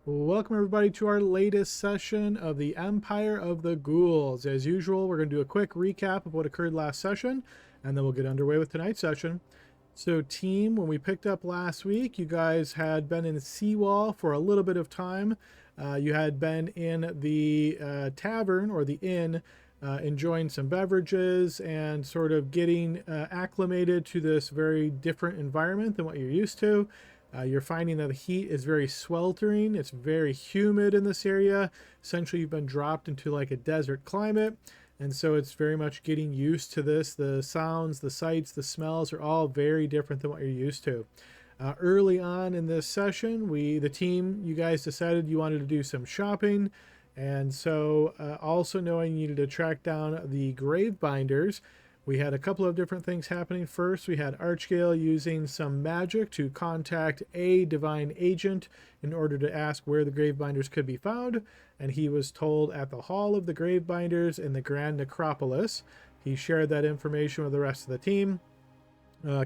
Welcome everybody to our latest session of the Empire of the Ghouls. As usual, we're going to do a quick recap of what occurred last session, and then we'll get underway with tonight's session. So team, when we picked up last week, you guys had been in Seawall for a little bit of time. You had been in the tavern or the inn, enjoying some beverages and sort of getting acclimated to this very different environment than what you're used to. You're finding that the heat is very sweltering. It's very humid in this area. Essentially, you've been dropped into like a desert climate. And so it's very much getting used to this. The sounds, the sights, the smells are all very different than what you're used to. Early on in this session, the team, you guys decided you wanted to do some shopping. And so also knowing you needed to track down the grave binders, we had a couple of different things happening. First, we had Archgale using some magic to contact a divine agent in order to ask where the Gravebinders could be found, and he was told at the Hall of the Gravebinders in the Grand Necropolis. He shared that information with the rest of the team.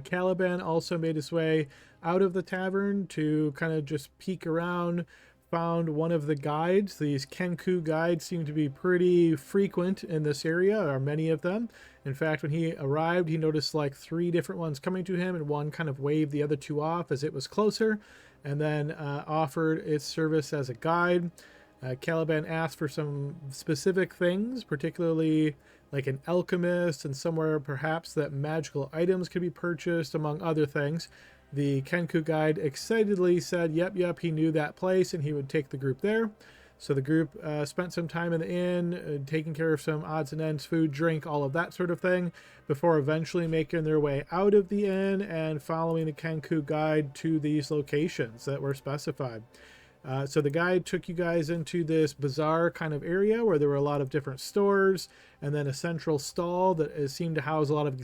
Caliban also made his way out of the tavern to kind of just peek around, found one of the guides. These Kenku guides seem to be pretty frequent in this area, or many of them. In fact, when he arrived, he noticed like 3 different ones coming to him, and one kind of waved the other 2 off as it was closer, and then offered its service as a guide. Caliban asked for some specific things, particularly like an alchemist and somewhere perhaps that magical items could be purchased, among other things. The Kenku guide excitedly said, yep, he knew that place and he would take the group there. So the group spent some time in the inn, taking care of some odds and ends, food, drink, all of that sort of thing, before eventually making their way out of the inn and following the Kenku guide to these locations that were specified. So the guide took you guys into this bizarre kind of area where there were a lot of different stores and then a central stall that seemed to house a lot of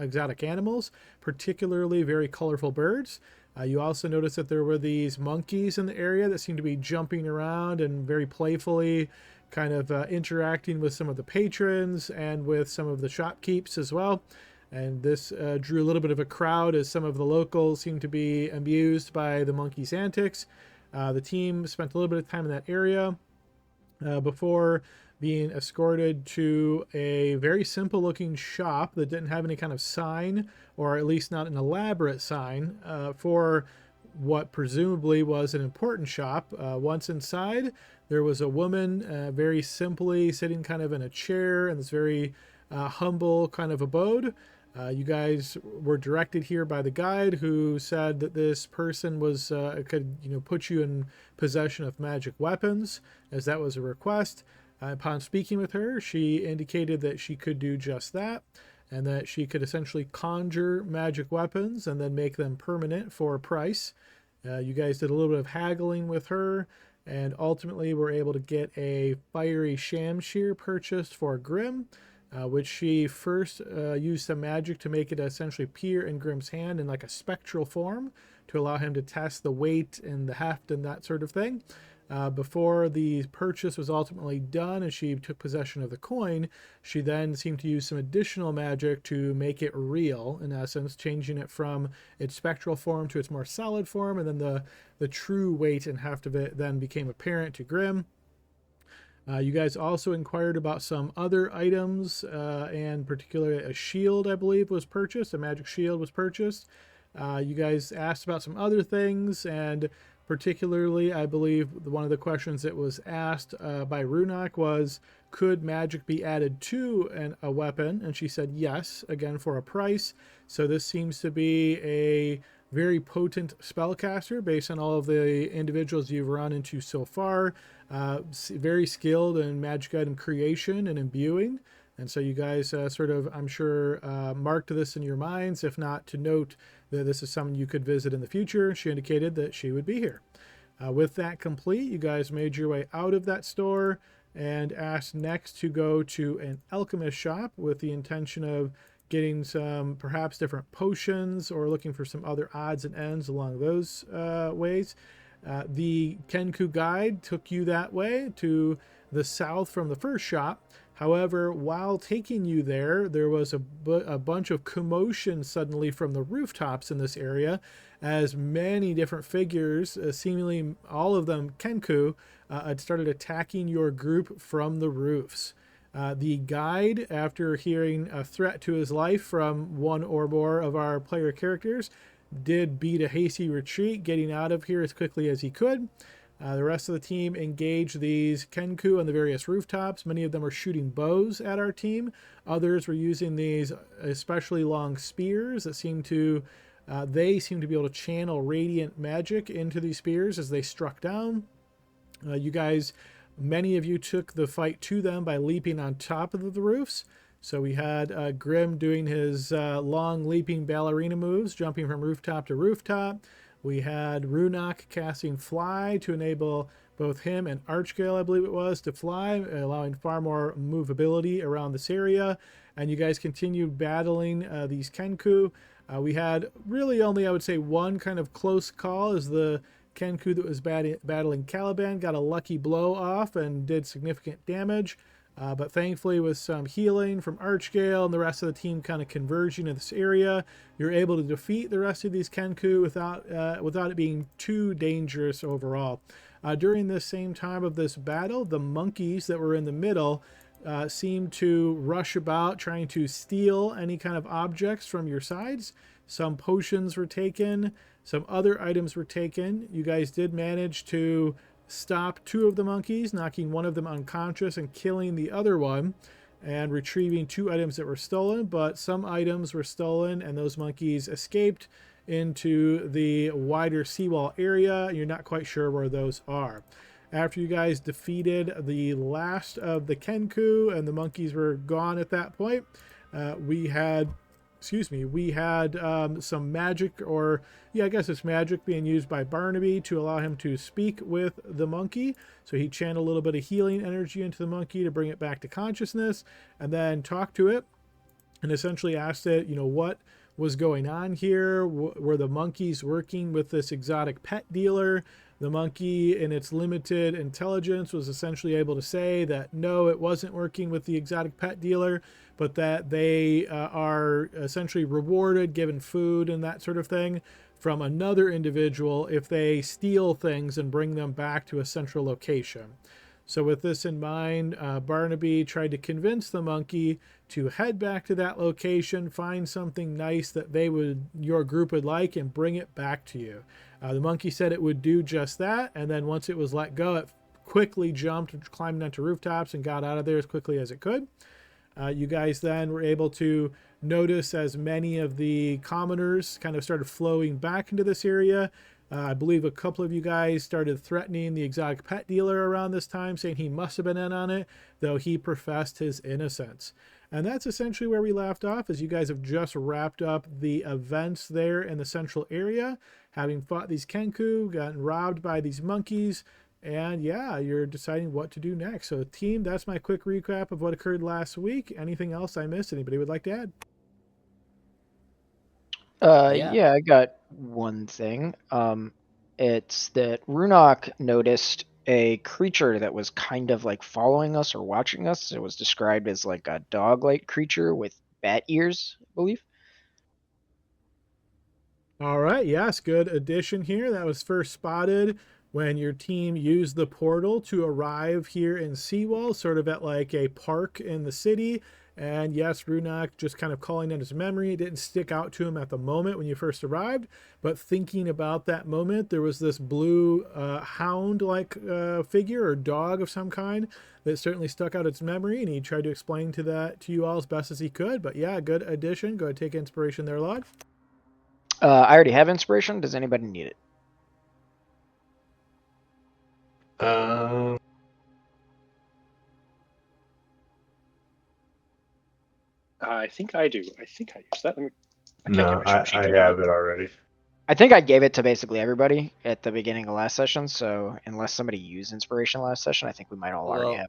exotic animals, particularly very colorful birds. You also noticed that there were these monkeys in the area that seemed to be jumping around and very playfully kind of interacting with some of the patrons and with some of the shopkeepers as well. And this drew a little bit of a crowd as some of the locals seemed to be amused by the monkeys' antics. The team spent a little bit of time in that area before being escorted to a very simple looking shop that didn't have any kind of sign, or at least not an elaborate sign, for what presumably was an important shop. Once inside, there was a woman very simply sitting kind of in a chair in this very humble kind of abode. You guys were directed here by the guide, who said that this person was could put you in possession of magic weapons, as that was a request. Upon speaking with her, she indicated that she could do just that, and that she could essentially conjure magic weapons and then make them permanent for a price. You guys did a little bit of haggling with her, and ultimately were able to get a fiery shamshir purchased for Grim, which she first used some magic to make it essentially appear in Grim's hand in like a spectral form to allow him to test the weight and the heft and that sort of thing. Before the purchase was ultimately done and she took possession of the coin, she then seemed to use some additional magic to make it real, in essence, changing it from its spectral form to its more solid form, and then the true weight and heft of it then became apparent to Grim. You guys also inquired about some other items, and particularly a shield, I believe, was purchased. A magic shield was purchased. You guys asked about some other things, and particularly, I believe, one of the questions that was asked by Runak was, could magic be added to a weapon? And she said yes, again for a price. So this seems to be a very potent spellcaster based on all of the individuals you've run into so far. Very skilled in magic item creation and imbuing. And so you guys sort of, I'm sure, marked this in your minds, if not to note that this is something you could visit in the future. She indicated that she would be here. With that complete, you guys made your way out of that store and asked next to go to an alchemist shop with the intention of getting some perhaps different potions or looking for some other odds and ends along those ways. The Kenku guide took you that way to the south from the first shop, However, while taking you there, there was a bunch of commotion suddenly from the rooftops in this area, as many different figures, seemingly all of them Kenku, had started attacking your group from the roofs. The guide, after hearing a threat to his life from one or more of our player characters, did beat a hasty retreat, getting out of here as quickly as he could. The rest of the team engaged these Kenku on the various rooftops. Many of them are shooting bows at our team. Others were using these especially long spears that seem to be able to channel radiant magic into these spears as they struck down. Many of you took the fight to them by leaping on top of the roofs. So we had Grim doing his long leaping ballerina moves, jumping from rooftop to rooftop. We had Runak casting Fly to enable both him and Archgale, I believe it was, to fly, allowing far more movability around this area. And you guys continued battling these Kenku. We had really only, I would say, one kind of close call as the Kenku that was battling Caliban got a lucky blow off and did significant damage. But thankfully, with some healing from Archgale and the rest of the team kind of converging in this area, you're able to defeat the rest of these Kenku without it being too dangerous overall. During this same time of this battle, the monkeys that were in the middle seemed to rush about trying to steal any kind of objects from your sides. Some potions were taken. Some other items were taken. You guys did manage to stop two of the monkeys, knocking one of them unconscious and killing the other one, and retrieving two items that were stolen. But some items were stolen, and those monkeys escaped into the wider seawall area. You're not quite sure where those are. After you guys defeated the last of the Kenku and the monkeys were gone at that point, we had some magic, or I guess it's magic being used by Barnaby to allow him to speak with the monkey. So he channeled a little bit of healing energy into the monkey to bring it back to consciousness, and then talked to it and essentially asked it, what was going on here. Were the monkeys working with this exotic pet dealer? The monkey, in its limited intelligence, was essentially able to say that no, it wasn't working with the exotic pet dealer, but that they are essentially rewarded, given food and that sort of thing, from another individual if they steal things and bring them back to a central location. So with this in mind, Barnaby tried to convince the monkey to head back to that location, find something nice that your group would like, and bring it back to you. The monkey said it would do just that, and then once it was let go, it quickly jumped, climbed onto rooftops, and got out of there as quickly as it could. You guys then were able to notice as many of the commoners kind of started flowing back into this area. I believe a couple of you guys started threatening the exotic pet dealer around this time, saying he must have been in on it, though he professed his innocence. And that's essentially where we left off, as you guys have just wrapped up the events there in the central area, having fought these Kenku, gotten robbed by these monkeys, and you're deciding what to do next. So team, that's my quick recap of what occurred last week. Anything else I missed? Anybody would like to add? Yeah, I got one thing. It's that Runok noticed a creature that was kind of like following us or watching us. It was described as like a dog-like creature with bat ears, I believe. All right, yes, good addition here. That was first spotted when your team used the portal to arrive here in Seawall, sort of at like a park in the city. And yes, Runak just kind of calling in his memory. It didn't stick out to him at the moment when you first arrived, but thinking about that moment, there was this blue hound-like figure or dog of some kind that certainly stuck out its memory, and he tried to explain to you all as best as he could. But yeah, good addition. Go ahead, take inspiration there, Lod. I already have inspiration. Does anybody need it? I think I do. I think I used that. I have it already. I think I gave it to basically everybody at the beginning of last session. So unless somebody used inspiration last session, I think we might all already have.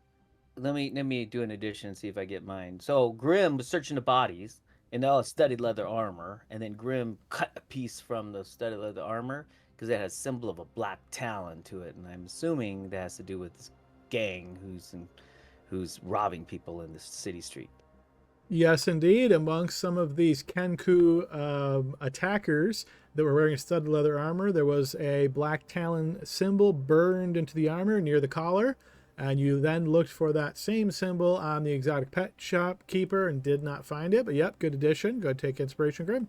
Let me do an addition and see if I get mine. So Grim was searching the bodies, and they all had studded leather armor, and then Grim cut a piece from the studded leather armor because it has a symbol of a black talon to it, and I'm assuming that has to do with this gang who's robbing people in the city street. Yes, indeed. Amongst some of these Kenku attackers that were wearing studded leather armor, there was a black talon symbol burned into the armor near the collar. And you then looked for that same symbol on the exotic pet shop keeper and did not find it. But yep, good addition. Go take inspiration, Grim.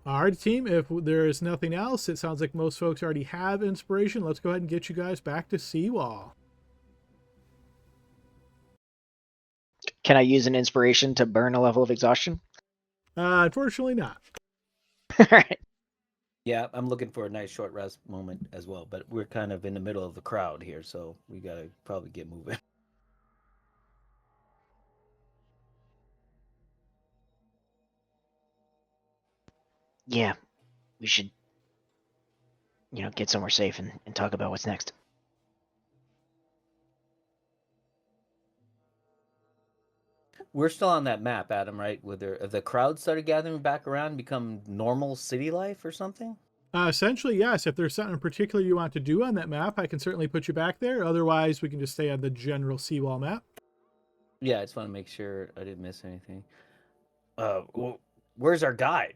All right, team, if there is nothing else, it sounds like most folks already have inspiration. Let's go ahead and get you guys back to Seawall. Can I use an inspiration to burn a level of exhaustion? Unfortunately not. All right. Yeah, I'm looking for a nice short rest moment as well, but we're kind of in the middle of the crowd here, so we gotta probably get moving. Yeah, we should, get somewhere safe and talk about what's next. We're still on that map, Adam, right? Where the crowd started gathering back around, become normal city life or something? Essentially, yes. If there's something particular you want to do on that map, I can certainly put you back there. Otherwise, we can just stay on the general Seawall map. Yeah, I just want to make sure I didn't miss anything. Well, where's our guide?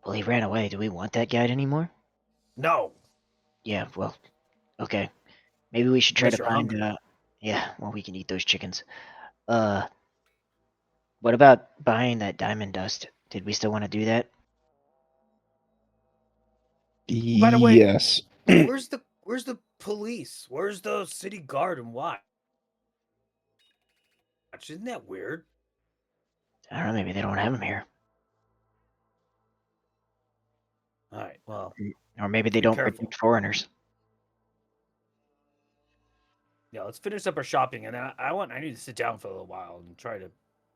Well, he ran away. Do we want that guide anymore? No. Yeah, well, okay. Maybe we should try Unless to you're find, hungry. yeah, well, we can eat those chickens. What about buying that diamond dust? Did we still want to do that? By the way, Yes. where's the police? Where's the city guard and watch? Isn't that weird? I don't know, maybe they don't have them here. All right, well, Or maybe they Be don't careful. protect foreigners. yeah, let's finish up our shopping, and then I need to sit down for a little while and try to.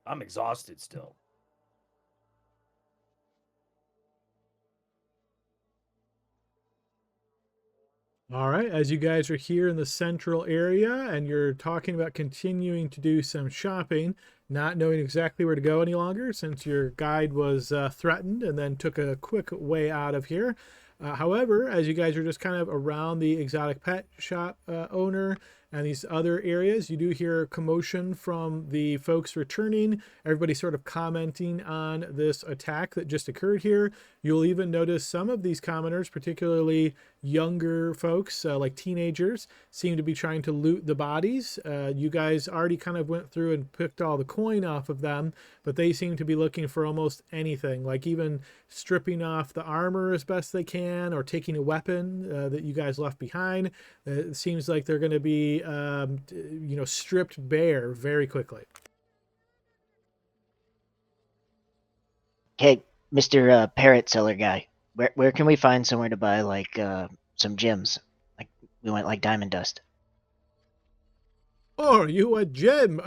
I'm exhausted still. All right, as you guys are here in the central area and you're talking about continuing to do some shopping, not knowing exactly where to go any longer since your guide was threatened and then took a quick way out of here. However, as you guys are just kind of around the exotic pet shop owner and these other areas, you do hear commotion from the folks returning. Everybody sort of commenting on this attack that just occurred here. You'll even notice some of these commenters, particularly younger folks like teenagers, seem to be trying to loot the bodies. You guys already kind of went through and picked all the coin off of them, but they seem to be looking for almost anything, like even stripping off the armor as best they can or taking a weapon that you guys left behind. It seems like they're going to be stripped bare very quickly. Hey, Mr. Parrot seller guy, where can we find somewhere to buy like some gems? Like we want like diamond dust. Oh, you a gem?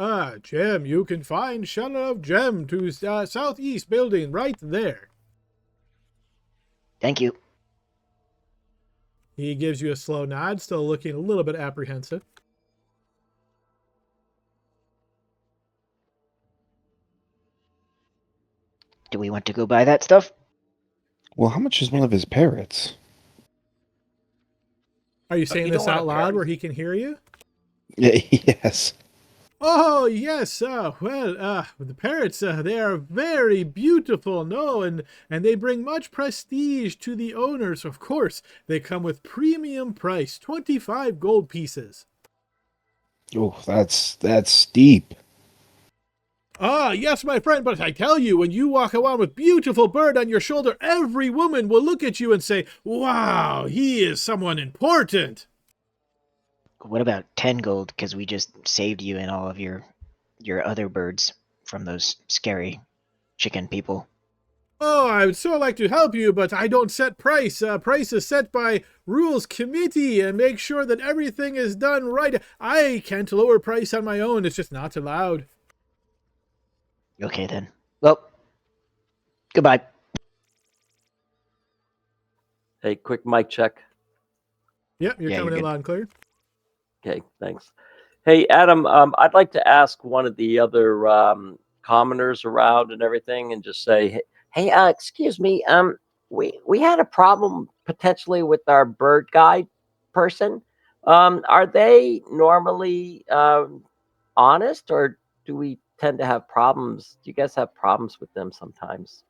Gem, you can find Shadow of Gem to southeast building right there. Thank you. He gives you a slow nod, still looking a little bit apprehensive. Do we want to go buy that stuff? Well, how much is one of his parrots? Are you saying you this don't want out a loud parrot? where he can hear you? Yes. Oh, yes. The parrots, they are very beautiful, no? And they bring much prestige to the owners. Of course, they come with premium price, 25 gold pieces. Oh, that's steep. Ah, yes, my friend, but I tell you, when you walk around with beautiful bird on your shoulder, every woman will look at you and say, wow, he is someone important. What about 10 gold? Because we just saved you and all of your other birds from those scary chicken people. Oh, I would so like to help you, but I don't set price. Price is set by rules committee and make sure that everything is done right. I can't lower price on my own. It's just not allowed. Okay then. Well, goodbye. Hey, quick mic check. Yep, you're Yeah, coming you're in good. loud and clear. Okay, thanks. Hey, Adam, I'd like to ask one of the other commoners around and everything, and just say, hey, excuse me, we had a problem potentially with our bird guide person. Are they normally honest, or do we tend to have problems? Do you guys have problems with them sometimes?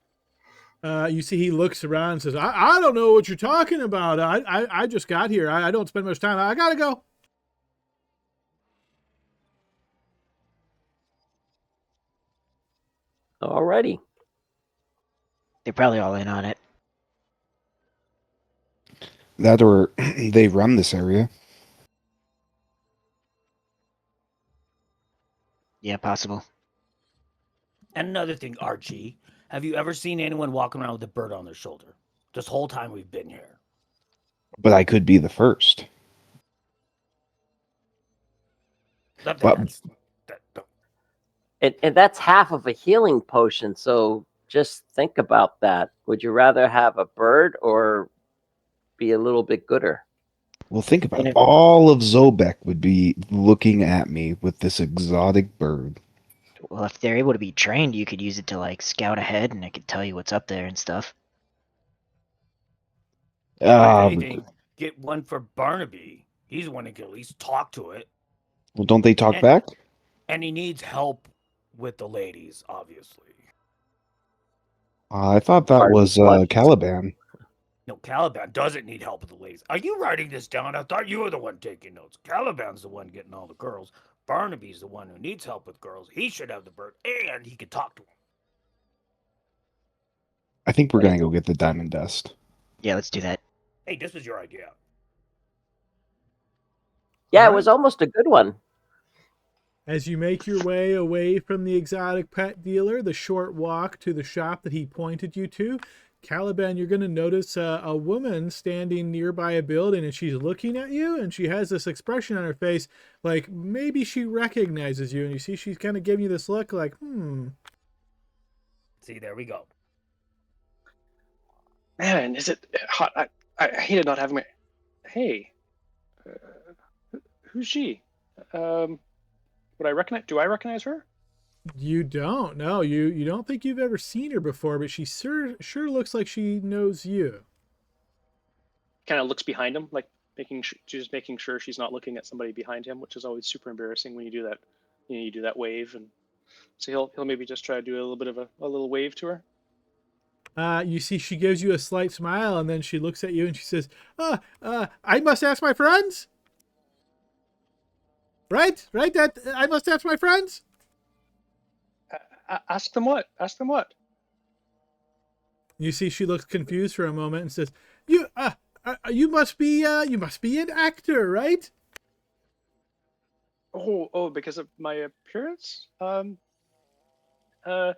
You see, he looks around and says, I don't know what you're talking about. I just got here. I don't spend much time. I gotta go. Alrighty. They're probably all in on it. That or they run this area. Yeah, possible. And another thing, Archie, have you ever seen anyone walking around with a bird on their shoulder? This whole time we've been here. But I could be the first. And that's half of a healing potion, so just think about that. Would you rather have a bird or be a little bit gooder? Well, think about it. All of Zobek would be looking at me with this exotic bird. Well, if they're able to be trained, you could use it to like scout ahead, and it could tell you what's up there and stuff. If anything, get one for Barnaby. He's the one who can at least talk to it. Well, don't they talk back? And he needs help with the ladies, obviously. I thought that was Caliban. No, Caliban doesn't need help with the ladies. Are you writing this down? I thought you were the one taking notes. Caliban's the one getting all the girls. Barnaby's the one who needs help with girls. He should have the bird, and he could talk to him. I think we're going to go get the diamond dust. Yeah, let's do that. Hey, this was your idea. Yeah, it was almost a good one. As you make your way away from the exotic pet dealer, the short walk to the shop that he pointed you to, Caliban, you're going to notice a woman standing nearby a building, and she's looking at you, and she has this expression on her face like maybe she recognizes you, and you see she's kind of giving you this look like, See, there we go. Man, is it hot? I hated not having my... Hey, who's she? Would I recognize? Do I recognize her? You don't. No, you don't think you've ever seen her before, but she sure looks like she knows you. Kind of looks behind him, like just making sure she's not looking at somebody behind him, which is always super embarrassing when you do that. You do that wave, and so he'll maybe just try to do a little bit of a little wave to her. You see, she gives you a slight smile, and then she looks at you and she says, I must ask my friends. Right? That I must ask my friends. Ask them what? Ask them what? You see, she looks confused for a moment and says, "You must be an actor, right?" Oh, because of my appearance? No,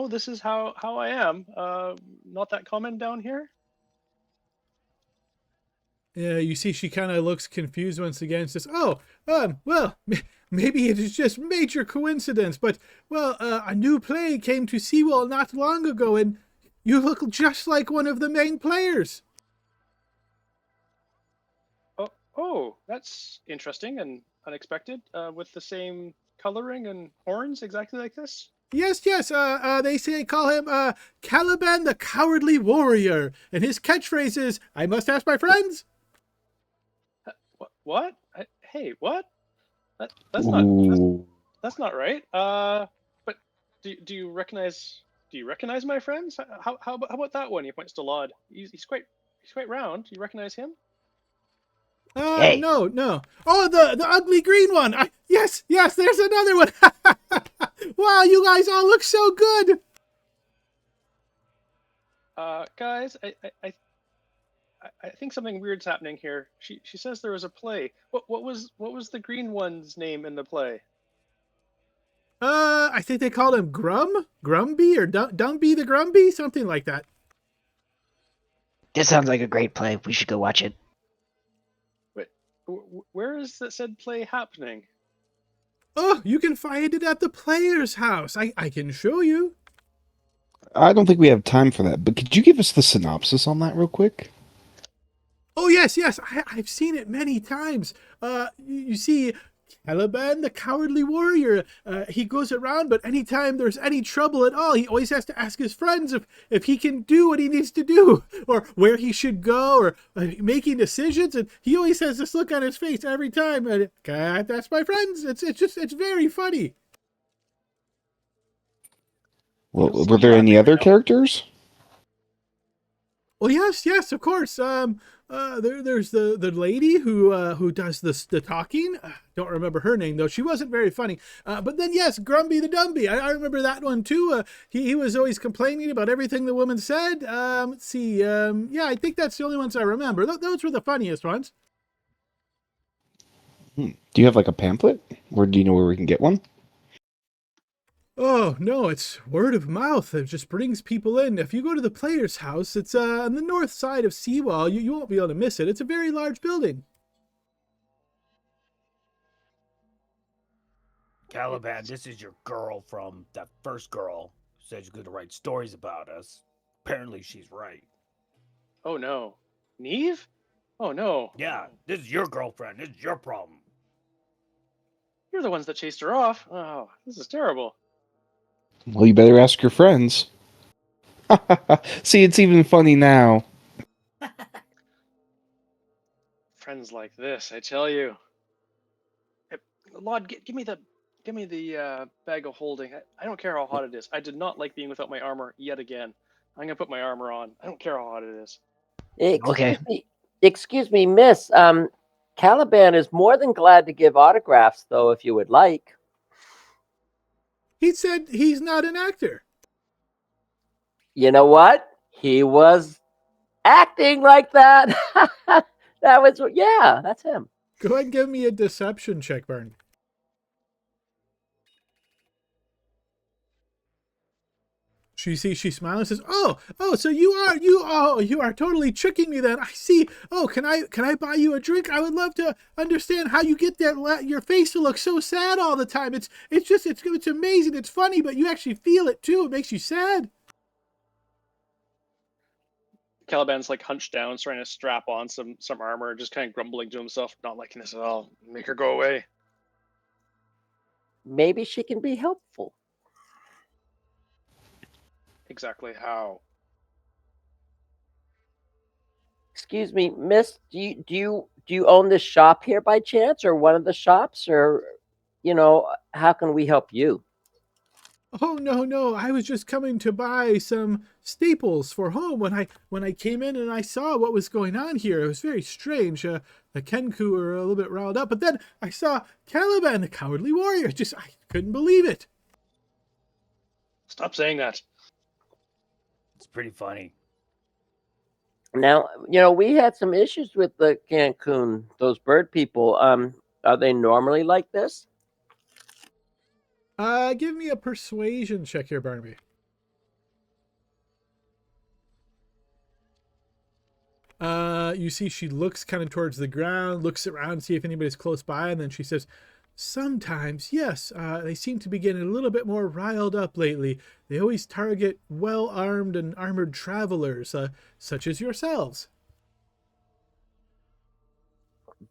this is how I am. Not that common down here. Yeah, you see, she kind of looks confused once again and says, well, maybe it is just major coincidence, but, well, a new play came to Seawall not long ago, and you look just like one of the main players. Oh, that's interesting and unexpected, with the same coloring and horns exactly like this? Yes, they call him, Caliban the Cowardly Warrior, and his catchphrase is, I must ask my friends. What? Hey, what? That's not right. But do you recognize my friends? How about that one? He points to Laud. He's quite round. Do you recognize him? Hey. No. Oh, the ugly green one. Yes, there's another one. Wow, you guys all look so good. Guys, I think something weird's happening here. She says there was a play. What was the green one's name in the play? I think they called him Grumby, or Dumby the Grumby, something like that. This sounds like a great play. We should go watch it. Wait, where is that said play happening? Oh, you can find it at the player's house. I can show you. I don't think we have time for that, but could you give us the synopsis on that real quick? Oh, yes. I've seen it many times. You see, Caliban, the cowardly warrior. He goes around, but anytime there's any trouble at all, he always has to ask his friends if he can do what he needs to do, or where he should go, or making decisions. And he always has this look on his face every time. And that's my friends. It's very funny. Well, were there any other characters? Well, yes, of course. There's the lady who does the talking. Don't remember her name though. She wasn't very funny. But then yes, Grumby the Dumby. I remember that one too. He was always complaining about everything the woman said. Let's see. Yeah, I think that's the only ones I remember. Those were the funniest ones. Do you have like a pamphlet, or do you know where we can get one? Oh, no, it's word of mouth. It just brings people in. If you go to the player's house, it's on the north side of Seawall. You won't be able to miss it. It's a very large building. Caliban, this is your girl from that first girl who said she's going to write stories about us. Apparently she's right. Oh no. Neve? Oh no. Yeah, this is your girlfriend. This is your problem. You're the ones that chased her off. Oh, this is terrible. Well, you better ask your friends. See, it's even funny now. Friends like this, I tell you. Hey, Lord, give me the bag of holding. I don't care how hot it is. I did not like being without my armor yet again. I'm gonna put my armor on. I don't care how hot it is. Excuse me, miss. Caliban is more than glad to give autographs, though, if you would like. He said he's not an actor. You know what? He was acting like that. That's him. Go ahead and give me a deception check, Barney. She smiles and says, "Oh, so you are totally tricking me then. I see. Oh, can I buy you a drink? I would love to understand how you get your face to look so sad all the time. It's amazing. It's funny, but you actually feel it too. It makes you sad." Caliban's like hunched down, trying to strap on some armor, just kind of grumbling to himself, not liking this at all. Make her go away. Maybe she can be helpful. Exactly how? Excuse me, miss, do you own this shop here by chance, or one of the shops, or how can we help you? Oh, no, I was just coming to buy some staples for home. When I came in and I saw what was going on here, it was very strange. The Kenku were a little bit riled up, but then I saw Caliban, the cowardly warrior. I couldn't believe it. Stop saying that. It's pretty funny. Now, we had some issues with the Cancun, those bird people. Are they normally like this? Give me a persuasion check here, Barnaby. You see she looks kind of towards the ground, looks around, see if anybody's close by, and then she says, "Sometimes, yes, they seem to be getting a little bit more riled up lately. They always target well-armed and armored travelers, such as yourselves."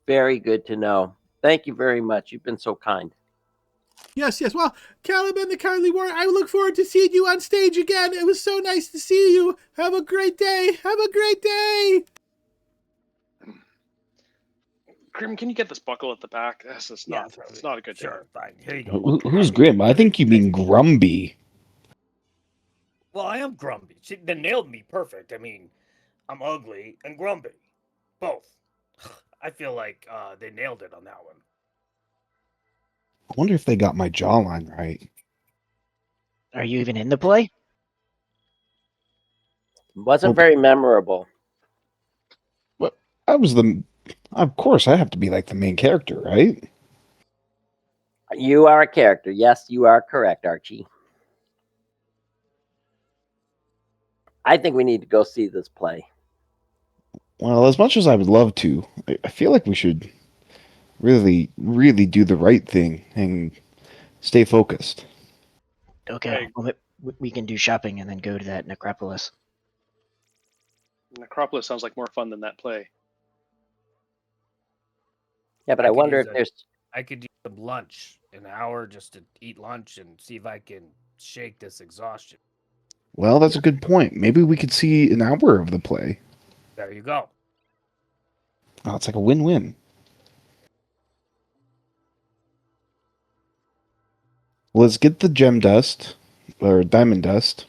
Very good to know. Thank you very much. You've been so kind. Yes. Well, Caliban the Cowardly Warrior, I look forward to seeing you on stage again. It was so nice to see you. Have a great day. Grim, can you get this buckle at the back? It's not a good Sure, day. fine. Here you go. Who's Grim? I think you mean Grumby. Well, I am grumpy. They nailed me perfect. I mean, I'm ugly and grumpy. Both. I feel like they nailed it on that one. I wonder if they got my jawline right. Are you even in the play? Wasn't very memorable. Well, of course, I have to be like the main character, right? You are a character. Yes, you are correct, Archie. I think we need to go see this play. Well, as much as I would love to, I feel like we should really, really do the right thing and stay focused. Okay, well, we can do shopping and then go to that necropolis. Necropolis sounds like more fun than that play. Yeah, but I wonder if there's... I could some lunch, an hour just to eat lunch and see if I can shake this exhaustion. Well, that's a good point. Maybe we could see an hour of the play. There you go. Oh, it's like a win-win. Let's get the gem dust or diamond dust.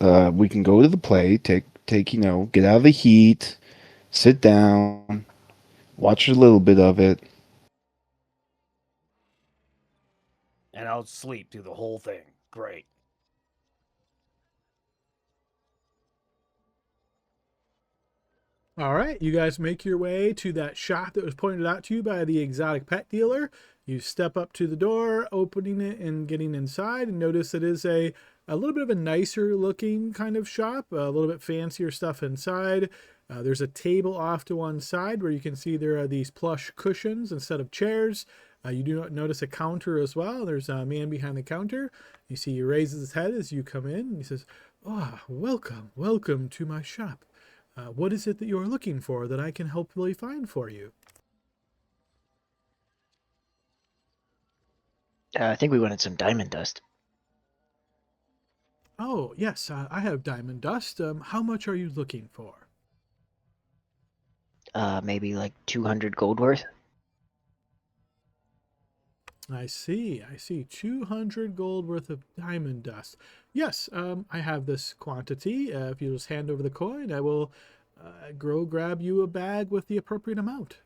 We can go to the play, take get out of the heat, sit down, watch a little bit of it. And I'll sleep through the whole thing. Great. All right, you guys make your way to that shop that was pointed out to you by the exotic pet dealer. You step up to the door, opening it and getting inside, and notice it is a little bit of a nicer looking kind of shop, a little bit fancier stuff inside. There's a table off to one side where you can see there are these plush cushions instead of chairs. You do not notice a counter as well. There's a man behind the counter. You see he raises his head as you come in, and he says, "Ah, welcome, welcome to my shop. What is it that you're looking for that I can hopefully find for you?" I think we wanted some diamond dust. Oh, yes, I have diamond dust. How much are you looking for? Maybe like 200 gold worth. I see. 200 gold worth of diamond dust. Yes, I have this quantity. If you just hand over the coin, I will grab you a bag with the appropriate amount.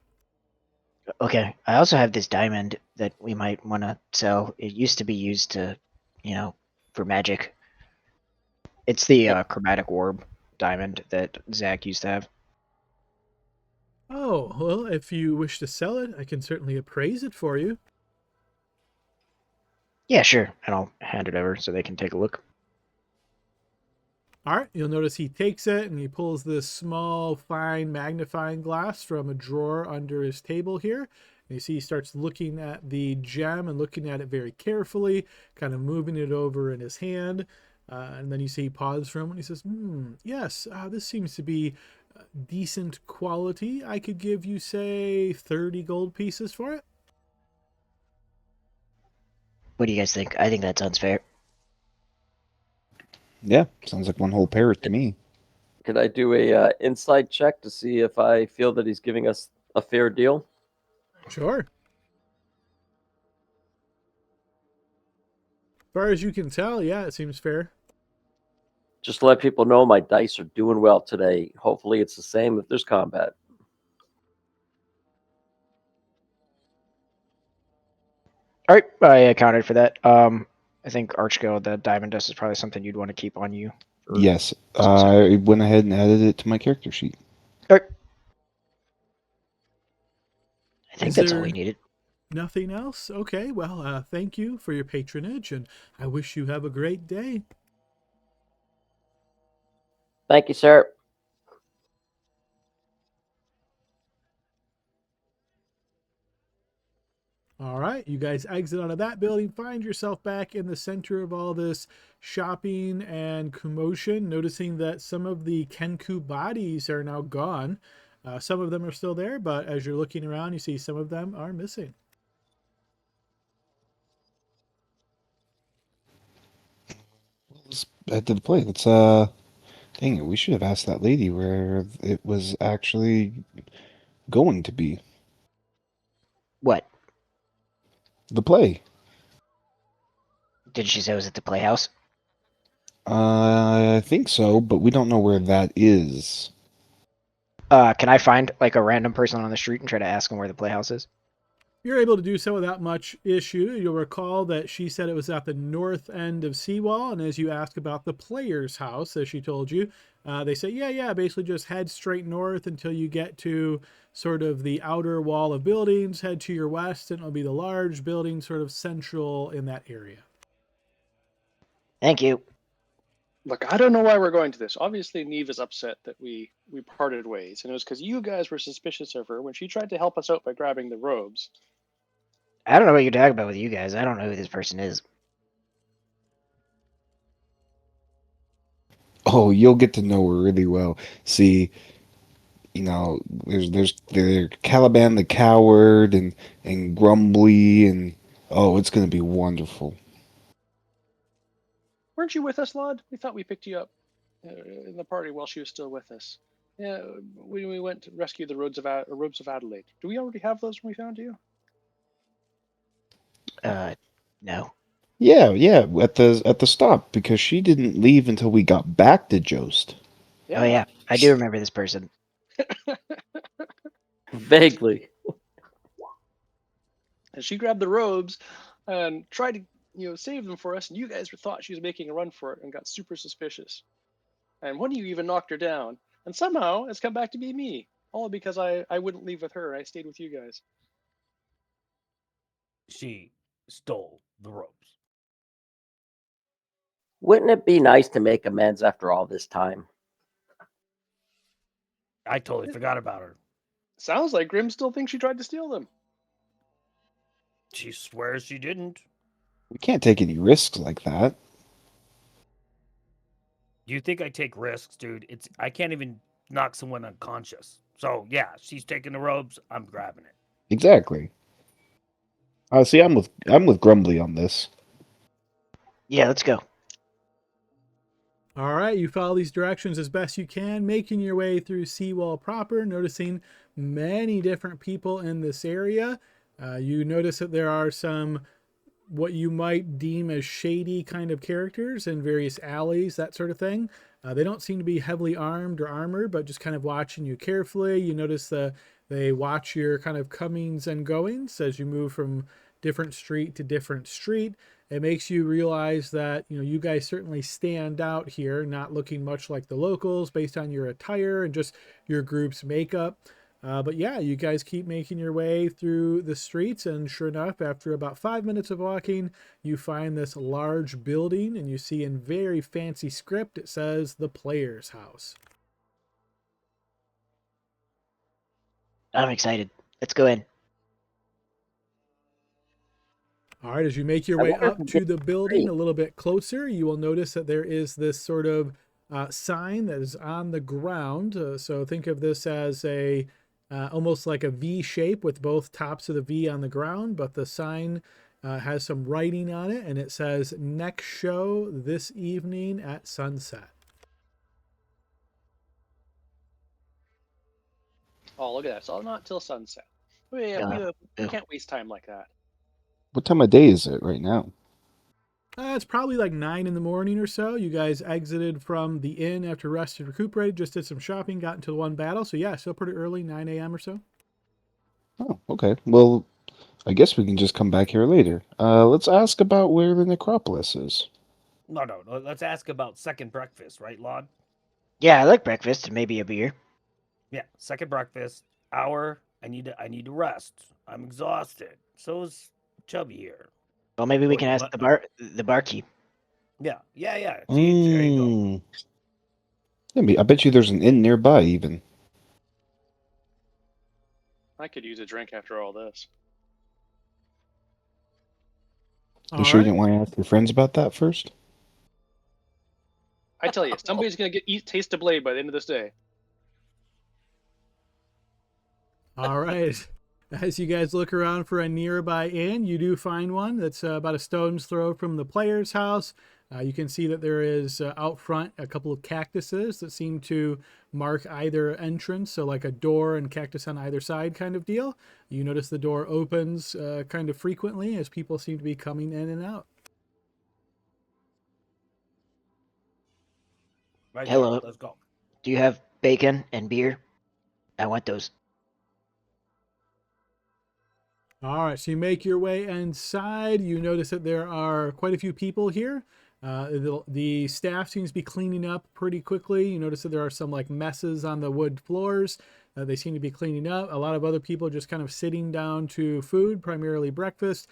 Okay. I also have this diamond that we might want to sell. It used to be used to, for magic. It's the chromatic orb diamond that Zach used to have. Oh, well, if you wish to sell it, I can certainly appraise it for you. Yeah, sure. And I'll hand it over so they can take a look. All right, you'll notice he takes it and he pulls this small, fine magnifying glass from a drawer under his table here. And you see he starts looking at the gem and looking at it very carefully, kind of moving it over in his hand. And then you see he pauses for a moment and he says, yes, this seems to be decent quality. I could give you, say, 30 gold pieces for it. What do you guys think? I think that sounds fair. Yeah, sounds like one whole parrot to me. Could I do a insight check to see if I feel that he's giving us a fair deal? Sure. As far as you can tell, yeah, it seems fair. Just to let people know my dice are doing well today. Hopefully it's the same if there's combat. All right, I accounted for that. I think Archgo, the diamond dust is probably something you'd want to keep on you. Yes, I went ahead and added it to my character sheet. All right. I think Is that's all there we needed. Nothing else? Okay, well, thank you for your patronage, and I wish you have a great day. Thank you, sir. All right, you guys exit out of that building, find yourself back in the center of all this shopping and commotion, noticing that some of the Kenku bodies are now gone. Some of them are still there, but as you're looking around, you see some of them are missing. Let's head to the play. Let's dang it, we should have asked that lady where it was actually going to be. What? The play. Did she say it was at the Playhouse? I think so, but we don't know where that is. Can I find like a random person on the street and try to ask them where the Playhouse is? You're able to do so without much issue. You'll recall that she said it was at the north end of Seawall, and as you ask about the player's house, as she told you, they say, yeah, basically just head straight north until you get to sort of the outer wall of buildings, head to your west, and it'll be the large building sort of central in that area. Thank you. Look, I don't know why we're going to this. Obviously, Neve is upset that we parted ways, and it was because you guys were suspicious of her when she tried to help us out by grabbing the robes. I don't know what you're talking about with you guys. I don't know who this person is. Oh, you'll get to know her really well. See, you know, there's Caliban the coward and Grumbly and oh, it's gonna be wonderful. Weren't you with us, Lod? We thought we picked you up in the party while she was still with us. Yeah, we went to rescue the robes of Adelaide. Do we already have those when we found you? No. Yeah, at the stop because she didn't leave until we got back to Jost. Oh yeah, I do remember this person. Vaguely. And she grabbed the robes and tried to, save them for us. And you guys thought she was making a run for it and got super suspicious. And one of you even knocked her down. And somehow it's come back to be me, all because I wouldn't leave with her. I stayed with you guys. She stole the robes. Wouldn't it be nice to make amends after all this time? I totally forgot about her. Sounds like Grim still thinks she tried to steal them. She swears she didn't. We can't take any risks like that. Do you think I take risks, dude? I can't even knock someone unconscious. So yeah, she's taking the robes. I'm grabbing it. Exactly. See, I'm with Grumbly on this. Yeah, let's go. All right, you follow these directions as best you can, making your way through Seawall proper, noticing many different people in this area. You notice that there are some what you might deem as shady kind of characters in various alleys, that sort of thing. They don't seem to be heavily armed or armored, but just kind of watching you carefully. You notice they watch your kind of comings and goings as you move from different street to different street. It makes you realize that, you guys certainly stand out here, not looking much like the locals based on your attire and just your group's makeup. But yeah, you guys keep making your way through the streets, and sure enough, after about 5 minutes of walking, you find this large building, and you see in very fancy script, it says the Player's House. I'm excited. Let's go in. All right, as you make your way up to the building a little bit closer, you will notice that there is this sort of sign that is on the ground. So think of this as a almost like a V shape with both tops of the V on the ground, but the sign has some writing on it, and it says next show this evening at sunset. Oh, look at that. So not till sunset. We can't waste time like that. What time of day is it right now? It's probably like 9 in the morning or so. You guys exited from the inn after rest and recuperated, just did some shopping, got into one battle. So yeah, still pretty early, 9 a.m. or so. Oh, okay. Well, I guess we can just come back here later. Let's ask about where the necropolis is. No. Let's ask about second breakfast, right, Lod? Yeah, I like breakfast and maybe a beer. Yeah, second breakfast. Hour. I need to rest. I'm exhausted. So is Chubby here. Well, maybe we can ask the barkeep. Yeah. See, there you go. I bet you there's an inn nearby even. I could use a drink after all this. You sure you didn't want to ask your friends about that first? I tell you, somebody's gonna taste a blade by the end of this day. All right. As you guys look around for a nearby inn, you do find one that's about a stone's throw from the Player's House. You can see that there is out front a couple of cactuses that seem to mark either entrance, so like a door and cactus on either side kind of deal. You notice the door opens kind of frequently as people seem to be coming in and out. Right Hello. there. Let's go. Do you have bacon and beer? I want those. All right, so you make your way inside. You notice that there are quite a few people here. The staff seems to be cleaning up pretty quickly. You notice that there are some like messes on the wood floors. They seem to be cleaning up. A lot of other people just kind of sitting down to food, primarily breakfast.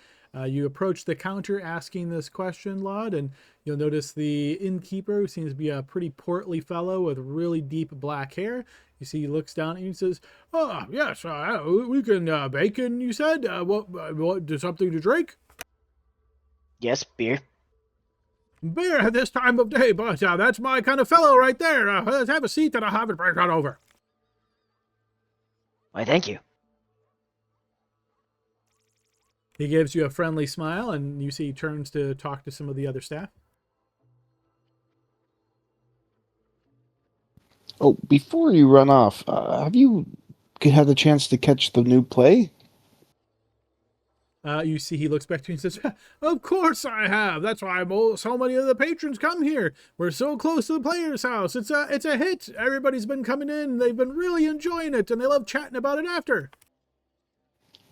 You approach the counter asking this question, Lod, and you'll notice the innkeeper, who seems to be a pretty portly fellow with really deep black hair. You see, he looks down at you and says, "Oh, yes, we can bacon, you said? What, something to drink?" Yes, beer. Beer at this time of day, but that's my kind of fellow right there. Let's have a seat and I'll have it right on over. Why, thank you. He gives you a friendly smile, and you see he turns to talk to some of the other staff. Oh, before you run off, have you had a chance to catch the new play? You see he looks back to you and says, of course I have. That's why so many of the patrons come here. We're so close to the player's house. It's a hit. Everybody's been coming in. They've been really enjoying it, and they love chatting about it after.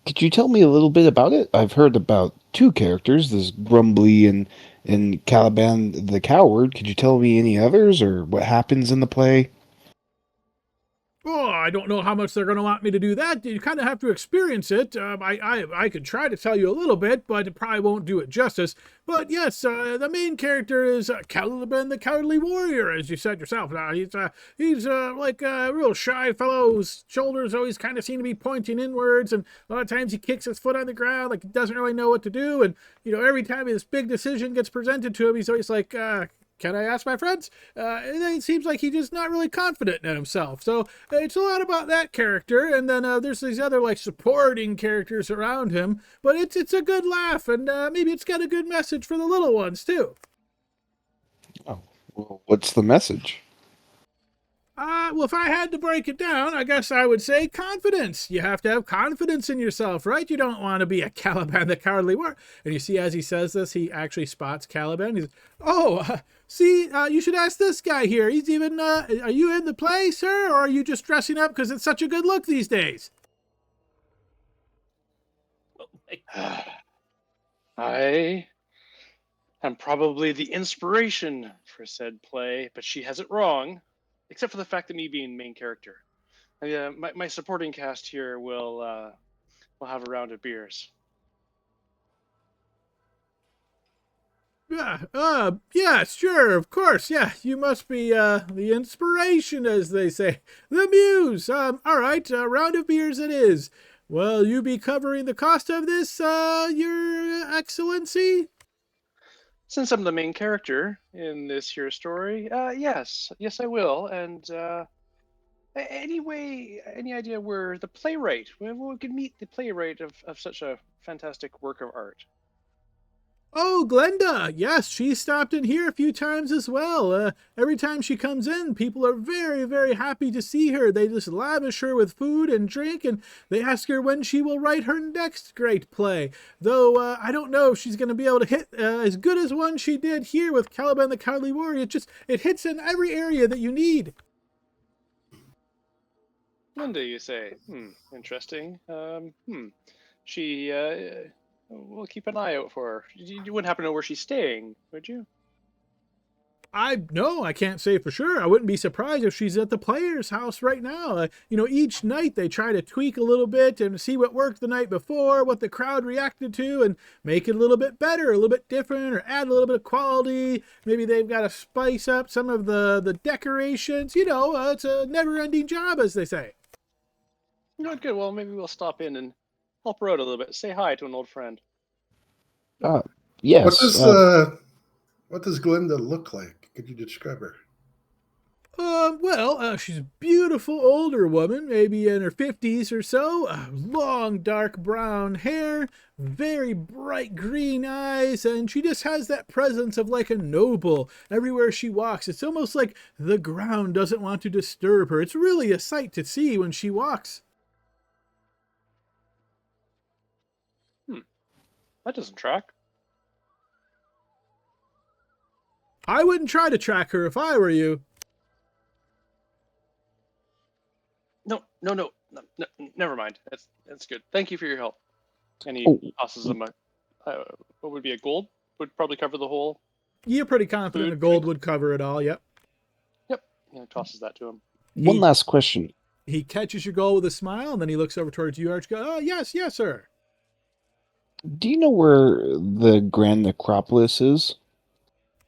Could you tell me a little bit about it? I've heard about two characters, this Grumbly and Caliban the Coward. Could you tell me any others, or what happens in the play? Oh, I don't know how much they're going to want me to do that. You kind of have to experience it. I could try to tell you a little bit, but it probably won't do it justice. But yes, the main character is Caliban the Cowardly Warrior, as you said yourself. He's like a real shy fellow whose shoulders always kind of seem to be pointing inwards, and a lot of times he kicks his foot on the ground like he doesn't really know what to do. And, every time this big decision gets presented to him, he's always like, can I ask my friends? And it seems like he's just not really confident in himself. So it's a lot about that character. And then there's these other like supporting characters around him. But it's a good laugh, and maybe it's got a good message for the little ones too. Oh, well, what's the message? Well, if I had to break it down, I guess I would say confidence. You have to have confidence in yourself, right? You don't want to be a Caliban the Cowardly Warrior. And you see, as he says this, he actually spots Caliban. He's, see, you should ask this guy here. He's even, are you in the play, sir? Or are you just dressing up because it's such a good look these days? I am probably the inspiration for said play, but she has it wrong. Except for the fact that me being main character. My supporting cast here will have a round of beers. Yeah, sure, of course. Yeah, you must be the inspiration, as they say. The muse. All right, a round of beers it is. Will you be covering the cost of this, your excellency? Since I'm the main character in this here story, yes, I will. And anyway, any idea where the playwright, where we could meet the playwright of such a fantastic work of art? Oh, Glenda. Yes, she stopped in here a few times as well. Every time she comes in, people are very, very happy to see her. They just lavish her with food and drink, and they ask her when she will write her next great play. Though I don't know if she's going to be able to hit as good as one she did here with Caliban the Cowardly Warrior. It hits in every area that you need. Linda, you say? Interesting. She, we'll keep an eye out for her. You wouldn't happen to know where she's staying, would you? No, I can't say for sure. I wouldn't be surprised if she's at the player's house right now. Each night they try to tweak a little bit and see what worked the night before, what the crowd reacted to, and make it a little bit better, a little bit different, or add a little bit of quality. Maybe they've got to spice up some of the decorations. It's a never-ending job, as they say. Good. Well, maybe we'll stop in and help her out a little bit. Say hi to an old friend. Yes. What does Glenda look like? Could you describe her? She's a beautiful older woman, maybe in her 50s or so. Long, dark brown hair, very bright green eyes, and she just has that presence of like a noble everywhere she walks. It's almost like the ground doesn't want to disturb her. It's really a sight to see when she walks. That doesn't track. I wouldn't try to track her if I were you. No, never mind. That's good. Thank you for your help. Any tosses of my, what would be a gold? Would probably cover the whole. You're pretty confident a gold would cover it all, yep. Yep, tosses that to him. One last question. He catches your goal with a smile, and then he looks over towards you, Arch. Oh, yes, sir. Do you know where the Grand Necropolis is?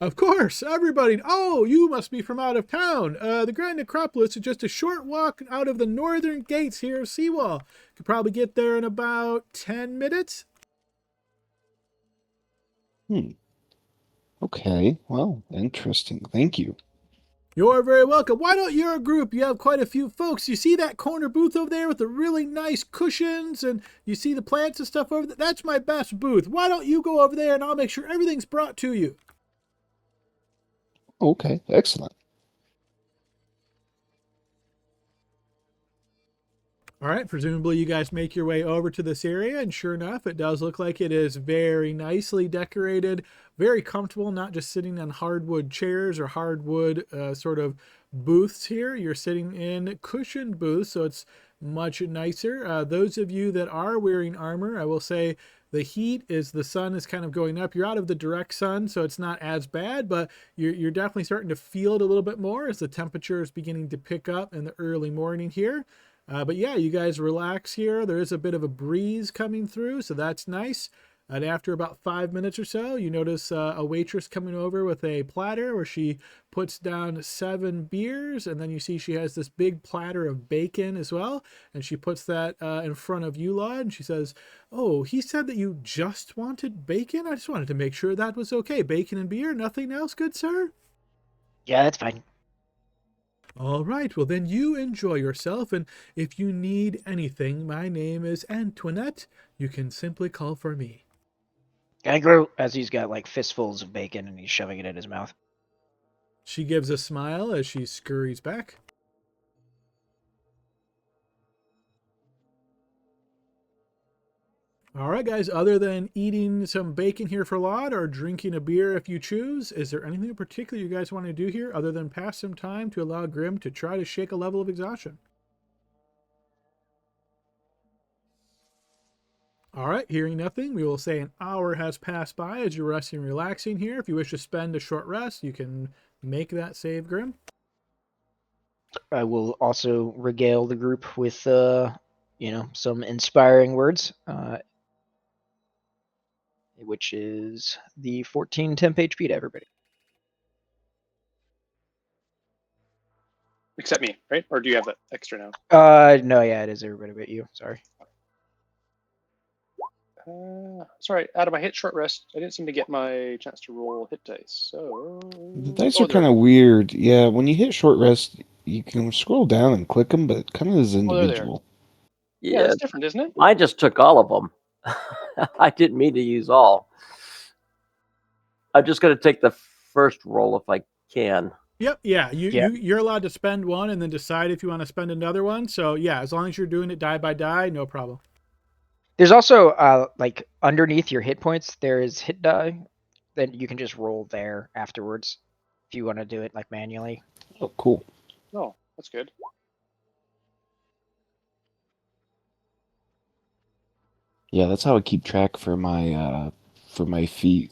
Of course, everybody. Oh, you must be from out of town. The Grand Necropolis is just a short walk out of the northern gates here of Seawall. Could probably get there in about 10 minutes. Okay, well, interesting. Thank you. You're very welcome. Why don't your group? You have quite a few folks. You see that corner booth over there with the really nice cushions, and you see the plants and stuff over there? That's my best booth. Why don't you go over there and I'll make sure everything's brought to you? Okay, excellent. All right, presumably you guys make your way over to this area, and sure enough, it does look like it is very nicely decorated, very comfortable, not just sitting on hardwood chairs or hardwood sort of booths here. You're sitting in cushioned booths, so it's much nicer. Those of you that are wearing armor, I will say the heat is the sun is kind of going up. You're out of the direct sun, so it's not as bad, but you're definitely starting to feel it a little bit more as the temperature is beginning to pick up in the early morning here. But yeah, you guys relax here. There is a bit of a breeze coming through, so that's nice. And after about 5 minutes or so, you notice a waitress coming over with a platter where she puts down 7 beers, and then you see she has this big platter of bacon as well, and she puts that in front of you, Laud, and she says, "Oh, he said that you just wanted bacon? I just wanted to make sure that was okay. Bacon and beer, nothing else, good sir?" Yeah, that's fine. All right, well then you enjoy yourself, and if you need anything, my name is Antoinette. You can simply call for me. I grow as he's got like fistfuls of bacon and he's shoving it in his mouth. She gives a smile as she scurries back. All right, guys, other than eating some bacon here for Laud or drinking a beer if you choose, is there anything in particular you guys want to do here other than pass some time to allow Grim to try to shake a level of exhaustion? All right, hearing nothing, we will say an hour has passed by as you're resting and relaxing here. If you wish to spend a short rest, you can make that save, Grim. I will also regale the group with, some inspiring words, which is the 14 temp HP to everybody. Except me, right? Or do you have that extra now? No, yeah, it is everybody but you. Sorry. Sorry, out of my hit short rest, I didn't seem to get my chance to roll hit dice. So The dice are kind of weird. Yeah, when you hit short rest, you can scroll down and click them, but it kind of is individual. Yeah, that's different, isn't it? I just took all of them. I didn't mean to use all. I'm just going to take the first roll if I can. Yep, yeah. You're allowed to spend one and then decide if you want to spend another one. So yeah, as long as you're doing it die by die, no problem. There's also like underneath your hit points, there is hit die that you can just roll there afterwards if you want to do it like manually. Oh, cool. Oh, that's good. Yeah, that's how I keep track for my feet.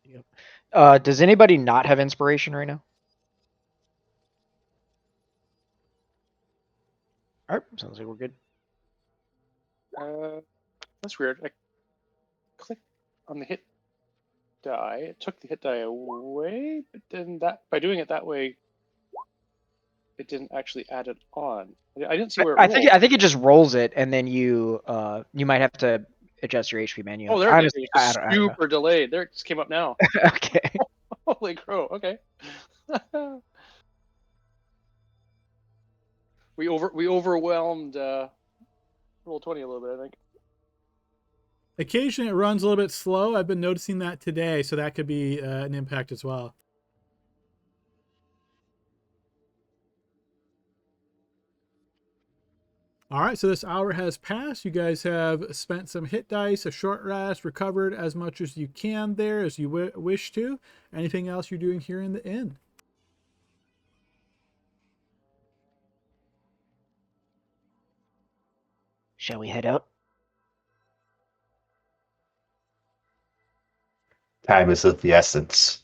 Yep. Does anybody not have inspiration right now? All right, sounds like we're good. That's weird. I clicked on the hit die. It took the hit die away, but then by doing it that way, it didn't actually add it on. I didn't see where. I think it just rolls it, and then you might have to adjust your HP manually. Oh, there it is. Super delayed. There it just came up now. Okay. Holy crow. Okay. we overwhelmed Roll20 a little bit, I think. Occasionally it runs a little bit slow. I've been noticing that today, so that could be an impact as well. All right, so this hour has passed. You guys have spent some hit dice, a short rest, recovered as much as you can there as you wish to. Anything else you're doing here in the inn? Shall we head out? Time is of the essence.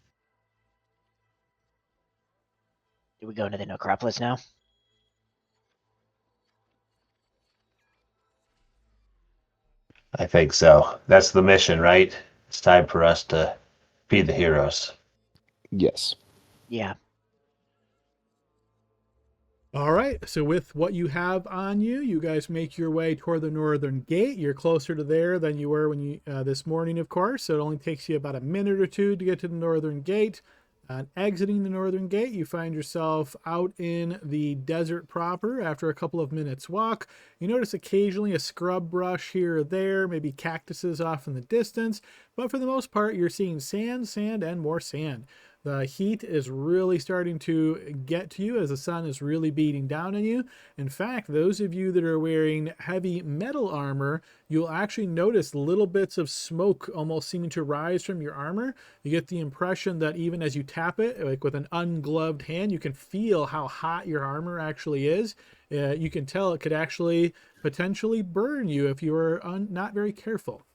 Do we go into the necropolis now? I think so. That's the mission, right? It's time for us to be the heroes. Yes. Yeah. All right, so with what you have on you, you guys make your way toward the northern gate. You're closer to there than you were when you this morning, of course. So it only takes you about a minute or two to get to the northern gate. Exiting the northern gate, you find yourself out in the desert proper after a couple of minutes walk. You notice occasionally a scrub brush here or there, maybe cactuses off in the distance, but for the most part, you're seeing sand, sand, and more sand. The heat is really starting to get to you as the sun is really beating down on you. In fact, those of you that are wearing heavy metal armor, you'll actually notice little bits of smoke almost seeming to rise from your armor. You get the impression that even as you tap it, like with an ungloved hand, you can feel how hot your armor actually is. You can tell it could actually potentially burn you if you were not very careful.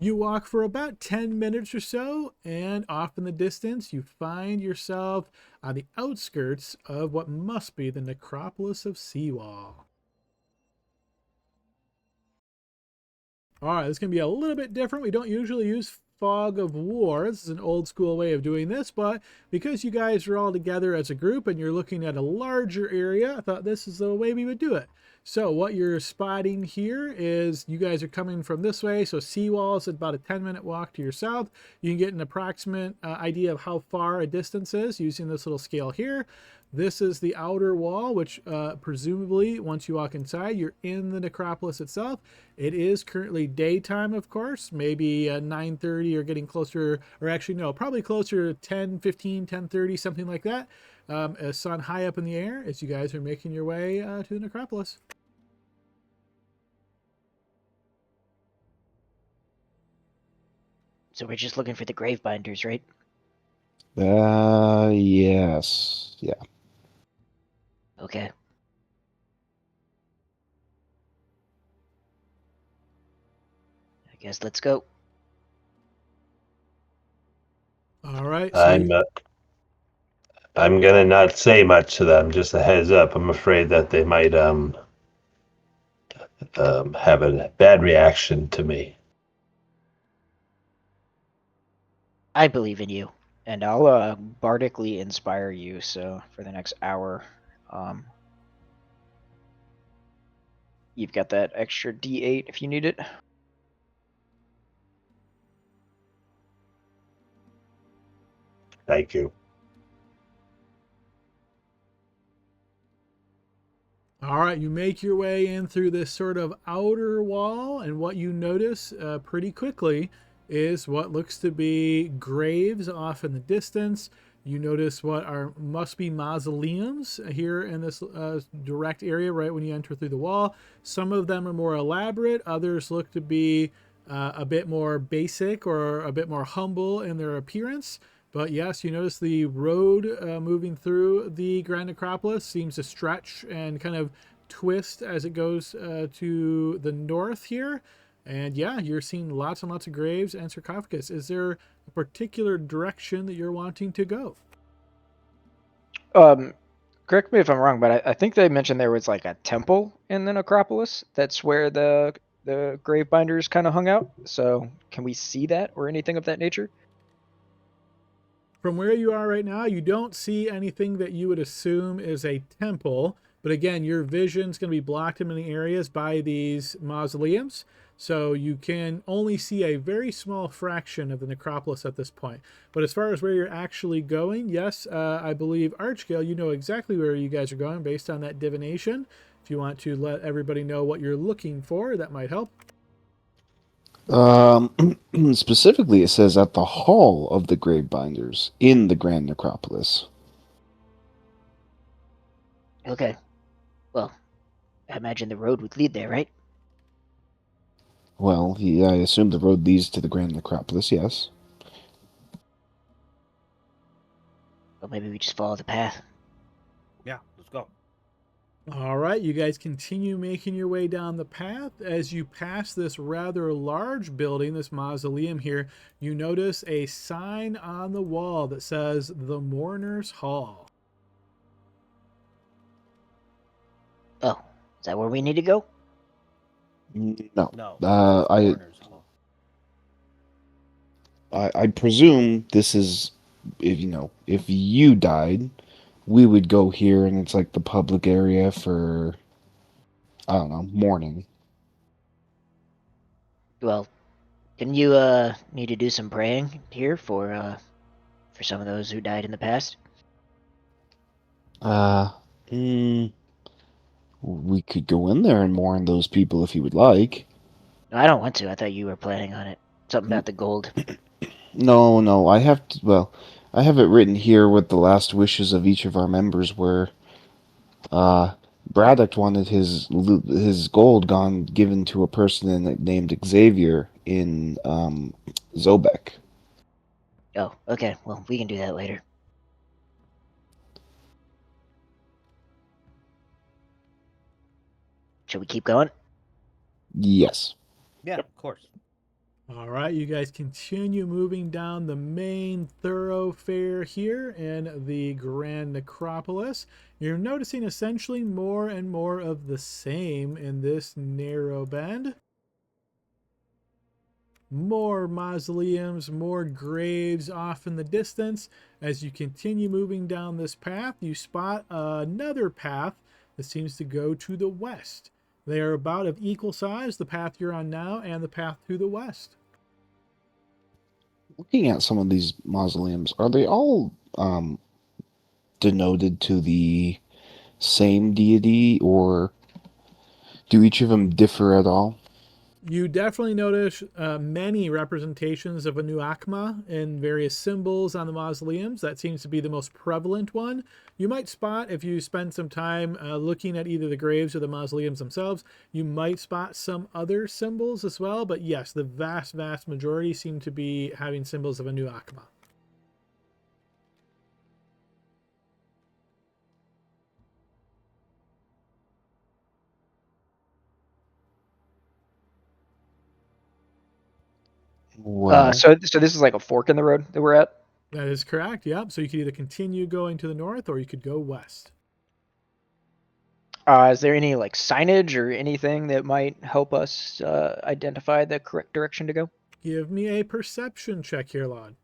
You walk for about 10 minutes or so, and off in the distance, you find yourself on the outskirts of what must be the necropolis of Seawall. All right, this is going to be a little bit different. We don't usually use fog of war. This is an old school way of doing this, but because you guys are all together as a group and you're looking at a larger area, I thought this is the way we would do it. So what you're spotting here is you guys are coming from this way. So Seawall is about a 10-minute walk to your south. You can get an approximate idea of how far a distance is using this little scale here. This is the outer wall, which presumably once you walk inside, you're in the necropolis itself. It is currently daytime, of course, maybe 9:30 or getting closer, or actually no, probably closer to 10:15, 10:30, something like that. A sun high up in the air as you guys are making your way to the necropolis. So we're just looking for the Gravebinders, right? Yes. Yeah. Okay. I guess let's go. All right. I'm gonna not say much to them. Just a heads up. I'm afraid that they might have a bad reaction to me. I believe in you, and I'll bardically inspire you. So for the next hour, you've got that extra D8 if you need it. Thank you. All right, you make your way in through this sort of outer wall, and what you notice pretty quickly is what looks to be graves off in the distance. You notice what must be mausoleums here in this direct area right when you enter through the wall. Some of them are more elaborate, others look to be a bit more basic or a bit more humble in their appearance. But yes, you notice the road moving through the Grand Necropolis seems to stretch and kind of twist as it goes to the north here. And yeah, you're seeing lots and lots of graves and sarcophagus. Is there a particular direction that you're wanting to go? Correct me if I'm wrong, but I think they mentioned there was like a temple in the necropolis. That's where the Gravebinders kind of hung out. So can we see that or anything of that nature? From where you are right now, you don't see anything that you would assume is a temple. But again, your vision's going to be blocked in many areas by these mausoleums. So you can only see a very small fraction of the necropolis at this point. But as far as where you're actually going, yes, I believe Archgale, you know exactly where you guys are going based on that divination. If you want to let everybody know what you're looking for, that might help. Specifically, it says at the Hall of the Gravebinders in the Grand Necropolis. Okay. Well, I imagine the road would lead there, right? Well, I assume the road leads to the Grand Necropolis, yes. Well, maybe we just follow the path. Yeah, let's go. All right, you guys continue making your way down the path. As you pass this rather large building, this mausoleum here, you notice a sign on the wall that says the Mourner's Hall. Oh, is that where we need to go? No. No. I presume this is, if you died, we would go here, and it's like the public area for, I don't know, mourning. Well, Didn't you need to do some praying here for some of those who died in the past? Mm, we could go in there and mourn those people if you would like. No, I don't want to. I thought you were planning on it. Something about the gold. No, I have to. Well, I have it written here what the last wishes of each of our members were. Braddock wanted his gold gone given to a person named Xavier in Zobek. Oh, okay. Well, we can do that later. Should we keep going? Yes. Yeah, of course. All right, you guys continue moving down the main thoroughfare here in the Grand Necropolis. You're noticing essentially more and more of the same in this narrow bend. More mausoleums, more graves off in the distance. As you continue moving down this path, you spot another path that seems to go to the west. They are about of equal size, the path you're on now and the path to the west. Looking at some of these mausoleums, are they all denoted to the same deity, or do each of them differ at all? You definitely notice many representations of Anu Akma in various symbols on the mausoleums. That seems to be the most prevalent one. You might spot, if you spend some time looking at either the graves or the mausoleums themselves, you might spot some other symbols as well. But yes, the vast majority seem to be having symbols of Anu Akma. Well, So this is like a fork in the road that we're at. That is correct, yep. So you could either continue going to the north or you could go west. Is there any like signage or anything that might help us identify the correct direction to go? Give me a perception check here, Lon.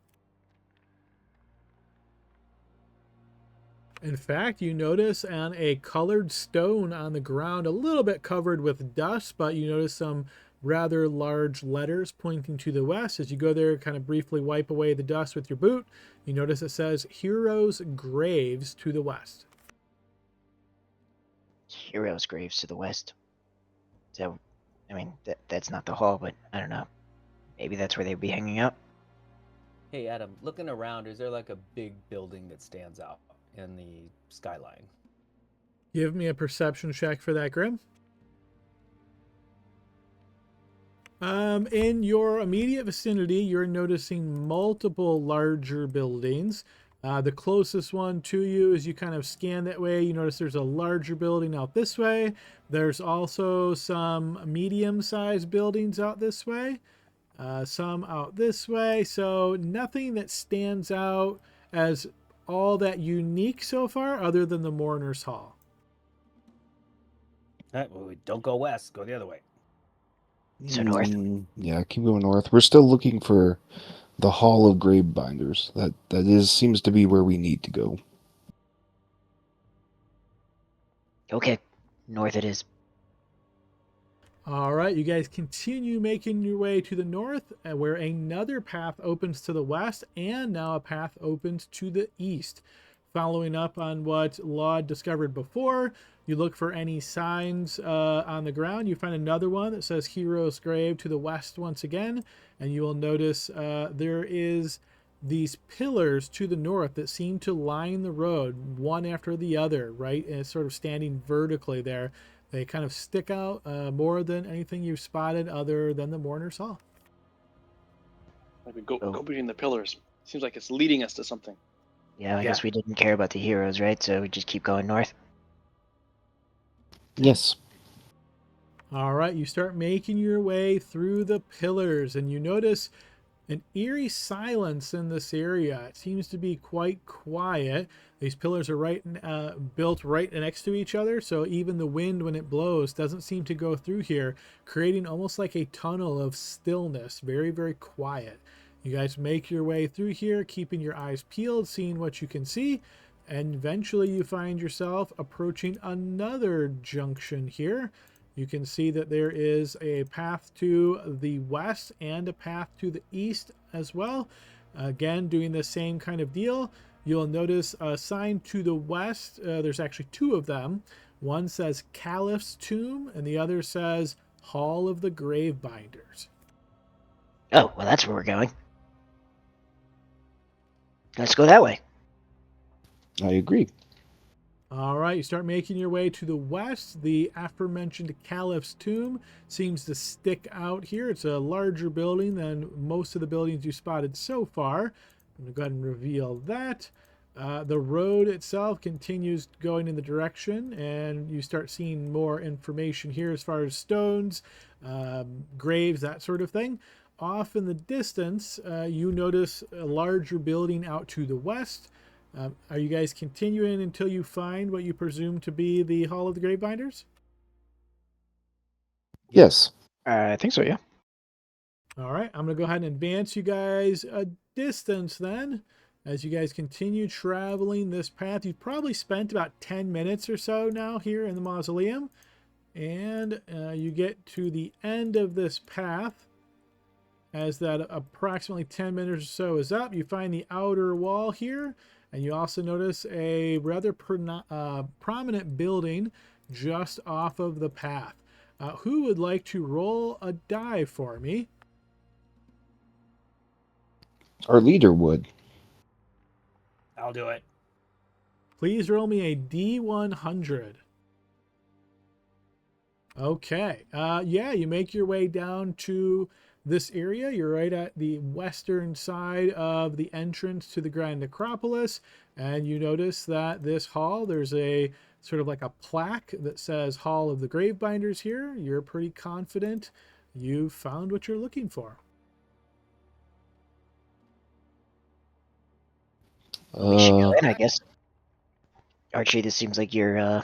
In fact, you notice on a colored stone on the ground, a little bit covered with dust, but you notice some rather large letters pointing to the west. As you go there, kind of briefly wipe away the dust with your boot, you notice it says Heroes' Graves to the west. Heroes' graves to the west. So, I mean, that's not the hall, but I don't know. Maybe that's where they'd be hanging out. Hey, Adam, looking around, is there like a big building that stands out in the skyline? Give me a perception check for that, Grim. In your immediate vicinity, you're noticing multiple larger buildings. The closest one to you, as you kind of scan that way, you notice there's a larger building out this way. There's also some medium-sized buildings out this way. Some out this way. So nothing that stands out as all that unique so far other than the Mourner's Hall. All right, well, don't go west. Go the other way. So north. Yeah, keep going north. We're still looking for the Hall of Gravebinders. That seems to be where we need to go. Okay, north it is. All right, you guys continue making your way to the north, where another path opens to the west, and now a path opens to the east. Following up on what Laud discovered before, you look for any signs on the ground. You find another one that says Hero's Grave to the west once again, and you will notice there is these pillars to the north that seem to line the road, one after the other, right? And it's sort of standing vertically there. They kind of stick out more than anything you've spotted other than the Mourner's Hall. Like we go between the pillars. Seems like it's leading us to something. Yeah, I guess we didn't care about the heroes, right? So we just keep going north. Yes. All right, you start making your way through the pillars, and you notice an eerie silence in this area. It seems to be quite quiet. These pillars are built right next to each other, so even the wind, when it blows, doesn't seem to go through here, creating almost like a tunnel of stillness. Very, very quiet. You guys make your way through here, keeping your eyes peeled, seeing what you can see, and eventually you find yourself approaching another junction here. You can see that there is a path to the west and a path to the east as well. Again, doing the same kind of deal. You'll notice a sign to the west. There's actually two of them. One says Caliph's Tomb, and the other says Hall of the Gravebinders. Oh, well, that's where we're going. Let's go that way. I agree. All right, you start making your way to the west. The aforementioned Caliph's Tomb seems to stick out here. It's a larger building than most of the buildings you spotted so far. I'm going to go ahead and reveal that. The road itself continues going in the direction, and you start seeing more information here as far as stones, graves, that sort of thing. Off in the distance, you notice a larger building out to the west. Are you guys continuing until you find what you presume to be the Hall of the Gravebinders? Yes. I think so, yeah. All right, I'm going to go ahead and advance you guys a distance then. As you guys continue traveling this path, you've probably spent about 10 minutes or so now here in the mausoleum. And you get to the end of this path. As that approximately 10 minutes or so is up, you find the outer wall here. And you also notice a rather prominent building just off of the path. Who would like to roll a die for me? Our leader would. I'll do it. Please roll me a D100. Okay. Yeah, you make your way down to this area. You're right at the western side of the entrance to the Grand Necropolis, and you notice that this hall, there's a sort of like a plaque that says Hall of the Gravebinders here. You're pretty confident you've found what you're looking for. We should go in, I guess. Archie, this seems like your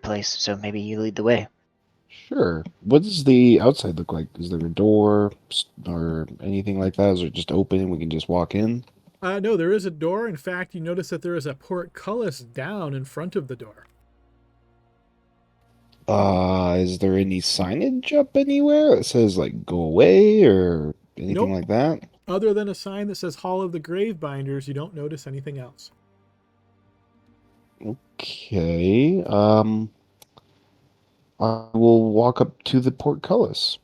place, so maybe you lead the way. Sure. What does the outside look like? Is there a door or anything like that? Is it just open and we can just walk in? No, there is a door. In fact, you notice that there is a portcullis down in front of the door. Is there any signage up anywhere that says like go away or anything Nope. like that? Other than a sign that says Hall of the Gravebinders, you don't notice anything else. Okay. I will walk up to the portcullis.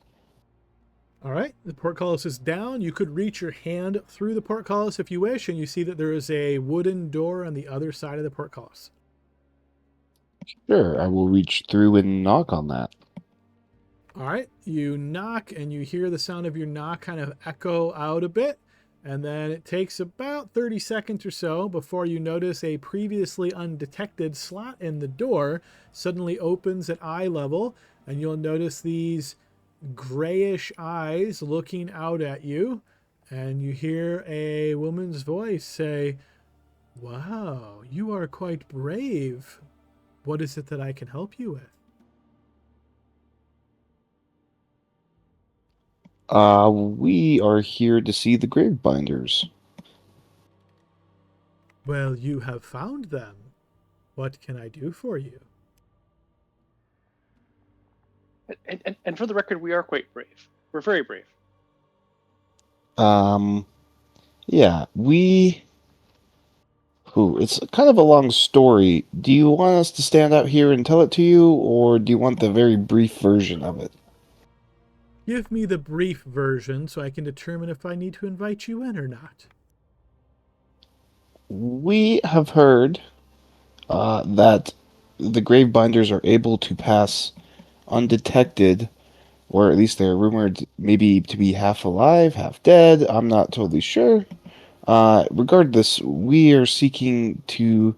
All right, the portcullis is down. You could reach your hand through the portcullis if you wish, and you see that there is a wooden door on the other side of the portcullis. Sure, I will reach through and knock on that. All right, you knock, and you hear the sound of your knock kind of echo out a bit, and then it takes about 30 seconds or so before you notice a previously undetected slot in the door suddenly opens at eye level, and you'll notice these grayish eyes looking out at you, and you hear a woman's voice say, "Wow, you are quite brave. What is it that I can help you with?" We are here to see the Gravebinders. Well, you have found them. What can I do for you? And for the record, we are quite brave. We're very brave. Yeah, it's kind of a long story. Do you want us to stand out here and tell it to you, or do you want the very brief version of it? Give me the brief version so I can determine if I need to invite you in or not. We have heard that the Gravebinders are able to pass undetected, or at least they're rumored maybe to be half alive, half dead. I'm not totally sure. Regardless, we are seeking to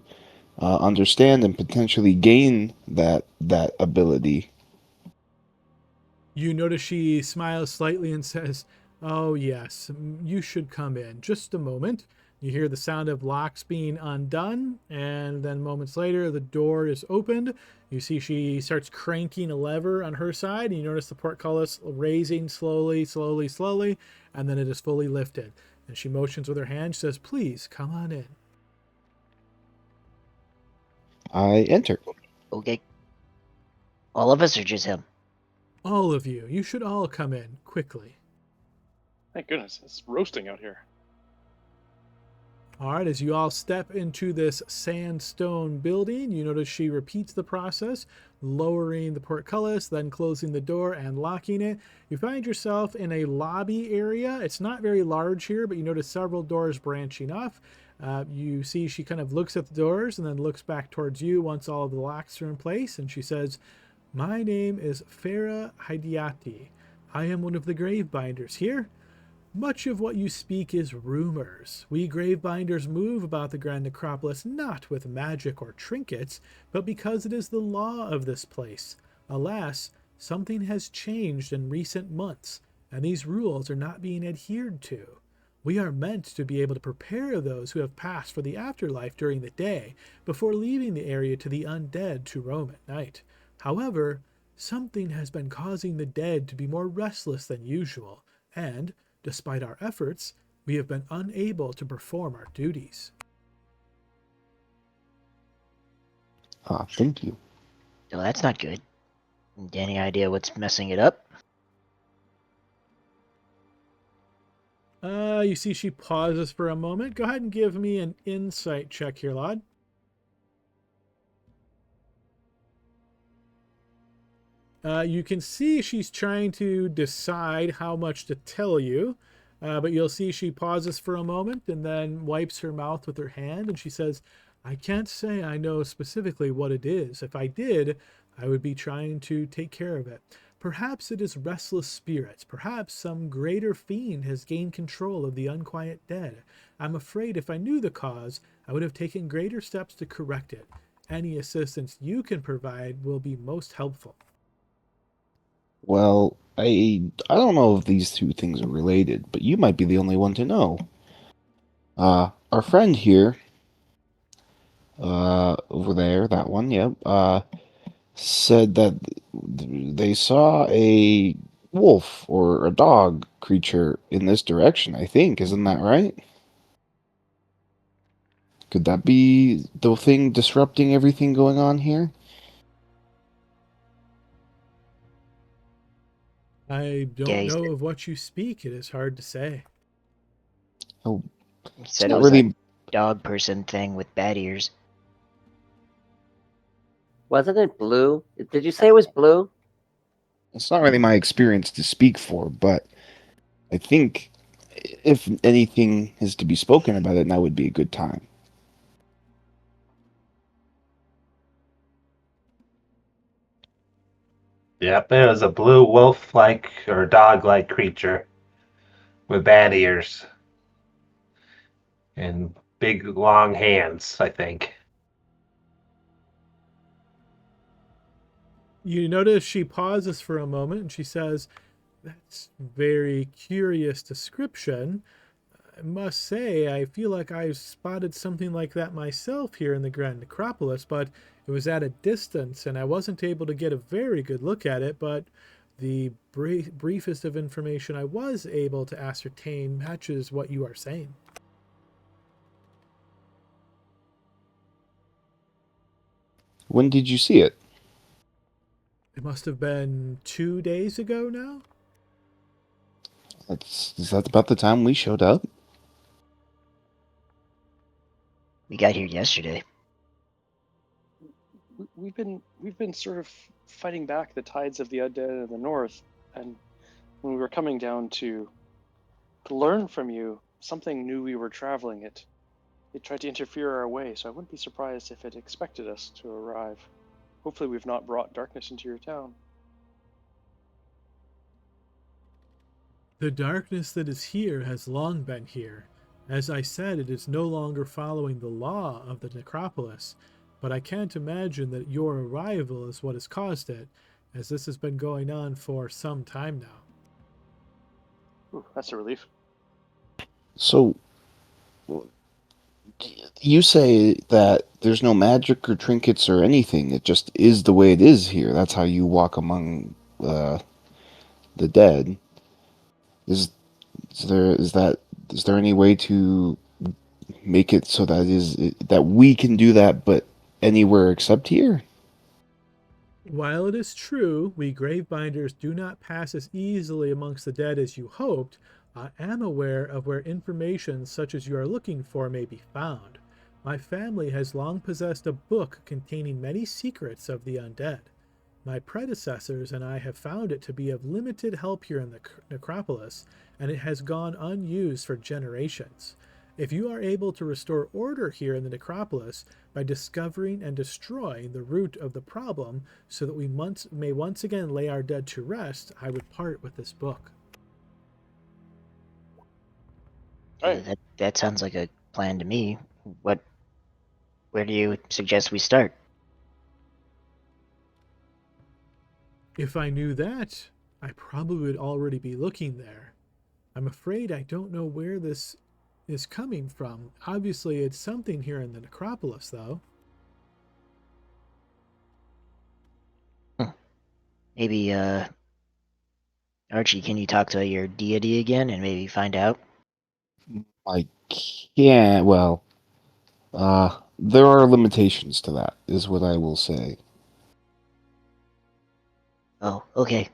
understand and potentially gain that ability. You notice she smiles slightly and says, "Oh, yes, you should come in. Just a moment." You hear the sound of locks being undone, and then moments later, the door is opened. You see she starts cranking a lever on her side, and you notice the portcullis raising slowly, slowly, slowly, and then it is fully lifted. And she motions with her hand. She says, "Please, come on in." I enter. Okay. All of us or just him? All of you. You should all come in, quickly. Thank goodness, it's roasting out here. All right, as you all step into this sandstone building, you notice she repeats the process, lowering the portcullis, then closing the door and locking it. You find yourself in a lobby area. It's not very large here, but you notice several doors branching off. You see she kind of looks at the doors and then looks back towards you once all of the locks are in place, and she says, "My name is Farah Hidiati. I am one of the gravebinders here. Much of what you speak is rumors. We gravebinders move about the Grand Necropolis not with magic or trinkets, but because it is the law of this place. Alas, something has changed in recent months, and these rules are not being adhered to. We are meant to be able to prepare those who have passed for the afterlife during the day before leaving the area to the undead to roam at night. However, something has been causing the dead to be more restless than usual, and despite our efforts, we have been unable to perform our duties." Thank you. Well, that's not good. Any idea what's messing it up? You see she pauses for a moment. Go ahead and give me an insight check here, Lod. You can see she's trying to decide how much to tell you, but you'll see she pauses for a moment and then wipes her mouth with her hand, and she says, "I can't say I know specifically what it is. If I did, I would be trying to take care of it. Perhaps it is restless spirits. Perhaps some greater fiend has gained control of the unquiet dead. I'm afraid if I knew the cause, I would have taken greater steps to correct it. Any assistance you can provide will be most helpful." Well, I don't know if these two things are related, but you might be the only one to know. Our friend here, over there, that one, yep, said that they saw a wolf or a dog creature in this direction, I think. Isn't that right? Could that be the thing disrupting everything going on here? I don't Yeah, he know of what you speak. It is hard to say. Oh, He it's said it not was really. a dog person thing with bad ears. Wasn't it blue? Did you say it was blue? It's not really my experience to speak for, but I think if anything is to be spoken about it, now would be a good time. Yep, it was a blue wolf-like or dog-like creature with bad ears and big long hands, I think. You notice she pauses for a moment and she says, "That's very curious description. I must say, I feel like I've spotted something like that myself here in the Grand Necropolis, but it was at a distance and I wasn't able to get a very good look at it, but the briefest of information I was able to ascertain matches what you are saying." When did you see it? It must have been 2 days ago now? Is that about the time we showed up? We got here yesterday. We've been sort of fighting back the tides of the undead in the north, and when we were coming down to learn from you, something knew we were traveling it. It tried to interfere our way, so I wouldn't be surprised if it expected us to arrive. Hopefully we've not brought darkness into your town. The darkness that is here has long been here. As I said, it is no longer following the law of the necropolis, but I can't imagine that your arrival is what has caused it, as this has been going on for some time now. Ooh, that's a relief. So, you say that there's no magic or trinkets or anything. It just is the way it is here. That's how you walk among the dead. Is there any way to make it so that we can do that, but anywhere except here? While it is true we gravebinders do not pass as easily amongst the dead as you hoped, I am aware of where information such as you are looking for may be found. My family has long possessed a book containing many secrets of the undead. My predecessors and I have found it to be of limited help here in the necropolis, and it has gone unused for generations. If you are able to restore order here in the necropolis by discovering and destroying the root of the problem so that we may once again lay our dead to rest, I would part with this book. Right. That sounds like a plan to me. Where do you suggest we start? If I knew that, I probably would already be looking there. I'm afraid I don't know where this is coming from. Obviously, it's something here in the necropolis, though. Maybe, Archie, can you talk to your deity again and maybe find out? I can't. Well, there are limitations to that, is what I will say. Oh, okay.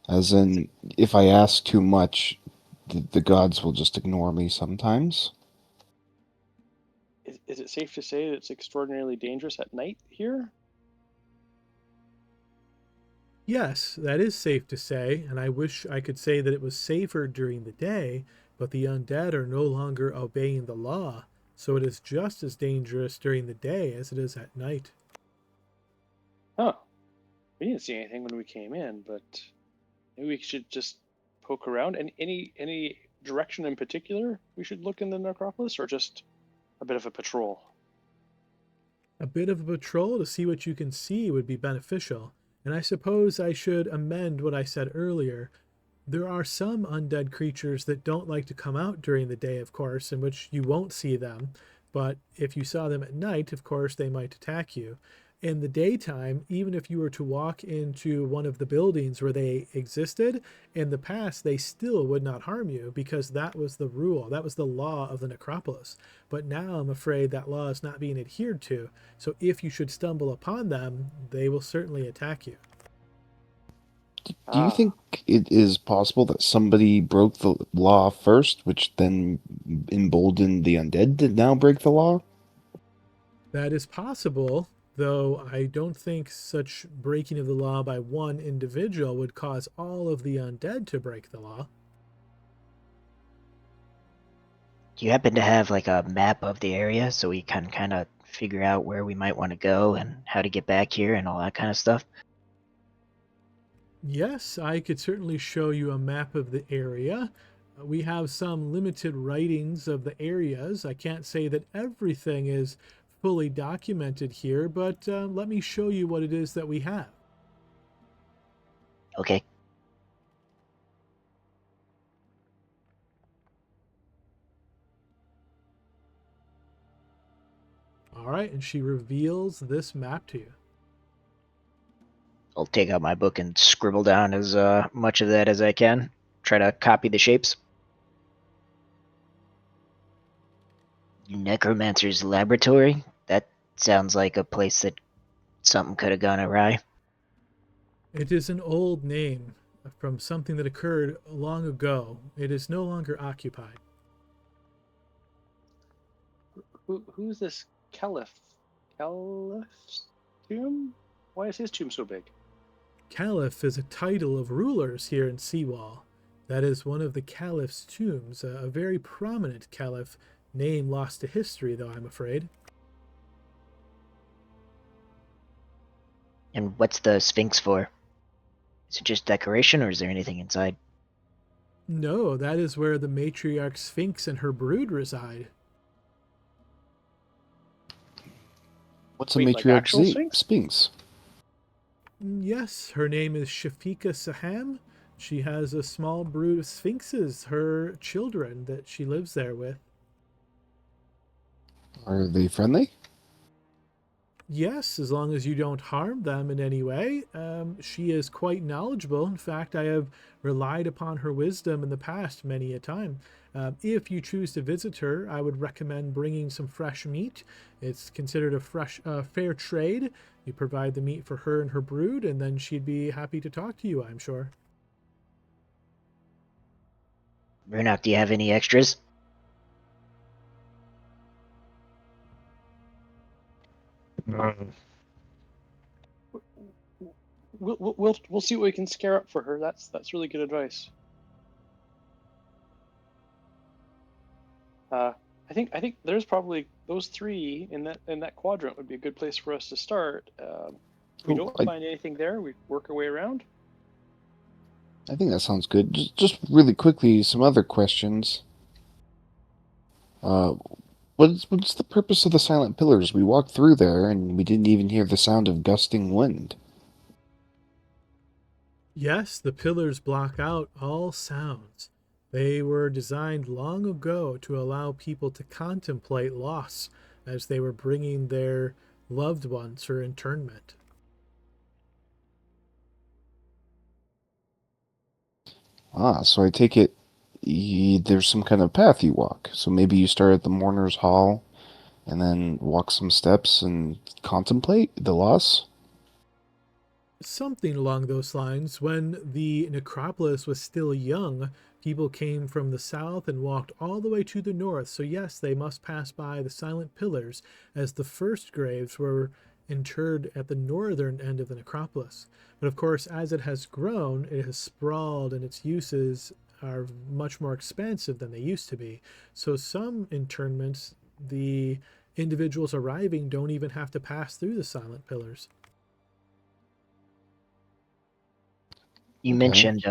As in, if I ask too much, the gods will just ignore me sometimes. Is it safe to say that it's extraordinarily dangerous at night here? Yes, that is safe to say, and I wish I could say that it was safer during the day, but the undead are no longer obeying the law, so it is just as dangerous during the day as it is at night. Huh. We didn't see anything when we came in, but maybe we should just poke around. And any direction in particular we should look in the necropolis, or just a bit of a patrol? A bit of a patrol to see what you can see would be beneficial, and I suppose I should amend what I said earlier. There are some undead creatures that don't like to come out during the day, of course, in which you won't see them, but if you saw them at night, of course, they might attack you. In the daytime, even if you were to walk into one of the buildings where they existed, in the past, they still would not harm you because that was the rule. That was the law of the necropolis. But now I'm afraid that law is not being adhered to. So if you should stumble upon them, they will certainly attack you. Do you think it is possible that somebody broke the law first, which then emboldened the undead to now break the law? That is possible, though I don't think such breaking of the law by one individual would cause all of the undead to break the law. Do you happen to have like a map of the area so we can kind of figure out where we might want to go and how to get back here and all that kind of stuff? Yes, I could certainly show you a map of the area. We have some limited writings of the areas. I can't say that everything is fully documented here, but let me show you what it is that we have. Okay. All right, and she reveals this map to you. I'll take out my book and scribble down as much of that as I can. Try to copy the shapes. Necromancer's Laboratory? That sounds like a place that something could have gone awry. It is an old name from something that occurred long ago. It is no longer occupied. Who's this Caliph? Caliph's tomb? Why is his tomb so big? Caliph is a title of rulers here in Seawall. That is one of the Caliph's tombs, a very prominent Caliph, name lost to history, though, I'm afraid. And what's the Sphinx for? Is it just decoration, or is there anything inside? No, that is where the matriarch Sphinx and her brood reside. What's a Wait, like matriarch actual Sphinx? Sphinx? Yes, her name is Shafika Saham. She has a small brood of sphinxes, her children, that she lives there with. Are they friendly? Yes, as long as you don't harm them in any way. She is quite knowledgeable. In fact, I have relied upon her wisdom in the past many a time. If you choose to visit her, I would recommend bringing some fresh meat. It's considered a fair trade. You provide the meat for her and her brood, and then she'd be happy to talk to you, I'm sure. Runak, do you have any extras? We'll see what we can scare up for her. That's really good advice. I think there's probably those three in that quadrant would be a good place for us to start. If we don't find anything there, we work our way around. I think that sounds good. Just really quickly, some other questions. What's the purpose of the silent pillars? We walked through there and we didn't even hear the sound of gusting wind. Yes, the pillars block out all sounds. They were designed long ago to allow people to contemplate loss as they were bringing their loved ones for internment. So I take it there's some kind of path you walk. So maybe you start at the mourner's hall and then walk some steps and contemplate the loss? Something along those lines. When the necropolis was still young, people came from the south and walked all the way to the north. So yes, they must pass by the silent pillars, as the first graves were interred at the northern end of the necropolis. But of course, as it has grown, it has sprawled and its uses are much more expansive than they used to be. So some internments, the individuals arriving don't even have to pass through the silent pillars. You Okay. mentioned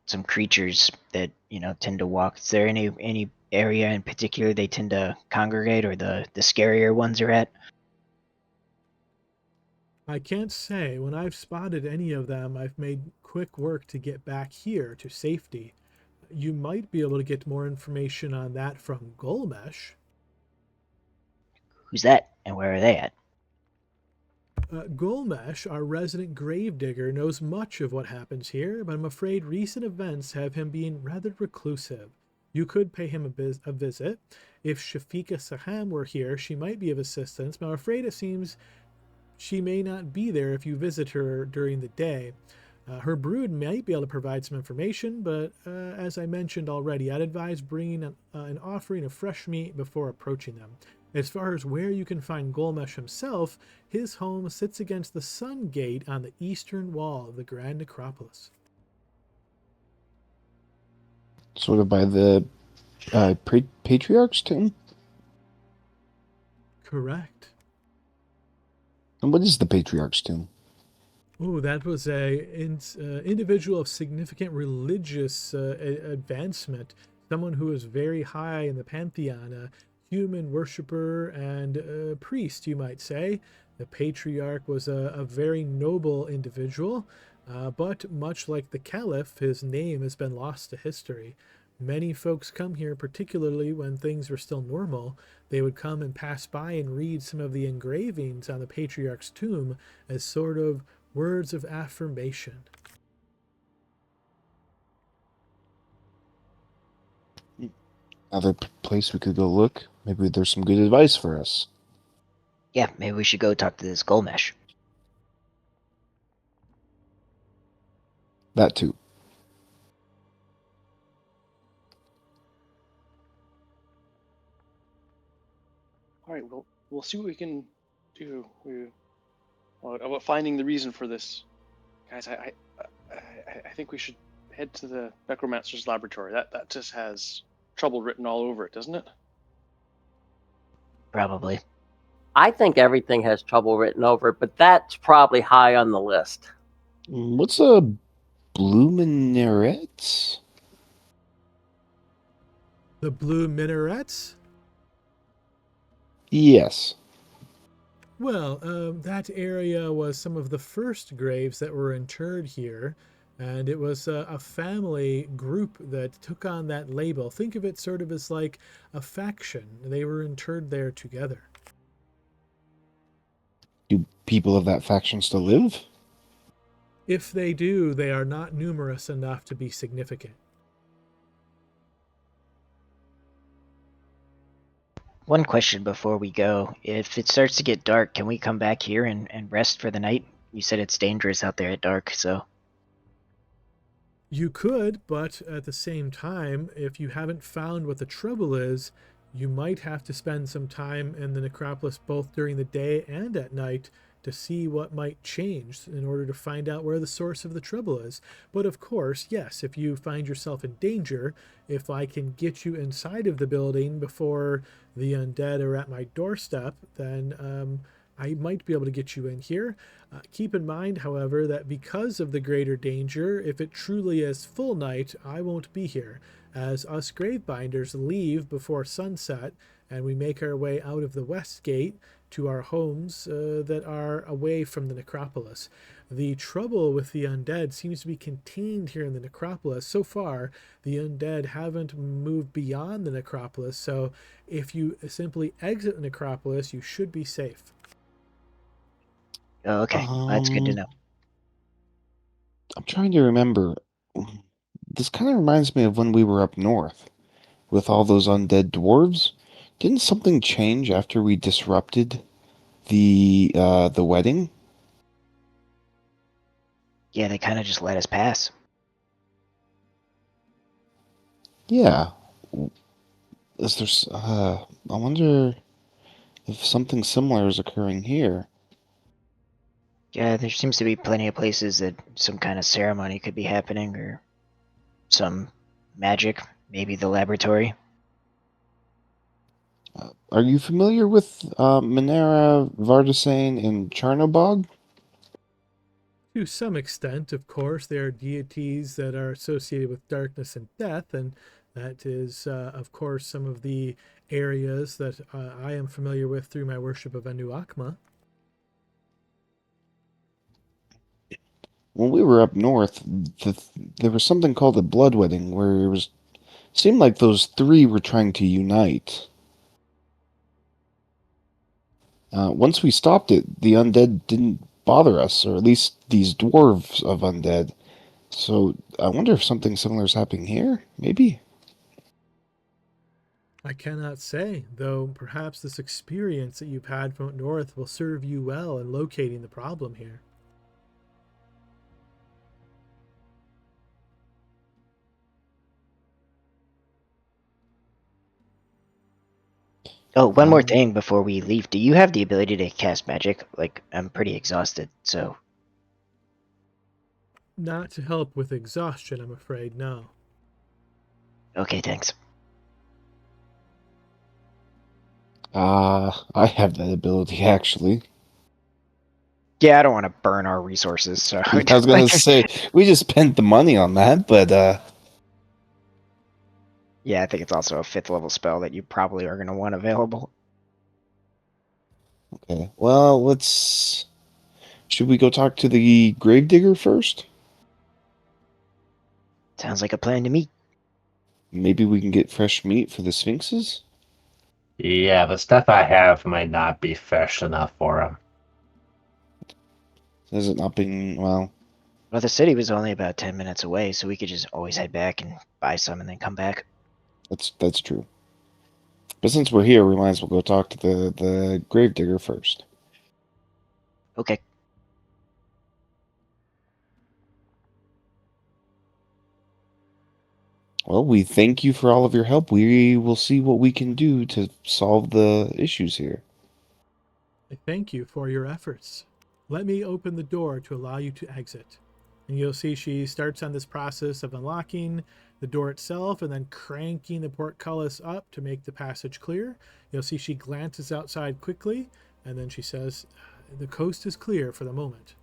some creatures that tend to walk. Is there any area in particular they tend to congregate, or the scarier ones are at? I can't say. When I've spotted any of them, I've made quick work to get back here to safety. You might be able to get more information on that from Golmesh. Who's that, and where are they at? Golmesh, our resident gravedigger, knows much of what happens here, but I'm afraid recent events have him being rather reclusive. You could pay him a visit. If Shafika Saham were here, she might be of assistance, but I'm afraid it seems she may not be there if you visit her during the day. Her brood might be able to provide some information, but as I mentioned already, I'd advise bringing an offering of fresh meat before approaching them. As far as where you can find Golmesh himself, his home sits against the Sun Gate on the eastern wall of the Grand Necropolis. Sort of by the Patriarch's tomb? Correct. And what is the Patriarch's tomb? Oh, that was a individual of significant religious advancement, someone who was very high in the pantheon, a human worshiper and priest, you might say. The Patriarch was a very noble individual, but much like the Caliph, his name has been lost to history. Many folks come here, particularly when things were still normal. They would come and pass by and read some of the engravings on the Patriarch's tomb as sort of words of affirmation. Another place we could go look? Maybe there's some good advice for us. Yeah, maybe we should go talk to this Golmesh. That too. All right, we'll see what we can do. About finding the reason for this, guys. I think we should head to the necromancer's laboratory. That just has trouble written all over it, doesn't it? Probably. I think everything has trouble written over it, but that's probably high on the list. What's a blue minaret? The Blue Minarets? Yes. Well, that area was some of the first graves that were interred here, and it was a family group that took on that label. Think of it sort of as like a faction. They were interred there together. Do people of that faction still live? If they do, they are not numerous enough to be significant. One question before we go. If it starts to get dark, can we come back here and rest for the night? You said it's dangerous out there at dark, so... You could, but at the same time, if you haven't found what the trouble is, you might have to spend some time in the necropolis both during the day and at night to see what might change in order to find out where the source of the trouble is. But of course, yes, if you find yourself in danger, if I can get you inside of the building before the undead are at my doorstep, then I might be able to get you in here. Keep in mind, however, that because of the greater danger, if it truly is full night, I won't be here, as us gravebinders leave before sunset and we make our way out of the west gate to our homes that are away from the necropolis. The trouble with the undead seems to be contained here in the necropolis. So far, the undead haven't moved beyond the necropolis, so if you simply exit the necropolis, you should be safe. Oh, okay. That's good to know. I'm trying to remember. This kind of reminds me of when we were up north with all those undead dwarves. Didn't something change after we disrupted the wedding? Yeah, they kind of just let us pass. Yeah. Is there? I wonder if something similar is occurring here. Yeah, there seems to be plenty of places that some kind of ceremony could be happening, or some magic, maybe the laboratory. Are you familiar with Minera, Vardasane, and Charnobog? To some extent, of course, they are deities that are associated with darkness and death, and that is, of course, some of the areas that I am familiar with through my worship of Anu Akma. When we were up north, there was something called a blood wedding, where seemed like those three were trying to unite. Once we stopped it, the undead didn't bother us, or at least these dwarves of undead. So I wonder if something similar is happening here. Maybe. I cannot say, though perhaps this experience that you've had from up north will serve you well in locating the problem here. Oh, one more thing before we leave. Do you have the ability to cast magic? Like, I'm pretty exhausted, so... Not to help with exhaustion, I'm afraid, no. Okay, thanks. I have that ability, actually. Yeah, I don't want to burn our resources, so... I was gonna say, we just spent the money on that, but, Yeah, I think it's also a 5th level spell that you probably are going to want available. okay. Well, should we go talk to the gravedigger first? Sounds like a plan to me. Maybe we can get fresh meat for the sphinxes? Yeah, the stuff I have might not be fresh enough for him. Has it not been, well... Well, the city was only about 10 minutes away, so we could just always head back and buy some and then come back. That's true. But since we're here, we might as well go talk to the gravedigger first. Okay. Well, we thank you for all of your help. We will see what we can do to solve the issues here. I thank you for your efforts. Let me open the door to allow you to exit. And you'll see she starts on this process of unlocking the door itself and then cranking the portcullis up to make the passage clear. You'll see she glances outside quickly, and then she says, "The coast is clear for the moment."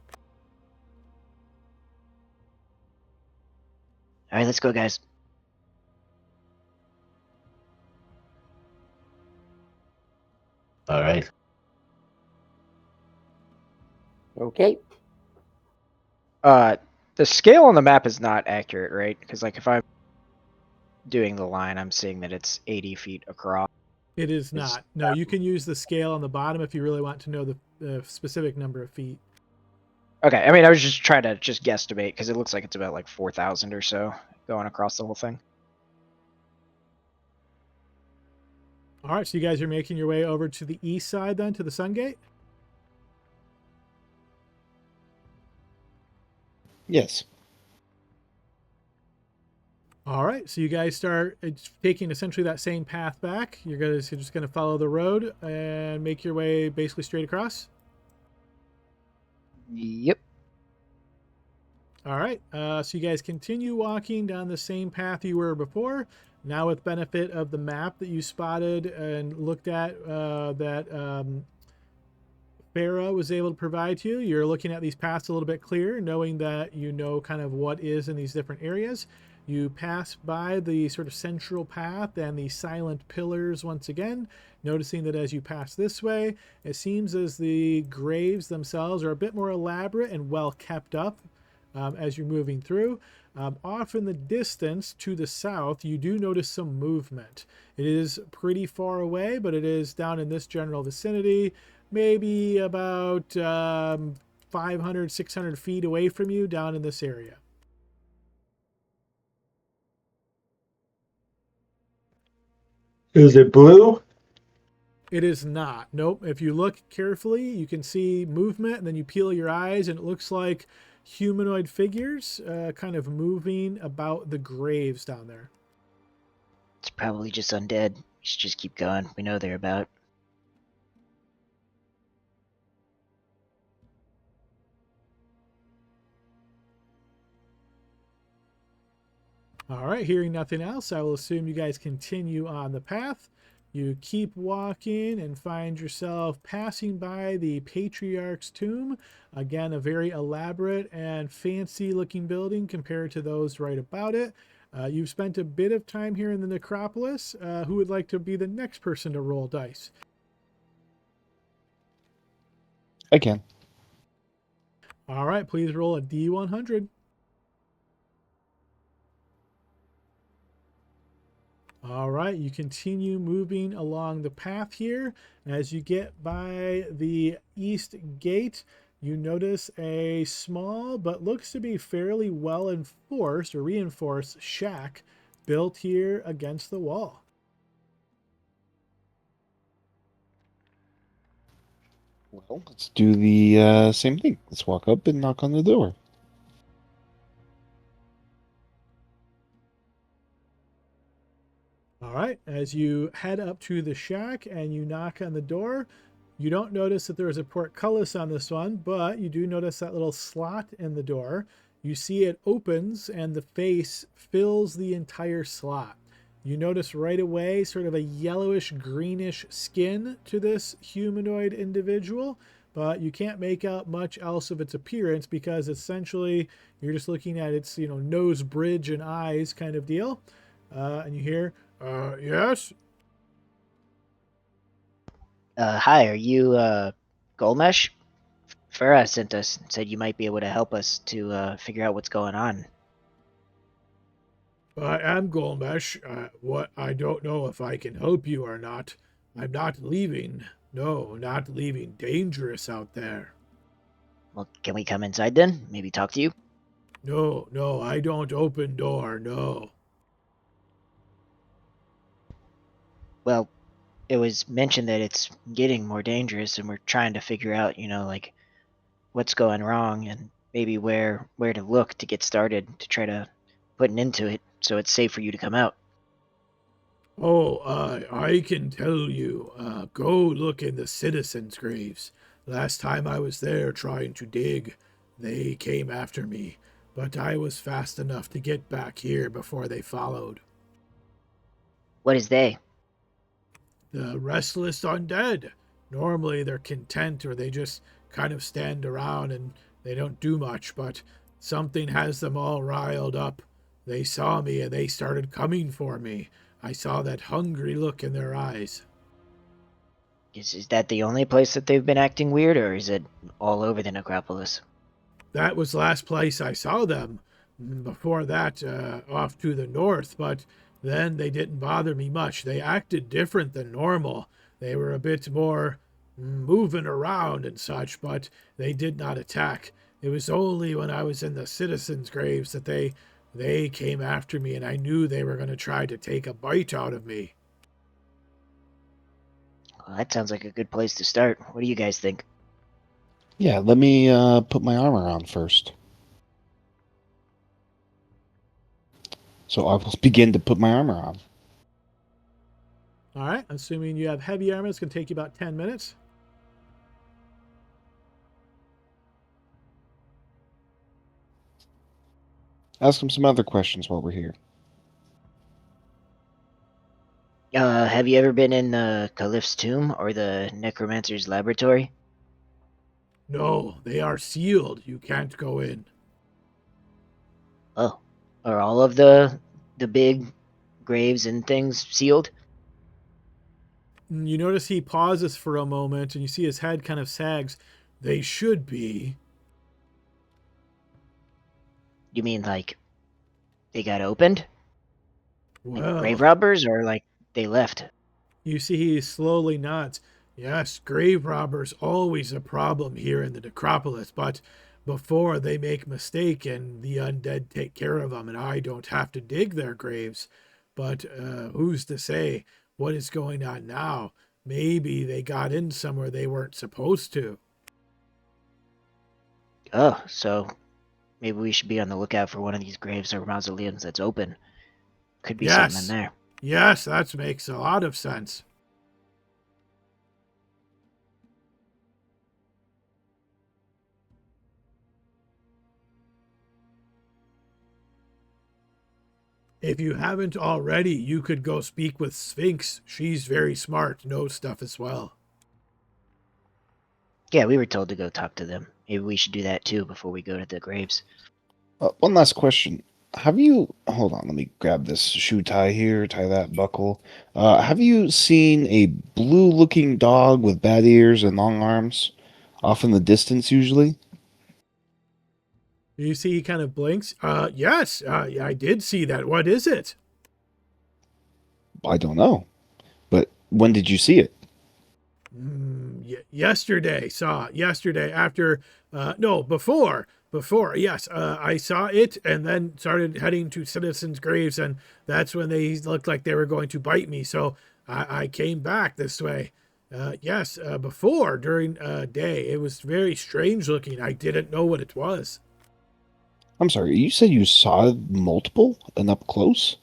All right, let's go, guys. All right. Okay. The scale on the map is not accurate, right? Because, like, if I'm doing the line, I'm seeing that it's 80 feet across. It is not. No, you can use the scale on the bottom if you really want to know the specific number of feet. Okay, I mean, I was just trying to just guesstimate, because it looks like it's about, like, 4,000 or so going across the whole thing. All right, so you guys are making your way over to the east side then, to the Sun Gate? Yes. All right, so you guys start taking essentially that same path back. You're just gonna follow the road and make your way basically straight across. Yep. All right, so you guys continue walking down the same path you were before. Now with benefit of the map that you spotted and looked at that Farah was able to provide to you, you're looking at these paths a little bit clearer, knowing that you know kind of what is in these different areas. You pass by the sort of central path and the silent pillars once again, noticing that as you pass this way, it seems as the graves themselves are a bit more elaborate and well kept up as you're moving through. Off in the distance to the south, you do notice some movement. It is pretty far away, but it is down in this general vicinity, maybe about 500, 600 feet away from you down in this area. Is it blue? It is not. Nope. If you look carefully, you can see movement, and then you peel your eyes, and it looks like humanoid figures kind of moving about the graves down there. It's probably just undead. We should just keep going. We know they're about. All right, hearing nothing else, I will assume you guys continue on the path. You keep walking and find yourself passing by the Patriarch's tomb. Again, a very elaborate and fancy looking building compared to those right about it. You've spent a bit of time here in the necropolis. Who would like to be the next person to roll dice? I can. All right, please roll a D100. All right, you continue moving along the path here. As you get by the east gate, you notice a small but looks to be fairly well enforced or reinforced shack built here against the wall. Well, let's do the same thing. Let's walk up and knock on the door. All right, as you head up to the shack and you knock on the door, you don't notice that there is a portcullis on this one, but you do notice that little slot in the door. You see it opens and the face fills the entire slot. You notice right away sort of a yellowish greenish skin to this humanoid individual, but you can't make out much else of its appearance because essentially you're just looking at its, nose bridge and eyes kind of deal. And you hear, yes? Hi, are you, Golmesh? Farah sent us and said you might be able to help us to, figure out what's going on. I am Golmesh. I don't know if I can help you or not. I'm not leaving. No, not leaving. Dangerous out there. Well, can we come inside then? Maybe talk to you? No, I don't open door, no. Well, it was mentioned that it's getting more dangerous and we're trying to figure out, what's going wrong and maybe where to look to get started to try to put an end to it so it's safe for you to come out. Oh, I can tell you. Go look in the citizens' graves. Last time I was there trying to dig, they came after me, but I was fast enough to get back here before they followed. What is they? The restless undead. Normally they're content or they just kind of stand around and they don't do much, but something has them all riled up. They saw me and they started coming for me. I saw that hungry look in their eyes. Is that the only place that they've been acting weird, or is it all over the necropolis? That was the last place I saw them. Before that, off to the north, but then they didn't bother me much. They acted different than normal. They were a bit more moving around and such, but they did not attack. It was only when I was in the citizens' graves that they came after me, and I knew they were going to try to take a bite out of me. Well, that sounds like a good place to start. What do you guys think? Yeah, let me put my armor on first. So I will begin to put my armor on. All right, assuming you have heavy armor, it's going to take you about 10 minutes. Ask him some other questions while we're here. Have you ever been in the Caliph's tomb or the Necromancer's laboratory? No, they are sealed. You can't go in. Oh, are all of the big graves and things sealed? You notice he pauses for a moment and you see his head kind of sags. They should be. You mean like they got opened? Like Well, grave robbers, or like they left? you see he slowly nods. Yes, grave robbers always a problem here in the necropolis, but before they make mistake and the undead take care of them and I don't have to dig their graves. But who's to say what is going on now? Maybe they got in somewhere they weren't supposed to. Oh, so maybe we should be on the lookout for one of these graves or mausoleums that's open. Could be something in Yes, there. yes, that makes a lot of sense. If you haven't already, you could go speak with Sphinx. She's very smart, knows stuff as well. Yeah, we were told to go talk to them. Maybe we should do that too before we go to the graves. One last question. Have you... Hold on, let me grab this shoe tie here, tie that buckle. Have you seen a blue-looking dog with bad ears and long arms? Off in the distance, usually? You see he kind of blinks. Yes, I did see that. What is it? I don't know. But when did you see it? Yesterday, saw it. Yesterday after, no, before, yes. I saw it and then started heading to citizens' graves, and that's when they looked like they were going to bite me. So I came back this way. Yes, before, during day. It was very strange looking. I didn't know what it was. I'm sorry, you said you saw multiple and up close?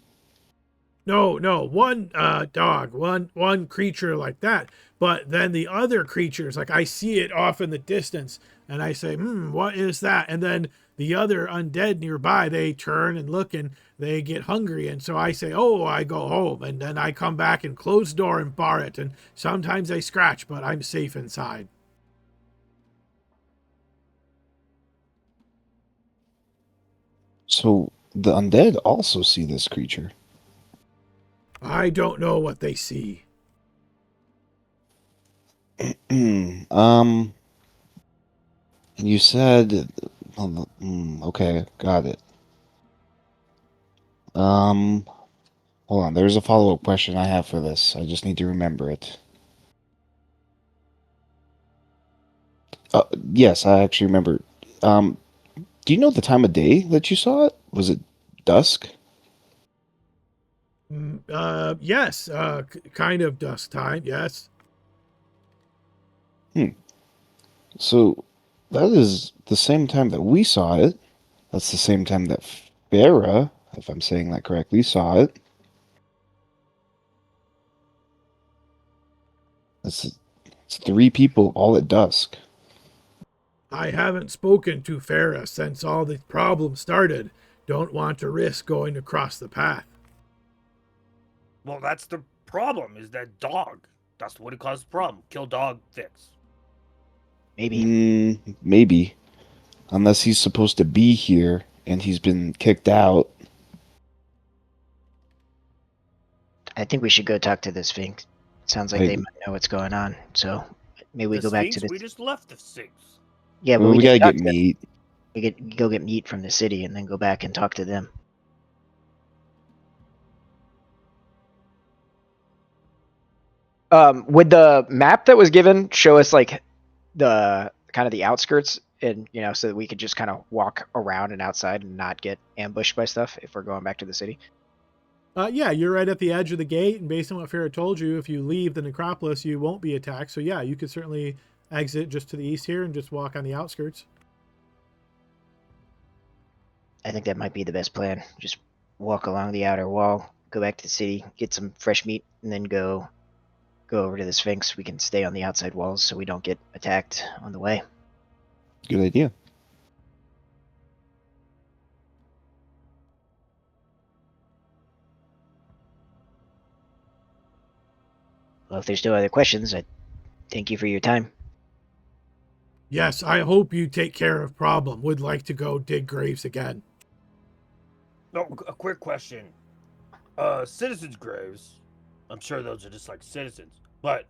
No, one dog, one creature like that. But then the other creatures, like I see it off in the distance, and I say, what is that? And then the other undead nearby, they turn and look, and they get hungry, and so I say, oh, I go home, and then I come back and close the door and bar it, and sometimes they scratch, but I'm safe inside. So the undead also see this creature. I don't know what they see. You said, okay, got it. Hold on, there's a follow-up question I have for this. I just need to remember it. Yes, I actually remember. Do you know the time of day that you saw it? Was it dusk? Yes, kind of dusk time, yes. So that is the same time that we saw it. That's the same time that Farah, if I'm saying that correctly, saw it. It's 3 people all at dusk. I haven't spoken to Farah since all the problems started. Don't want to risk going across the path. Well, that's the problem, is that dog. That's what it caused the problem. Kill dog, fix. Maybe. Maybe. Unless he's supposed to be here and he's been kicked out. I think we should go talk to the Sphinx. Sounds like they might know what's going on. So maybe we go back to the... We just left the Sphinx. Yeah, but Well, we gotta didn't talk get to them. meat. We go get meat from the city and then go back and talk to them. Would the map that was given show us like the kind of the outskirts, and so that we could just kind of walk around and outside and not get ambushed by stuff if we're going back to the city? Yeah, you're right at the edge of the gate, and based on what Farrah told you, if you leave the necropolis, you won't be attacked. So yeah, you could certainly exit just to the east here and just walk on the outskirts. I think that might be the best plan. Just walk along the outer wall, go back to the city, get some fresh meat, and then go over to the Sphinx. We can stay on the outside walls so we don't get attacked on the way. Good idea. Well, if there's no other questions, I thank you for your time. Yes, I hope you take care of problem. Would like to go dig graves again. No, a quick question. Citizens' graves. I'm sure those are just like citizens, but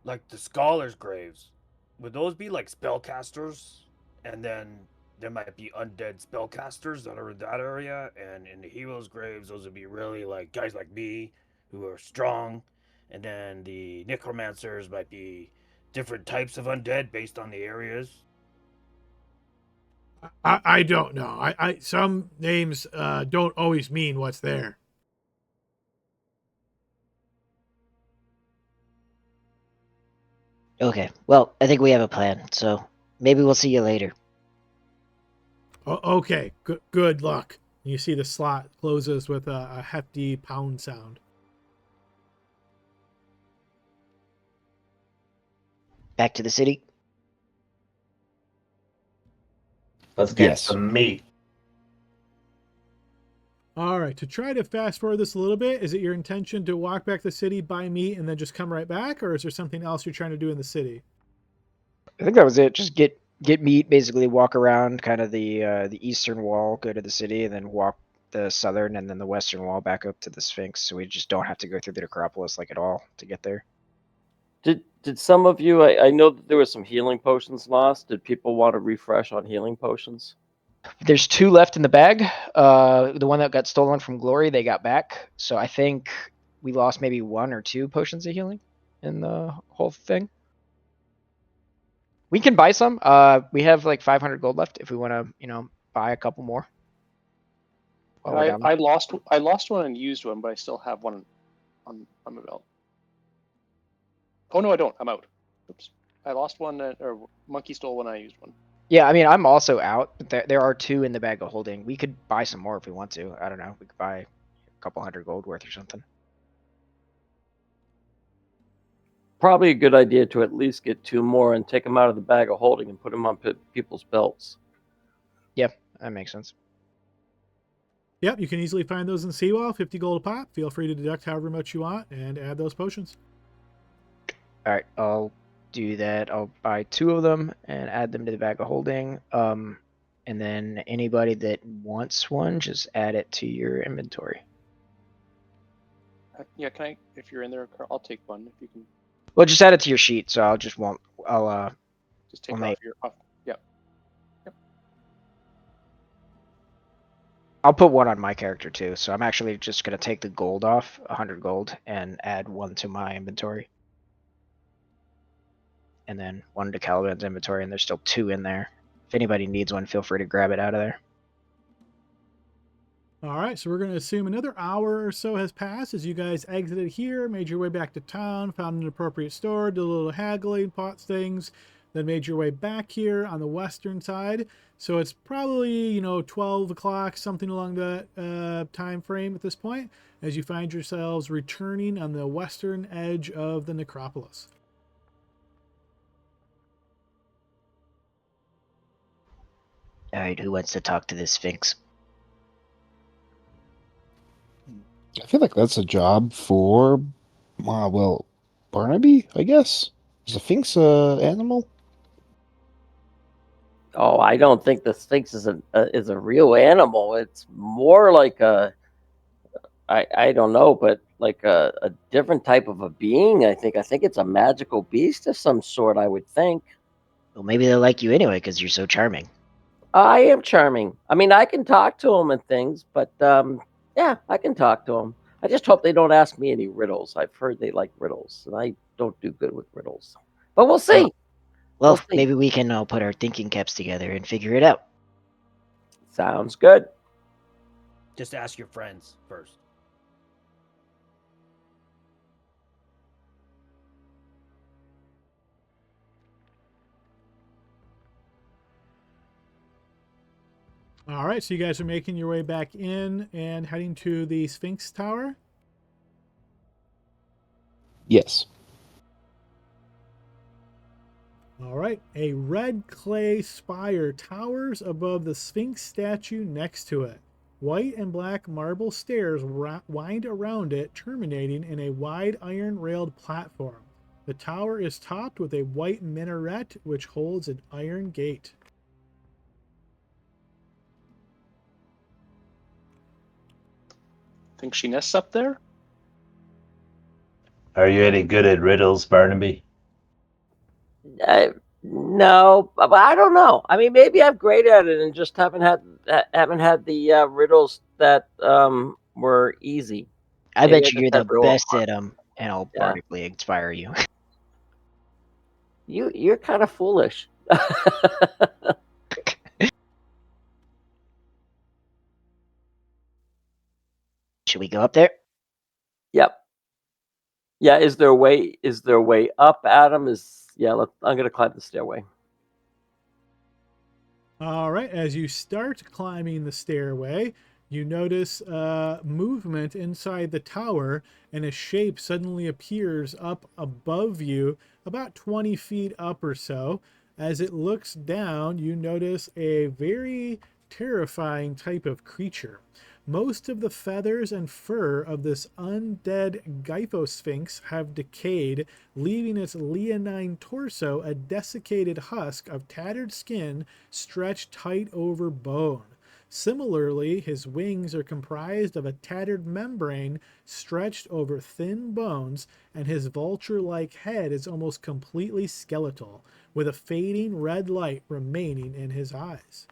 like the scholars' graves, would those be like spellcasters? And then there might be undead spellcasters that are in that area, and in the heroes' graves, those would be really like guys like me who are strong, and then the necromancers might be different types of undead based on the areas. I don't know. I some names don't always mean what's there. Okay, well, I think we have a plan, so maybe we'll see you later. Okay, good luck. You see the slot closes with a hefty pound sound. Back to the city? Let's get Yes. some meat. All right, to try to fast forward this a little bit, is it your intention to walk back to the city, buy meat, and then just come right back, or is there something else you're trying to do in the city? I think that was it. Just get meat, basically walk around kind of the eastern wall, go to the city, and then walk the southern and then the western wall back up to the Sphinx. So we just don't have to go through the necropolis like at all to get there. Did some of you? I know that there were some healing potions lost. Did people want to refresh on healing potions? There's 2 left in the bag. The one that got stolen from Glory, they got back. So I think we lost maybe 1 or 2 potions of healing in the whole thing. We can buy some. We have like 500 gold left if we want to, buy a couple more. while we're down there. I lost one and used one, but I still have one on my belt. Oh no, I don't. I'm out. Oops. I lost one, or Monkey stole one. I used one. Yeah, I mean, I'm also out, but there are 2 in the bag of holding. We could buy some more if we want to. I don't know. We could buy a couple hundred gold worth or something. Probably a good idea to at least get 2 more and take them out of the bag of holding and put them on people's belts. Yeah, that makes sense. Yep, you can easily find those in Seawall, 50 gold a pop. Feel free to deduct however much you want and add those potions. All right, I'll do that. I'll buy 2 of them and add them to the bag of holding. And then anybody that wants one, just add it to your inventory. Yeah, can I? If you're in there, I'll take one. If you can, Well, just add it to your sheet. So I'll just take I'll it make- off your. Off. Yeah. I'll put 1 on my character too. So I'm actually just gonna take the gold off, 100 gold, and add 1 to my inventory. And then 1 to Caliban's inventory, and there's still 2 in there. If anybody needs one, feel free to grab it out of there. All right, so we're going to assume another hour or so has passed as you guys exited here, made your way back to town, found an appropriate store, did a little haggling, bought things, then made your way back here on the western side. So it's probably, 12 o'clock, something along that time frame at this point, as you find yourselves returning on the western edge of the necropolis. All right, who wants to talk to the Sphinx? I feel like that's a job for, Barnaby, I guess. Is the Sphinx a animal? Oh, I don't think the Sphinx is a real animal. It's more like I don't know, but like a different type of a being. I think it's a magical beast of some sort. I would think. Well, maybe they'll like you anyway because you're so charming. I am charming. I mean, I can talk to them and things, but yeah, I can talk to them. I just hope they don't ask me any riddles. I've heard they like riddles, and I don't do good with riddles. But we'll see. Well, We'll see. maybe we can all put our thinking caps together and figure it out. Sounds good. Just ask your friends first. All right, so you guys are making your way back in and heading to the Sphinx Tower. Yes. All right, a red clay spire towers above the Sphinx statue next to it. White and black marble stairs wind around it, terminating in a wide iron-railed platform. The tower is topped with a white minaret, which holds an iron gate. Think she nests up there? Are you any good at riddles, Barnaby? No, but I don't know. I mean, maybe I'm great at it and just haven't had the riddles that were easy. I Maybe bet I you just you're have the real best hard- at them, and I'll Yeah. bardically inspire you. You're kind of foolish. Should we go up there? Yep. Yeah. Is there a way? Is there a way up, Adam? I'm gonna climb the stairway. All right, as you start climbing the stairway, you notice movement inside the tower, and a shape suddenly appears up above you, about 20 feet up or so. As it looks down, you notice a very terrifying type of creature. Most of the feathers and fur of this undead Gyphosphinx have decayed, leaving its leonine torso a desiccated husk of tattered skin stretched tight over bone. Similarly, his wings are comprised of a tattered membrane stretched over thin bones, and his vulture-like head is almost completely skeletal, with a fading red light remaining in his eyes.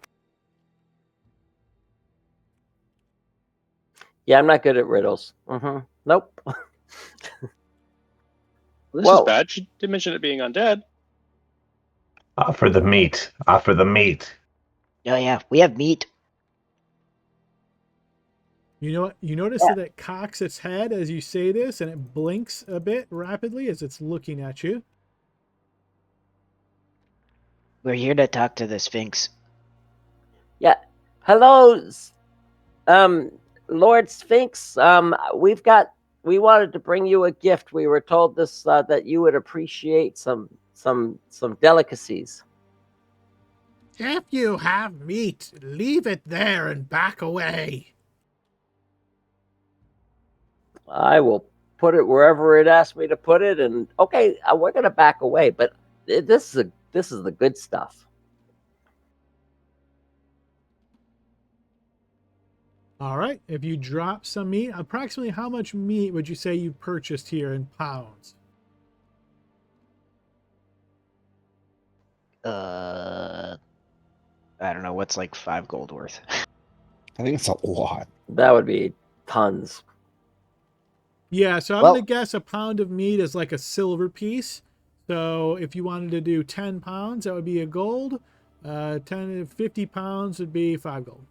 Yeah, I'm not good at riddles. Nope. Well, this Whoa. is bad. She did mention it being undead. Offer the meat. Offer the meat. Oh yeah, we have meat. You know what? You notice that it cocks its head as you say this, and it blinks a bit rapidly as it's looking at you. We're here to talk to the Sphinx. Yeah. Hello, Lord Sphinx. We wanted to bring you a gift. We were told that you would appreciate some delicacies. If you have meat, leave it there and back away. I will put it wherever it asks me to put it, and okay, we're gonna back away. But this is the good stuff. All right. If you drop some meat, approximately how much meat would you say you purchased here in pounds? I don't know, what's like 5 gold worth? I think it's a lot. That would be tons. Yeah, so I'm Well- going to guess a pound of meat is like a silver piece. So if you wanted to do 10 pounds, that would be a gold. 50 pounds would be 5 gold.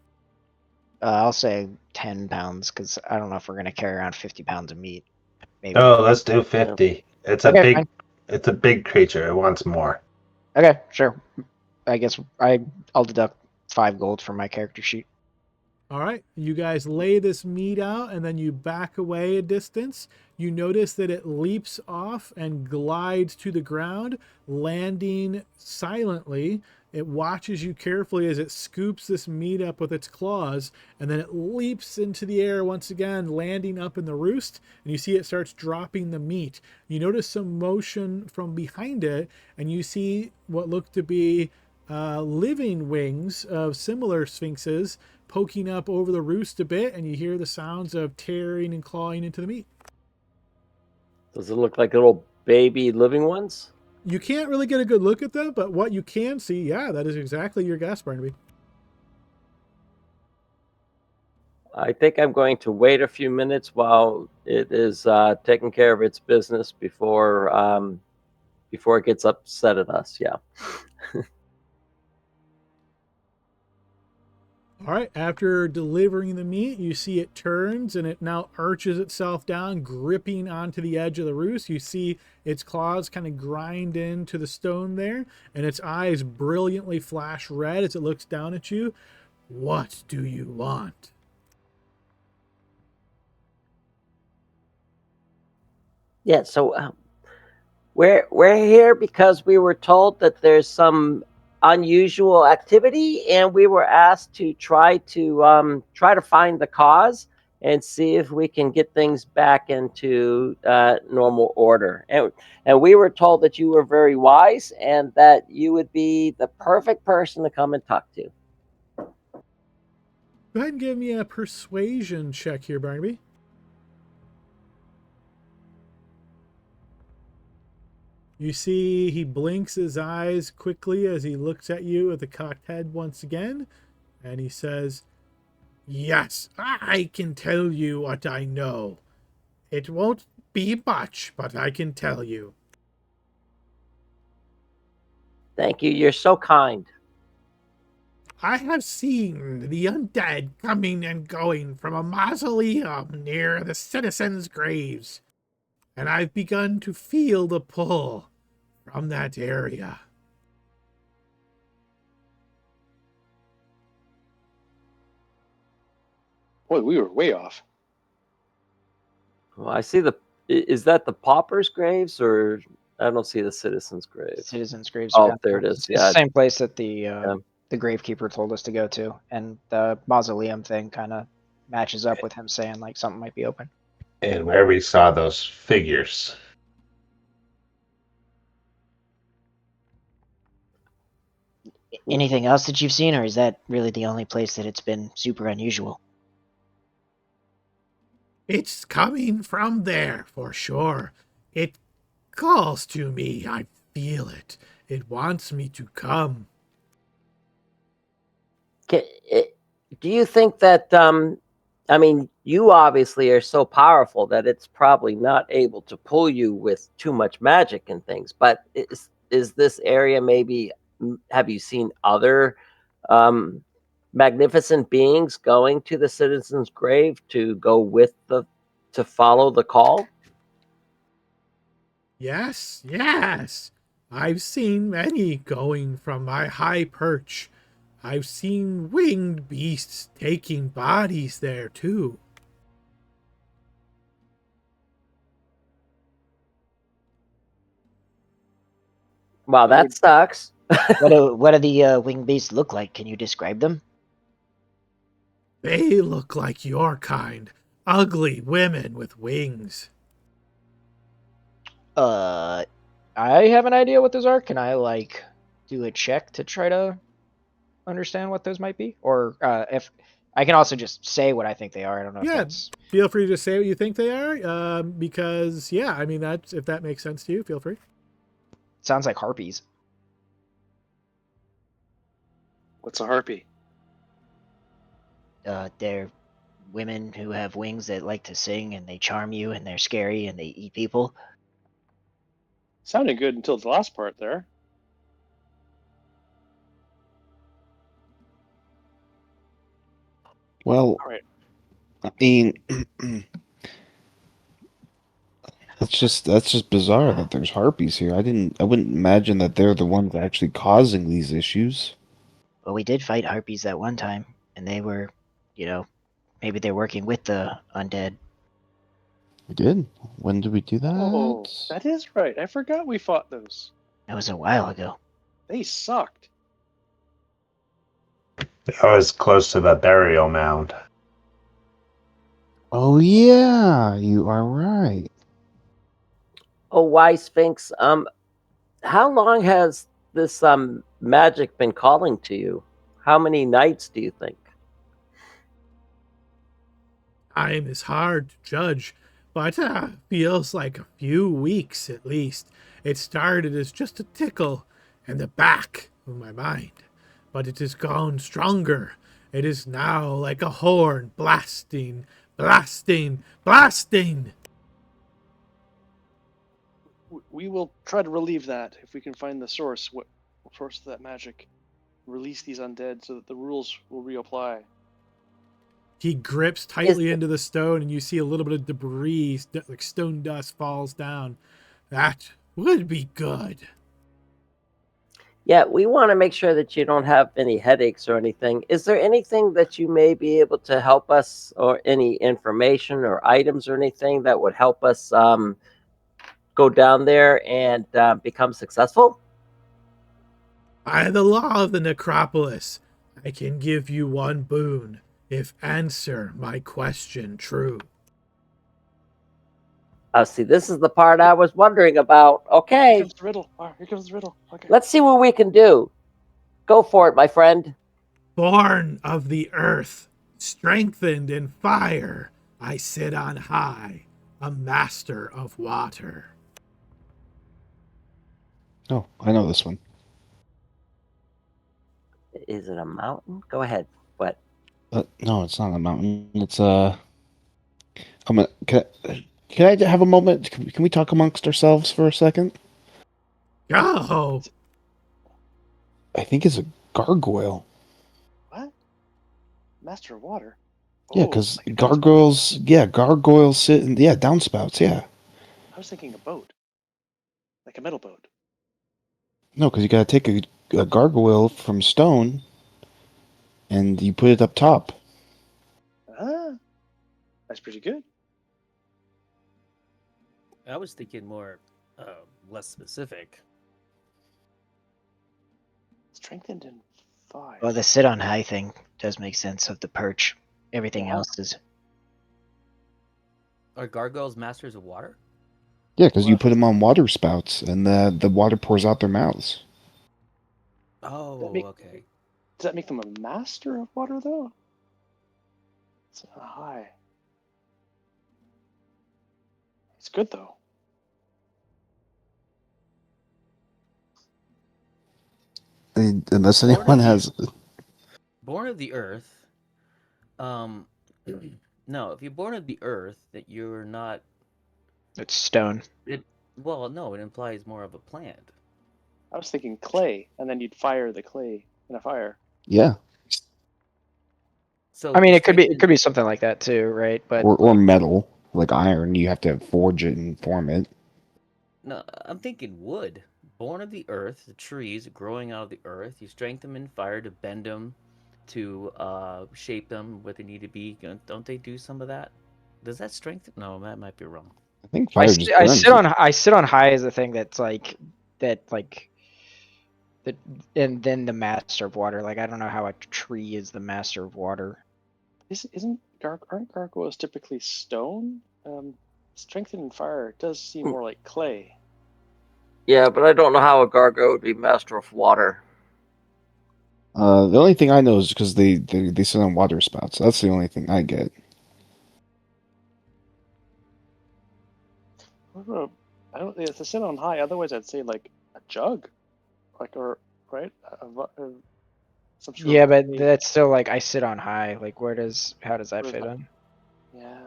I'll say 10 pounds, because I don't know if we're going to carry around 50 pounds of meat. Maybe. Oh, let's do 50. It's a Okay, big fine. it's a big creature. It wants more. Okay, sure. I guess I'll deduct 5 gold from my character sheet. All right, you guys lay this meat out and then you back away a distance. You notice that it leaps off and glides to the ground, landing silently. It watches you carefully as it scoops this meat up with its claws, and then it leaps into the air once again, landing up in the roost, and you see it starts dropping the meat. You notice some motion from behind it, and you see what look to be living wings of similar sphinxes poking up over the roost a bit, and you hear the sounds of tearing and clawing into the meat. Does it look like little baby living ones? You can't really get a good look at them, but what you can see, yeah, that is exactly your guess, Barnaby. I think I'm going to wait a few minutes while it is taking care of its business before it gets upset at us. Yeah. All right, after delivering the meat, you see it turns and it now arches itself down, gripping onto the edge of the roost. You see its claws kind of grind into the stone there, and its eyes brilliantly flash red as it looks down at you. What do you want? Yeah, so we're here because we were told that there's some unusual activity, and we were asked to try to find the cause and see if we can get things back into normal order. And we were told that you were very wise and that you would be the perfect person to come and talk to. Go ahead and give me a persuasion check here, Barnaby. You see he blinks his eyes quickly as he looks at you with a cocked head once again, and he says, "Yes, I can tell you what I know. It won't be much, but I can tell you." Thank you. You're so kind. I have seen the undead coming and going from a mausoleum near the citizens' graves, and I've begun to feel the pull from that area. Boy, we were way off. Well, I see is that the paupers' graves, or I don't see the citizens' graves? Citizens' graves. Oh, are there it down. is. It's Yeah. the same place that the gravekeeper told us to go to, and the mausoleum thing kind of matches up with him saying like something might be open. And where we saw those figures. Anything else that you've seen, or is that really the only place that it's been super unusual? It's coming from there, for sure. It calls to me. I feel it. It wants me to come. Do you think that I mean, you obviously are so powerful that it's probably not able to pull you with too much magic and things, but is this area maybe, have you seen other magnificent beings going to the citizen's grave to follow the call? Yes, yes. I've seen many going from my high perch. I've seen winged beasts taking bodies there too. Well, that sucks. What do the winged beasts look like? Can you describe them? They look like your kind. Ugly women with wings. I have an idea what those are. Can I like do a check to try to understand what those might be? Or if I can also just say what I think they are. I don't know if Yeah, that's feel free to say what you think they are. Because yeah, I mean that's if that makes sense to you, feel free. sounds like harpies. What's a harpy? They're women who have wings that like to sing and they charm you and they're scary and they eat people. Sounded good until the last part there. Well, All right. I mean, that's just bizarre that there's harpies here. I wouldn't imagine that they're the ones actually causing these issues. Well, we did fight harpies that one time, and they were, maybe they're working with the undead. We did. When did we do that? Oh, that is right. I forgot we fought those. That was a while ago. They sucked. I was close to the burial mound. Oh yeah, you are right. Oh, why Sphinx? How long has this magic been calling to you? How many nights do you think? Time is hard to judge, but feels like a few weeks at least. It started as just a tickle in the back of my mind, but it has grown stronger. It is now like a horn blasting, blasting, blasting. We will try to relieve that if we can find the source. What source of that magic? Release these undead so that the rules will reapply. He grips tightly into the stone, and you see a little bit of debris, like stone dust, falls down. That would be good. Yeah, we want to make sure that you don't have any headaches or anything. Is there anything that you may be able to help us, or any information or items or anything that would help us go down there and become successful? By the law of the necropolis, I can give you one boon if answer my question true. See, this is the part I was wondering about. Here Okay, comes the riddle. Here comes the riddle. Okay. let's see what we can do. Go for it, my friend. Born of the earth, strengthened in fire, I sit on high, a master of water. Oh, I know this one. Is it a mountain? Go ahead. What? No, it's not a mountain. It's I'm gonna. Can I have a moment? Can we talk amongst ourselves for a second? Go! I think it's a gargoyle. What? Master of water. Yeah, Oh, because like a downspout. gargoyles. Yeah, gargoyles sit in. Yeah, downspouts. Yeah. I was thinking a boat, like a metal boat. No, because you gotta take a gargoyle from stone, and you put it up top. Ah, that's pretty good. I was thinking more less specific. Strengthened in fire. Well, the sit on high thing does make sense of the perch. Everything Yeah. else is. Are gargoyles masters of water? Yeah, because you Well, put them on water spouts, and the water pours out their mouths. Oh, make- okay. Does that make them a master of water, though? It's high. It's good, though. Unless Born anyone of has. Born of the earth. No, if you're born of the earth, that you're not. It's stone. Well, no, it implies more of a plant. I was thinking clay, and then you'd fire the clay in a fire. Yeah, So I mean, the it could be strengthened- something like that too, right? But or metal, like iron. You have to forge it and form it. No, I'm thinking wood. Born of the earth, the trees growing out of the earth. You strengthen them in fire to bend them, to shape them what they need to be. Don't they do some of that? Does that strengthen? No, that might be wrong. I think I, fire just I burns sit it. on high is the thing that's like that and then the master of water. Like I don't know how a tree is the master of water. Aren't gargoyles typically stone? Strengthened in fire does seem more like clay. Yeah, but I don't know how a gargoyle would be master of water. The only thing I know is because they sit on water spouts. That's the only thing I get. I don't. It's a sit on high. Otherwise, I'd say like a jug, or right, some sort Yeah, of but clay. that's still like I sit on high. Like how does that Where's fit that? in? Yeah.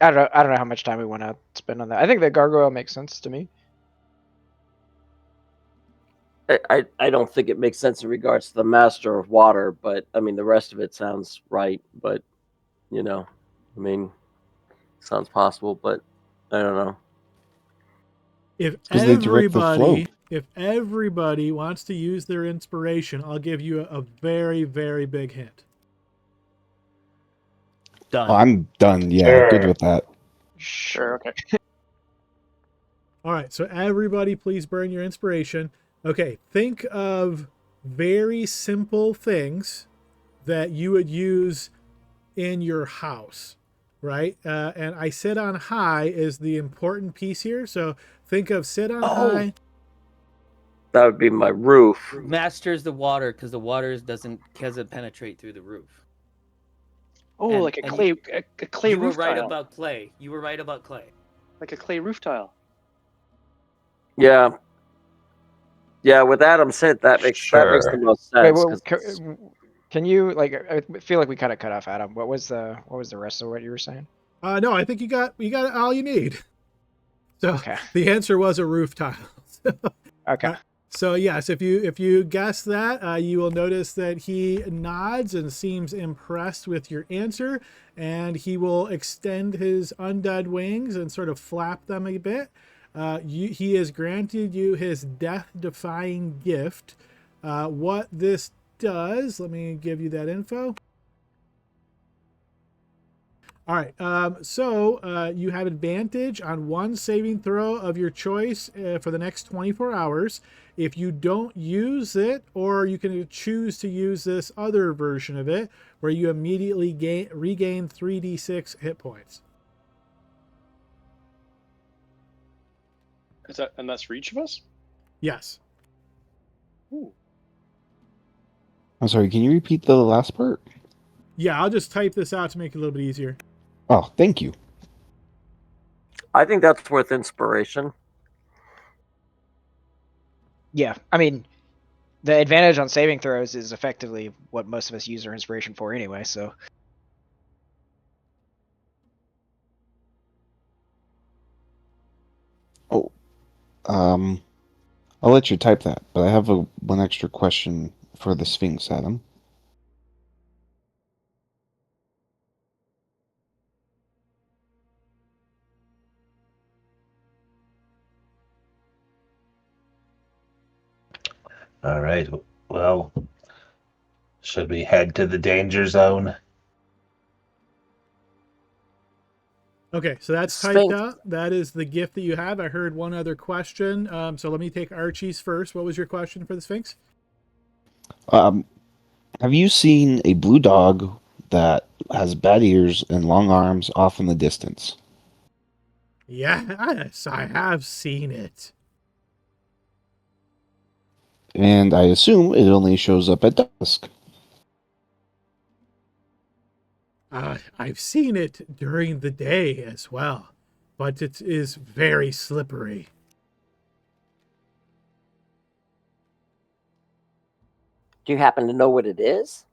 I don't know how much time we want to spend on that. I think the gargoyle makes sense to me. I don't think it makes sense in regards to the master of water, but I mean the rest of it sounds right. But I mean, sounds possible, but I don't know. If 'Cause they direct the flow. everybody wants to use their inspiration, I'll give you a very, very big hint. Done. Oh, I'm done. Yeah, Sure. good with that. Sure. Okay. All right, so everybody please burn your inspiration. Okay, think of very simple things that you would use in your house, right? And I sit on high is the important piece here. So think of sit on high. That would be my roof. Masters the water because the water doesn't penetrate through the roof. Oh, And- like a and clay, a clay You were roof right tile. about clay. You were right about clay. Like a clay roof tile. Yeah. Yeah, with Adam said that makes the Sure. most Wait, sense. well, 'Cause can you like? I feel like we kind of cut off Adam. What was the rest of what you were saying? No, I think you got all you need. So Okay. the answer was a roof tile. Okay. So yes, if you guess that, you will notice that he nods and seems impressed with your answer, and he will extend his undead wings and sort of flap them a bit. He has granted you his death-defying gift. What this does, let me give you that info. All right, so you have advantage on one saving throw of your choice for the next 24 hours. If you don't use it, or you can choose to use this other version of it, where you immediately regain 3d6 hit points. And that's for each of us? Yes. Ooh. I'm sorry, can you repeat the last part? Yeah, I'll just type this out to make it a little bit easier. Oh, thank you. I think that's worth inspiration. Yeah, I mean, the advantage on saving throws is effectively what most of us use our inspiration for anyway, so. Oh, I'll let you type that, but I have one extra question for the Sphinx, Adam. All right. Well, should we head to the danger zone? Okay, so that's typed Sphinx. out. That is the gift that you have. I heard one other question. So let me take Archie's first. What was your question for the Sphinx? Have you seen a blue dog that has bad ears and long arms off in the distance? Yes, I have seen it. And I assume it only shows up at dusk. I've seen it during the day as well, but it is very slippery. Do you happen to know what it is?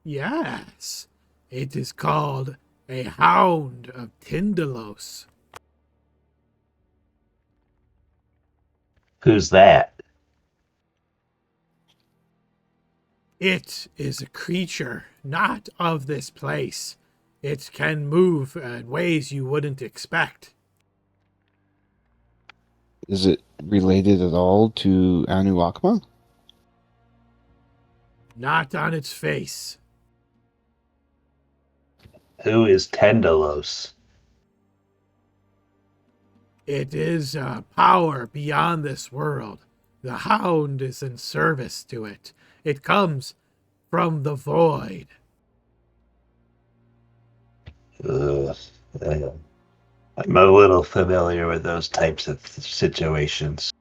Yes, it is called a Hound of Tindalos. Who's that? It is a creature not of this place. It can move in ways you wouldn't expect. Is it related at all to Anuakma? Not on its face. Who is Tendalos? It is a power beyond this world. The Hound is in service to it. It comes from the void. Ugh. I'm a little familiar with those types of situations.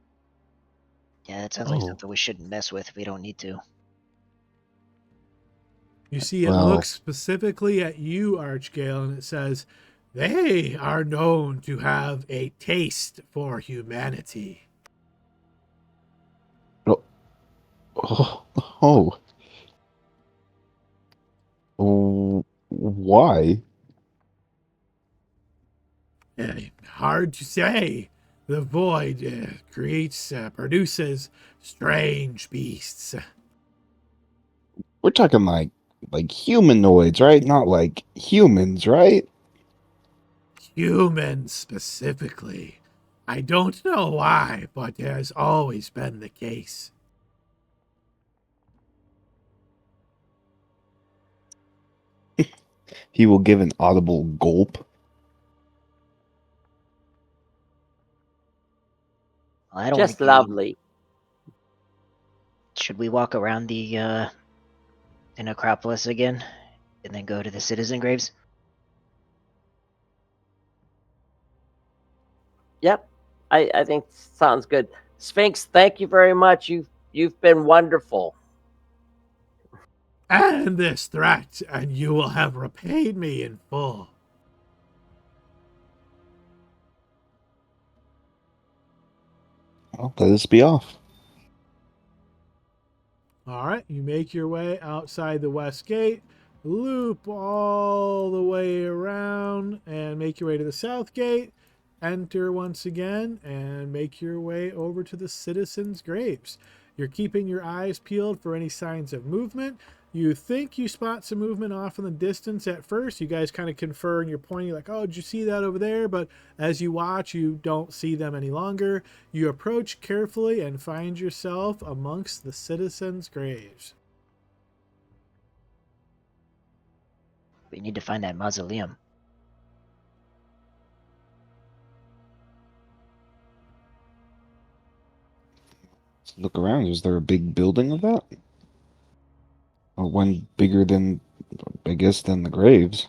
Yeah, that sounds like something we shouldn't mess with if we don't need to. You see, it Well- looks specifically at you, Archgale, and it says, they are known to have a taste for humanity. Oh. Oh, why? Hard to say. The void produces strange beasts. We're talking like humanoids, right? Not like humans, right? Humans specifically. I don't know why, but it has always been the case. He will give an audible gulp. Well, I don't Just wanna go- lovely. Should we walk around the necropolis again, and then go to the citizen graves? Yep. I think sounds good. Sphinx, thank you very much. You've been wonderful. And this threat, and you will have repaid me in full. Well, let us be off. All right, you make your way outside the west gate, loop all the way around, and make your way to the south gate. Enter once again and make your way over to the citizens' graves. You're keeping your eyes peeled for any signs of movement. You think you spot some movement off in the distance at first. You guys kind of confer and you're pointing like, oh, did you see that over there? But as you watch, you don't see them any longer. You approach carefully and find yourself amongst the citizens' graves. We need to find that mausoleum. Let's look around. Is there a big building of that? Or one bigger than, I guess, than the graves?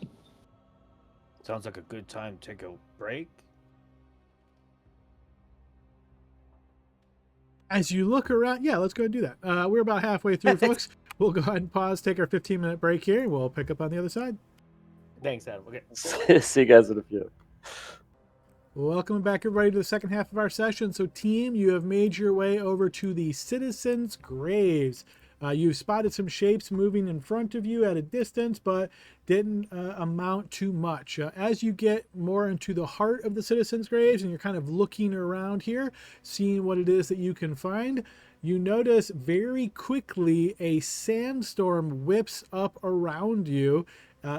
Sounds like a good time to take a break. As you look around, yeah, let's go ahead and do that. We're about halfway through, folks. We'll go ahead and pause, take our 15-minute break here, and we'll pick up on the other side. Thanks, Adam. Okay. See you guys in a few. Welcome back, everybody, to the second half of our session. So, team, you have made your way over to the citizens' graves. You've spotted some shapes moving in front of you at a distance, but didn't amount to much. As you get more into the heart of the citizens' graves and you're kind of looking around here, seeing what it is that you can find, you notice very quickly a sandstorm whips up around you.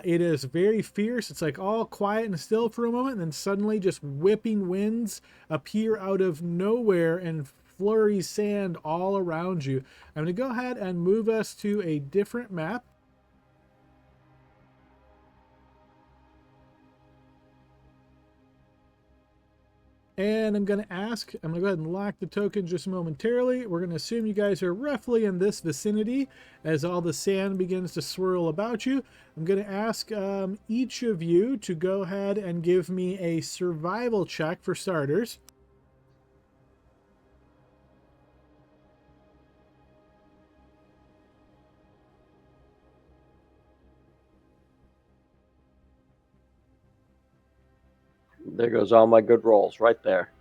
It is very fierce. It's like all quiet and still for a moment, and then suddenly just whipping winds appear out of nowhere and flurry sand all around you. I'm going to go ahead and move us to a different map. And I'm going to go ahead and lock the token just momentarily. We're going to assume you guys are roughly in this vicinity as all the sand begins to swirl about you. I'm going to ask each of you to go ahead and give me a survival check for starters. There goes all my good rolls right there.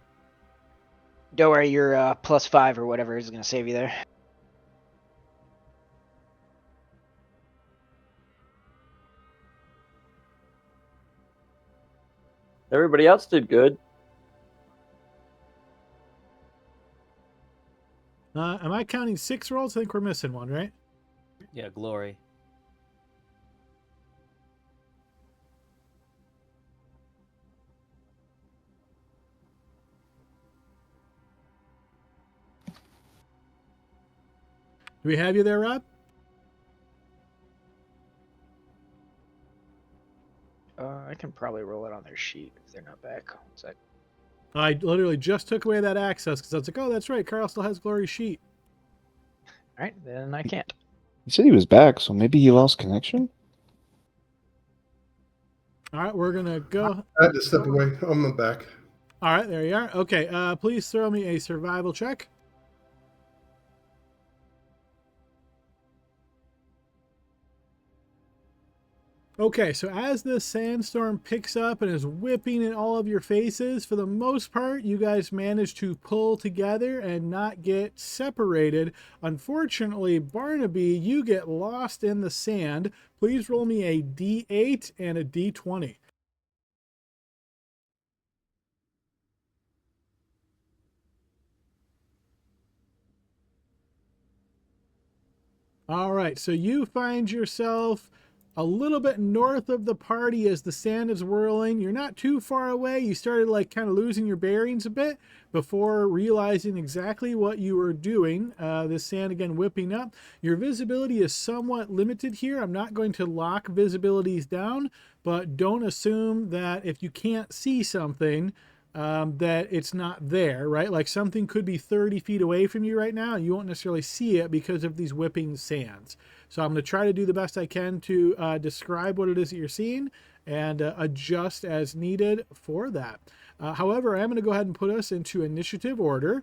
Don't worry, your +5 or whatever is going to save you there. Everybody else did good. Am I counting 6 rolls? I think we're missing one, right? Yeah, glory. Do we have you there, Rob? I can probably roll it on their sheet if they're not back. One sec. I literally just took away that access because I was like, oh, that's right. Carl still has Glory's sheet. All right, then I can't. He said he was back, so maybe he lost connection? All right, we're going to go. I had to step away. I'm back. All right, there you are. Okay, please throw me a survival check. Okay, so as the sandstorm picks up and is whipping in all of your faces, for the most part, you guys manage to pull together and not get separated. Unfortunately, Barnaby, you get lost in the sand. Please roll me a D8 and a D20. All right, so you find yourself a little bit north of the party as the sand is whirling. You're not too far away. You started like kind of losing your bearings a bit before realizing exactly what you were doing. This sand again whipping up. Your visibility is somewhat limited here. I'm not going to lock visibilities down, but don't assume that if you can't see something, that it's not there, right? Like something could be 30 feet away from you right now and you won't necessarily see it because of these whipping sands. So I'm going to try to do the best I can to describe what it is that you're seeing and adjust as needed for that. However, I'm going to go ahead and put us into initiative order.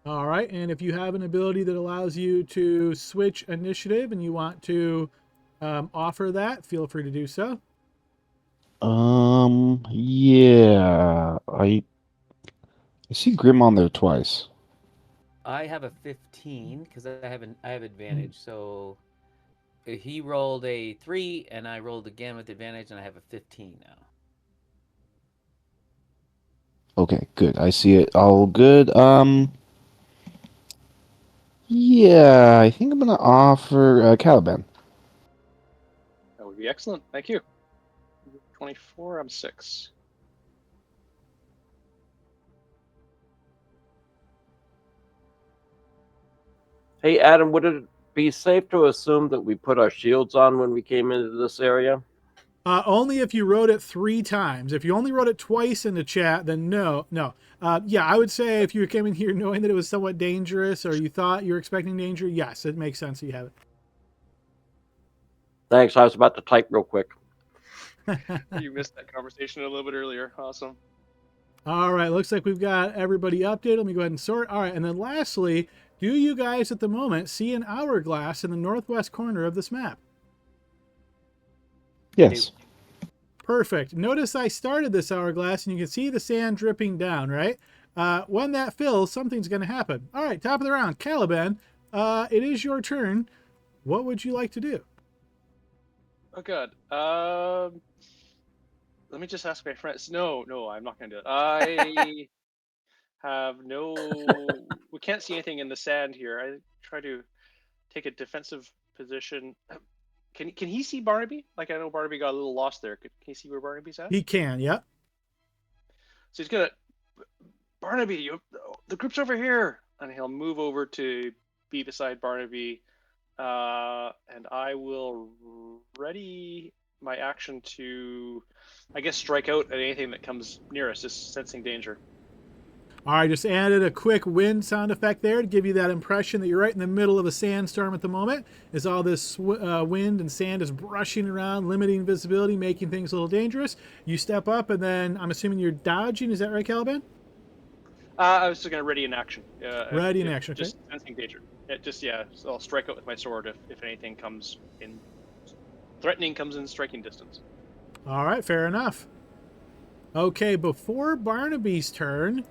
All right, and if you have an ability that allows you to switch initiative and you want to offer that, feel free to do so. Yeah. I see Grim on there twice. I have a 15 because I have advantage. So he rolled a 3, and I rolled again with advantage, and I have a 15 now. Okay, good. I see it. All good. Yeah, I think I'm gonna offer Caliban. That would be excellent. Thank you. 24. I'm 6. Hey, Adam, would it be safe to assume that we put our shields on when we came into this area? Only if you wrote it 3 times. If you only wrote it twice in the chat, then no. Yeah, I would say if you came in here knowing that it was somewhat dangerous or you thought you were expecting danger, yes, it makes sense that you have Thanks. I was about to type real quick. it. You missed that conversation a little bit earlier. Awesome. All right, looks like we've got everybody updated. Let me go ahead and sort. All right, and then lastly, do you guys at the moment see an hourglass in the northwest corner of this map? Yes. Perfect. Notice I started this hourglass, and you can see the sand dripping down, right? When that fills, something's going to happen. All right, top of the round. Caliban, it is your turn. What would you like to do? Oh god. Let me just ask my friends. No, I'm not gonna do it. I have no. We can't see anything in the sand here. I try to take a defensive position. Can he see Barnaby? Like, I know Barnaby got a little lost there. Can he see where Barnaby's at? He can, yep. So he's gonna, Barnaby, the group's over here, and he'll move over to be beside Barnaby, and I will ready my action to, I guess, strike out at anything that comes near us, just sensing danger. All right, just added a quick wind sound effect there to give you that impression that you're right in the middle of a sandstorm at the moment, as all this wind and sand is brushing around, limiting visibility, making things a little dangerous. You step up, and then I'm assuming you're dodging. Is that right, Caliban? I was just going to ready in action. Ready in action, okay. Just sensing danger. So I'll strike out with my sword if anything comes in, threatening comes in striking distance. All right, fair enough. Okay, before Barnaby's turn,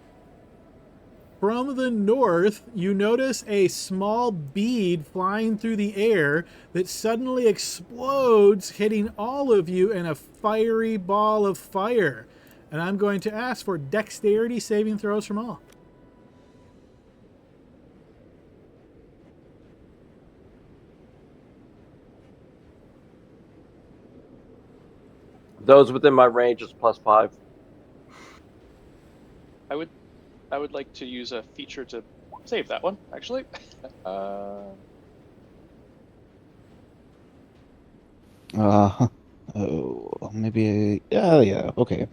from the north, you notice a small bead flying through the air that suddenly explodes, hitting all of you in a fiery ball of fire. And I'm going to ask for dexterity saving throws from all. Those within my range is +5. I would like to use a feature to save that one, actually. Maybe. Yeah. Okay.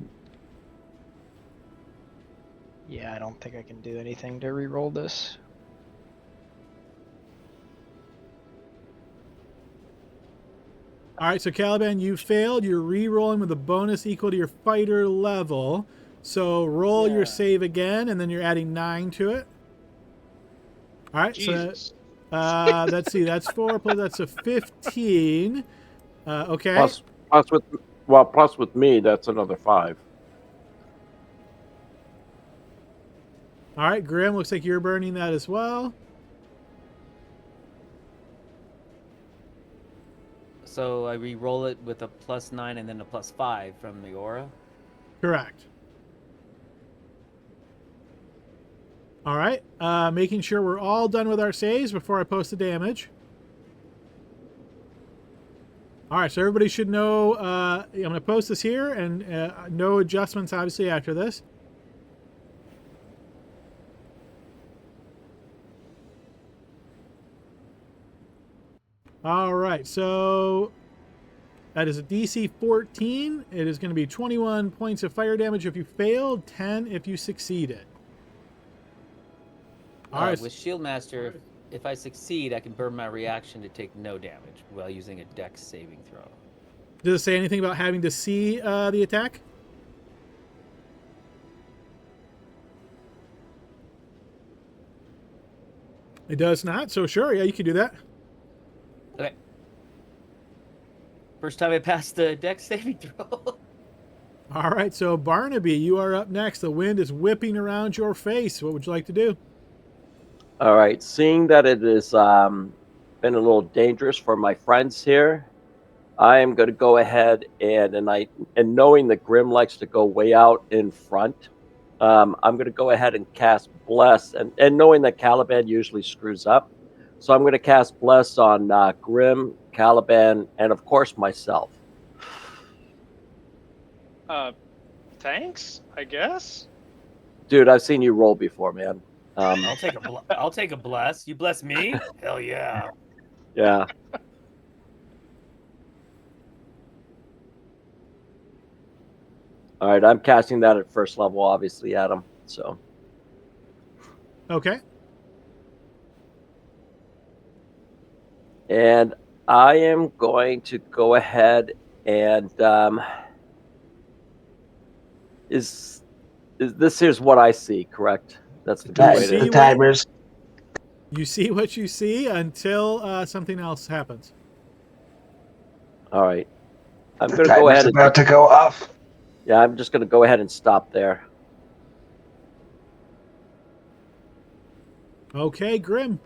Yeah, I don't think I can do anything to re-roll this. All right, so Caliban, you failed. You're re-rolling with a bonus equal to your fighter level. So roll your save again, and then you're adding 9 to it. All right, Jesus. so let's see. That's 4 plus that's a 15. Okay. Plus with me, that's another 5. All right, Grim, looks like you're burning that as well. So I re-roll it with a +9 and then a +5 from the aura. Correct. All right, making sure we're all done with our saves before I post the damage. All right, so everybody should know, I'm going to post this here, and no adjustments, obviously, after this. All right, so that is a DC 14. It is going to be 21 points of fire damage if you failed, 10 if you succeeded. All right. With Shieldmaster, if I succeed, I can burn my reaction to take no damage while using a dex saving throw. Does it say anything about having to see the attack? It does not, so sure, yeah, you can do that. Okay. First time I passed the dex saving throw. All right, so Barnaby, you are up next. The wind is whipping around your face. What would you like to do? All right. Seeing that it is been a little dangerous for my friends here, I am going to go ahead and knowing that Grim likes to go way out in front, I'm going to go ahead and cast Bless, and knowing that Caliban usually screws up, so I'm going to cast Bless on Grim, Caliban, and of course myself. Thanks, I guess. Dude, I've seen you roll before, man. I'll take a bless. You bless me? Hell yeah. Yeah. All right, I'm casting that at first level, obviously, Adam. So. Okay. And I am going to go ahead and is this here's what I see, correct? That's the good way see to. The timers. You see what you see until something else happens. All right, I'm The going to go timer's ahead and. about to go off. Yeah, I'm just going to go ahead and stop there. Okay, Grim.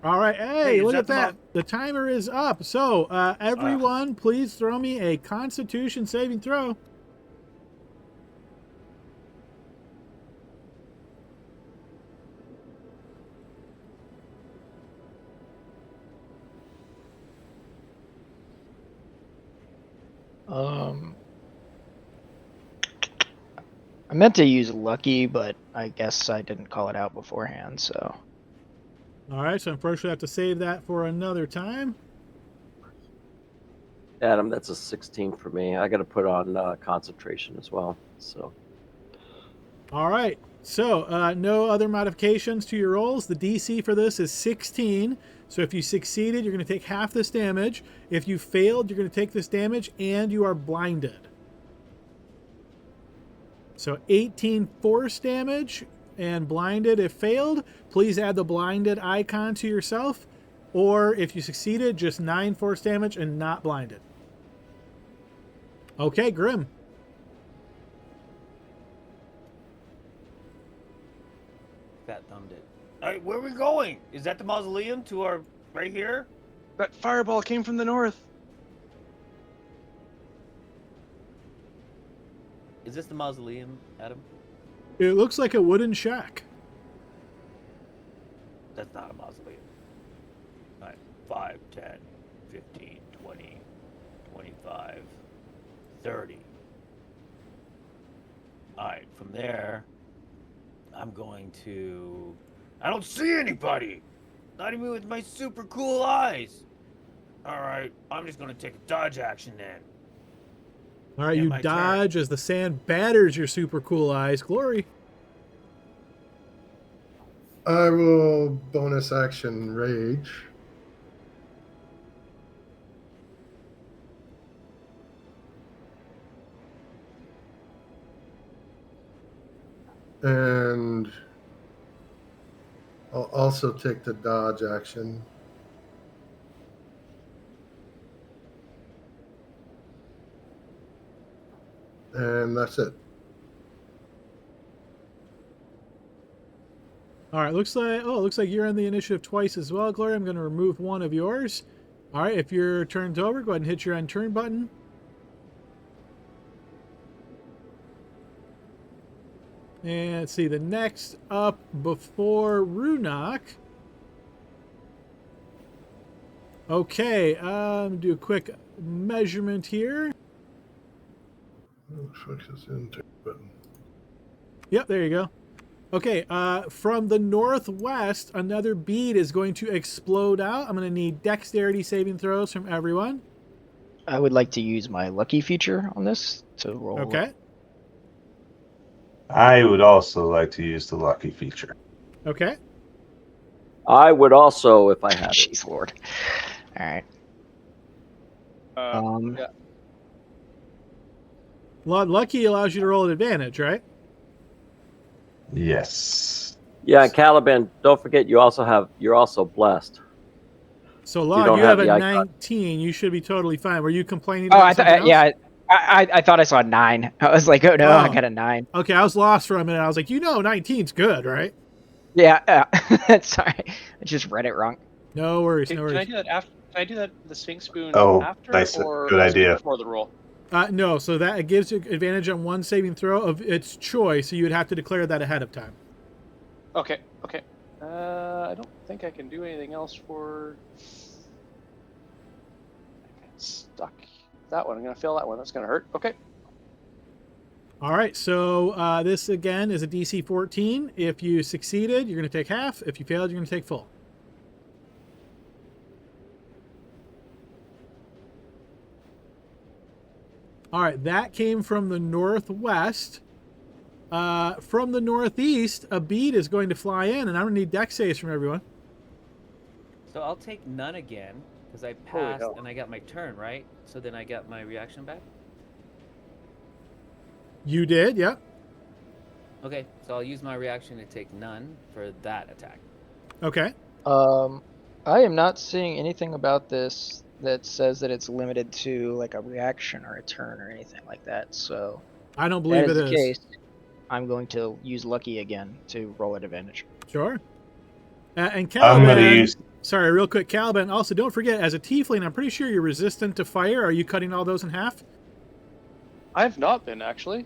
All right. Hey, is look that at that. The timer is up. So, everyone, please throw me a Constitution saving throw. I meant to use lucky, but I guess I didn't call it out beforehand, so. All right, so unfortunately I have to save that for another time. Adam, that's a 16 for me. I got to put on concentration as well. So. All right, so no other modifications to your rolls. The DC for this is 16. So if you succeeded, you're going to take half this damage. If you failed, you're going to take this damage, and you are blinded. So 18 force damage and blinded if failed. Please add the blinded icon to yourself. Or if you succeeded, just 9 force damage and not blinded. Okay, Grim. Fat thumbed it. All right, where are we going? Is that the mausoleum to our right here? That fireball came from the north. Is this the mausoleum, Adam? It looks like a wooden shack. That's not a mausoleum. All right, 5, 10, 15, 20, 25, 30. All right, from there, I'm going to... I don't see anybody! Not even with my super cool eyes! All right, I'm just going to take a dodge action then. All right, Yeah, you my dodge as the sand batters your super cool eyes. Glory. I will bonus action rage. And I'll also take the dodge action. And that's it. All right, looks like you're on the initiative twice as well, Glory. I'm going to remove one of yours. All right, if your turn's over, go ahead and hit your end turn button. And let's see, the next up before Runok. Okay, do a quick measurement here. Fix this into button. Yep, there you go. Okay, from the northwest, another bead is going to explode out. I'm going to need dexterity saving throws from everyone. I would like to use my lucky feature on this to roll. Okay. I would also like to use the lucky feature. Okay. I would also, if I had it. Jeez Lord. All right. Yeah. Lucky allows you to roll at advantage, right? Yes. Yeah, and Caliban, don't forget you're also blessed. So, Lod, don't you have have a the icon. 19. You should be totally fine. Were you complaining Oh, about I something thought, else? yeah, I thought I saw 9. I was like, oh no, I got a 9. Okay, I was lost for a minute. I was like, 19's good, right? Yeah, sorry, I just read it wrong. No worries, Can, no can I worries. do that after? Can I do that the Sphinx spoon Oh, after, nice. or Good has to be idea. before the roll? No, so that it gives you advantage on one saving throw of its choice, so you would have to declare that ahead of time. Okay. Okay. I don't think I can do anything else for. I got stuck. That one. I'm gonna fail that one. That's gonna hurt. Okay. All right, so this again is a DC 14. If you succeeded, you're going to take half. If you failed, you're going to take full. All right, that came from the northwest. From the northeast, a bead is going to fly in, and I'm going to need dex saves from everyone. So I'll take none again because I Holy passed hell. and I got my turn, right? So then I got my reaction back. You did, yep. Okay, so I'll use my reaction to take none for that attack. Okay. I am not seeing anything about this that says that it's limited to like a reaction or a turn or anything like that. So I don't if believe that it is the is. case, I'm going to use lucky again to roll at advantage. Sure. And I'm Caliban, going to use. sorry, real quick, Caliban, also don't forget, as a tiefling, I'm pretty sure you're resistant to fire. Are you cutting all those in half? I've not been actually.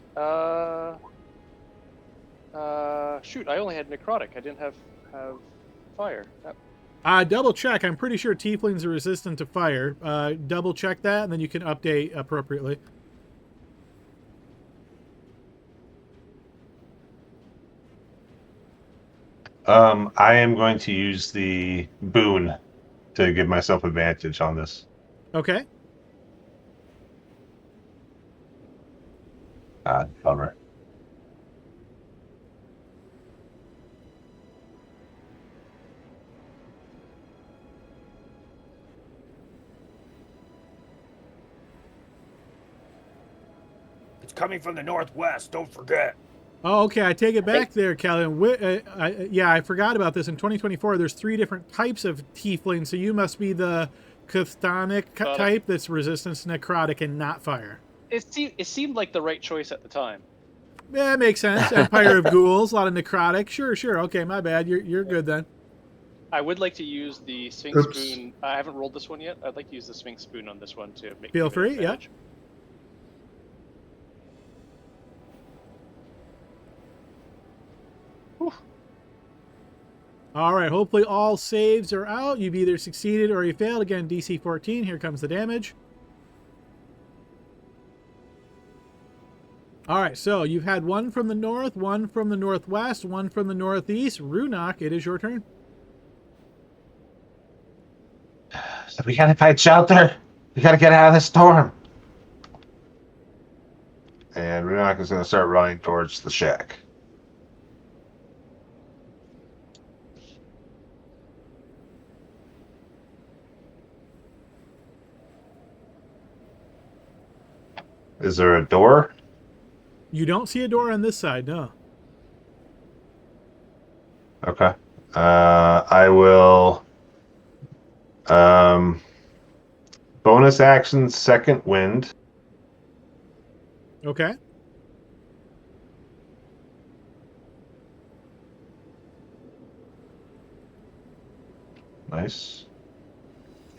Shoot, I only had necrotic. I didn't have fire. Double check. I'm pretty sure tieflings are resistant to fire. Double check that, and then you can update appropriately. I am going to use the boon to give myself advantage on this. Okay. Bummer. It's coming from the northwest. Don't forget. Oh, okay. I take it back there, Caliban. Yeah, I forgot about this. In 2024, there's 3 different types of tiefling, so you must be the chthonic type that's resistant to necrotic and not fire. It seemed like the right choice at the time. Yeah, makes sense. Empire of Ghouls, a lot of necrotic. Sure. Okay, my bad. You're good then. I would like to use the Sphinx Oops. spoon. I haven't rolled this one yet. I'd like to use the Sphinx spoon on this one to make. Feel give me free, advantage. All right, hopefully all saves are out. You've either succeeded or you failed. Again, DC 14. Here comes the damage. All right, so you've had one from the north, one from the northwest, one from the northeast. Runok, it is your turn. So we gotta find shelter. We gotta get out of the storm. And Runak is gonna start running towards the shack. Is there a door? You don't see a door on this side, no. Okay. I will. Bonus action, second wind. Okay. Nice.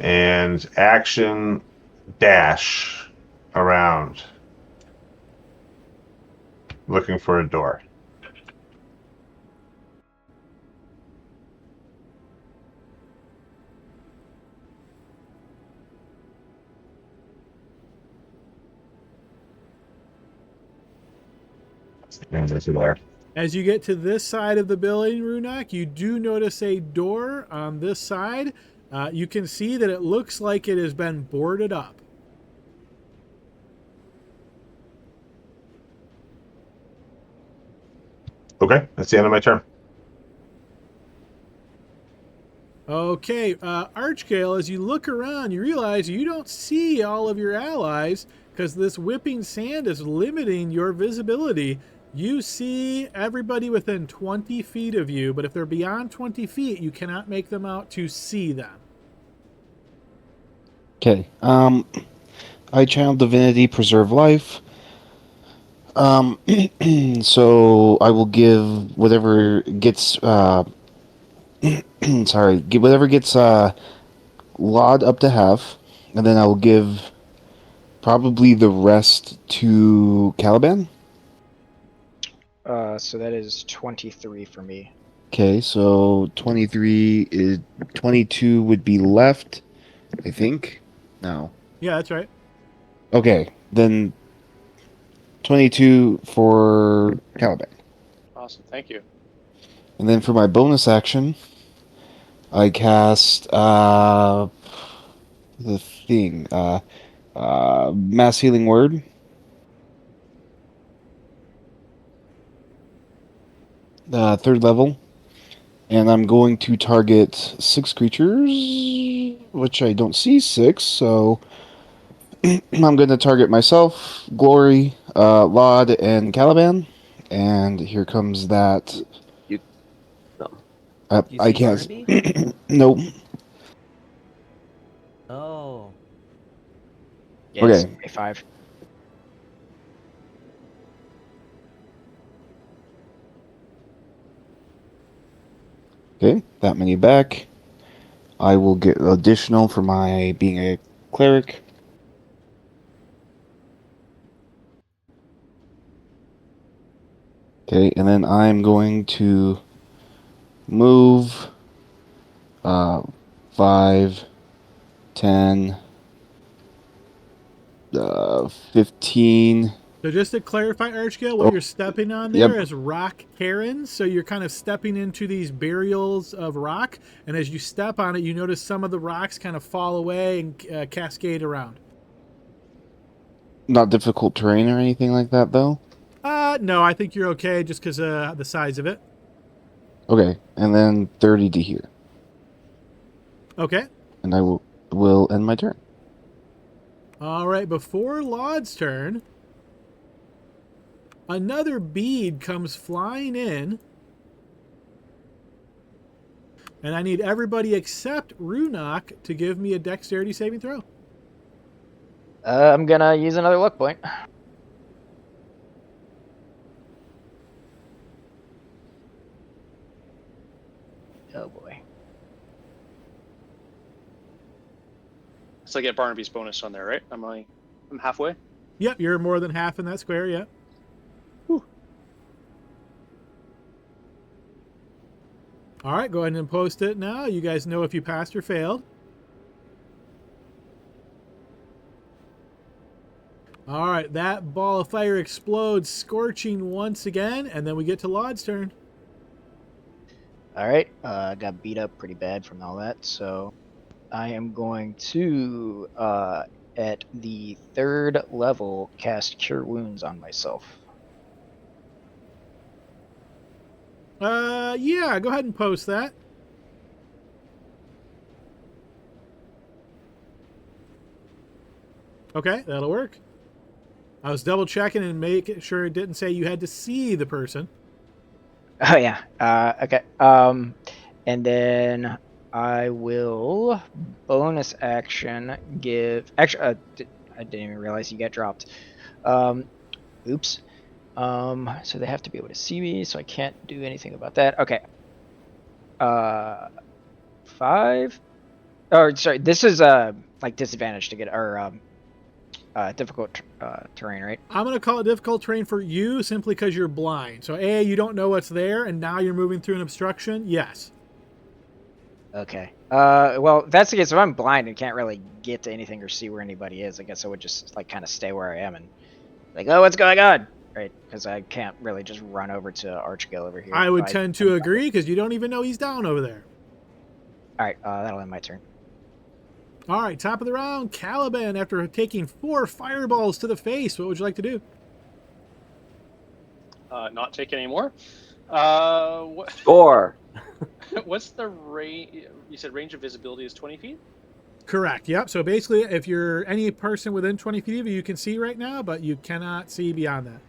And action, dash around. Looking for a door. And there's a door. As you get to this side of the building, Runok, you do notice a door on this side. You can see that it looks like it has been boarded up. Okay, that's the end of my turn. Okay, Archgale, as you look around, you realize you don't see all of your allies because this whipping sand is limiting your visibility. You see everybody within 20 feet of you, but if they're beyond 20 feet, you cannot make them out to see them. Okay. I channel divinity, preserve life. So I will give whatever gets Sorry, whatever gets Laud up to half, and then I will give probably the rest to Caliban. So that is 23 for me. Okay, so 23 is 22 would be left, I think. No. Yeah, that's right. Okay, then 22 for Caliban. Awesome. Thank you. And then for my bonus action, I cast the thing, Mass Healing Word. Third level. And I'm going to target 6 creatures, which I don't see 6, so I'm going to target myself, Glory, Laud, and Caliban. And here comes that. You, no. You I see can't. Barnaby? Nope. Oh. Yes, Okay. 25. Okay, that many back. I will get additional for my being a cleric. Okay, and then I'm going to move 5, 10, 15. So just to clarify, Archgale, what Oh, you're stepping on yep. there is rock cairns. So you're kind of stepping into these burials of rock, and as you step on it, you notice some of the rocks kind of fall away and cascade around. Not difficult terrain or anything like that, though? No, I think you're okay just because of the size of it. Okay, and then 30 to here. Okay. And I will end my turn. All right, before Laud's turn, another bead comes flying in. And I need everybody except Runok to give me a dexterity saving throw. I'm gonna use another luck point. Oh boy. So I get Barnaby's bonus on there, right? I'm halfway. Yep, you're more than half in that square, yep. Whew. All right, go ahead and post it now. You guys know if you passed or failed. All right, that ball of fire explodes, scorching once again, and then we get to Laud's turn. All right, got beat up pretty bad from all that, so I am going to, at the 3rd level, cast Cure Wounds on myself. Yeah, go ahead and post that. Okay, that'll work. I was double checking and making sure it didn't say you had to see the person. Oh yeah. Okay. And then I will bonus action give. Actually, I didn't even realize you got dropped. Oops. So they have to be able to see me, so I can't do anything about that. Okay. 5. Or sorry, this is like disadvantage to get or difficult terrain, right? I'm going to call it difficult terrain for you simply because you're blind. So A, you don't know what's there, and now you're moving through an obstruction? Yes. Okay. Well, that's the case. If I'm blind and can't really get to anything or see where anybody is, I guess I would just like kind of stay where I am and like, oh, what's going on? Right? Because I can't really just run over to Archgale over here. I would tend to agree because you don't even know he's down over there. All right. That'll end my turn. All right, top of the round, Caliban, after taking 4 fireballs to the face, what would you like to do? Not take any more. What? Score. What's the range? You said range of visibility is 20 feet? Correct, yep. So basically, if you're any person within 20 feet of you, you can see right now, but you cannot see beyond that.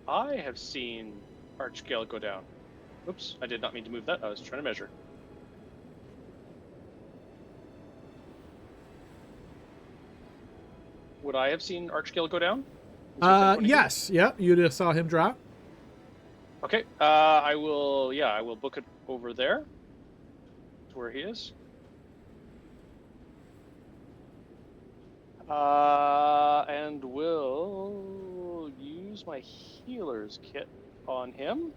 I have seen Archgale go down. Oops, I did not mean to move that. I was trying to measure. Would I have seen Archgale go down? Yes, yep. You just saw him drop. Okay. I will. Yeah, I will book it over there. To where he is. And will use my healer's kit on him.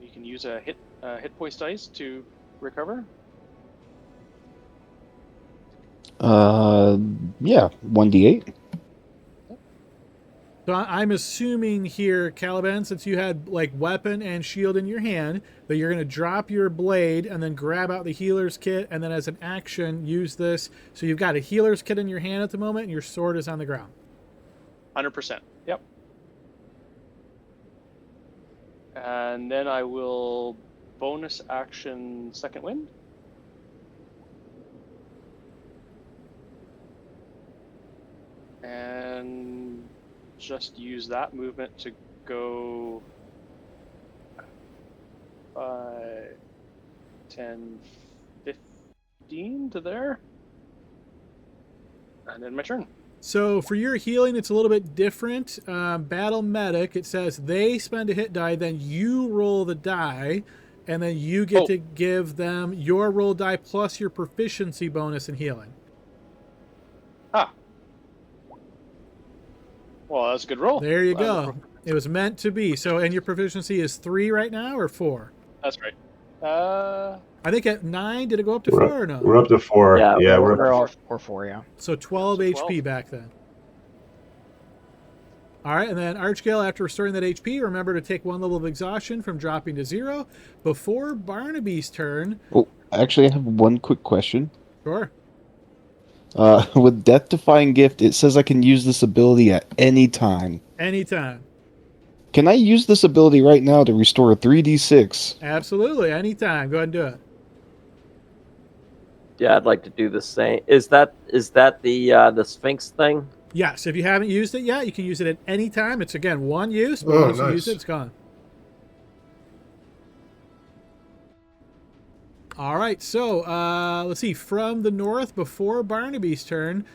You can use a hit points dice to recover. Yeah, 1d8. So I'm assuming here, Caliban, since you had like weapon and shield in your hand, that you're going to drop your blade and then grab out the healer's kit, and then as an action use this. So you've got a healer's kit in your hand at the moment, and your sword is on the ground. 100%. Yep. And then I will bonus action second wind. And just use that movement to go 5, 10, 15 to there. And then my turn. So for your healing, it's a little bit different. Battle Medic, it says they spend a hit die, then you roll the die, and then you get to give them your roll die plus your proficiency bonus in healing. Ah. Well, that's a good roll. There you go. It was meant to be. So, and your proficiency is 3 right now, or 4? That's right. I think at 9, did it go up to We're 4 or no? We're up to 4. Yeah, Yeah, Or, we're up to or 4, yeah. So 12 So HP 12. back then. All right, and then Archgale, after restoring that HP, remember to take 1 level of exhaustion from dropping to 0. Before Barnaby's turn... Oh, actually, I have one quick question. Sure. With Death-Defying Gift, it says I can use this ability at any time. Anytime. Can I use this ability right now to restore a 3d6? Absolutely, anytime. Go ahead and do it. Yeah, I'd like to do the same. Is that the Sphinx thing? Yes, if you haven't used it yet, you can use it at any time. It's, again, 1 use, but Oh, once you use nice. it, it's gone. All right, so let's see. From the north, before Barnaby's turn,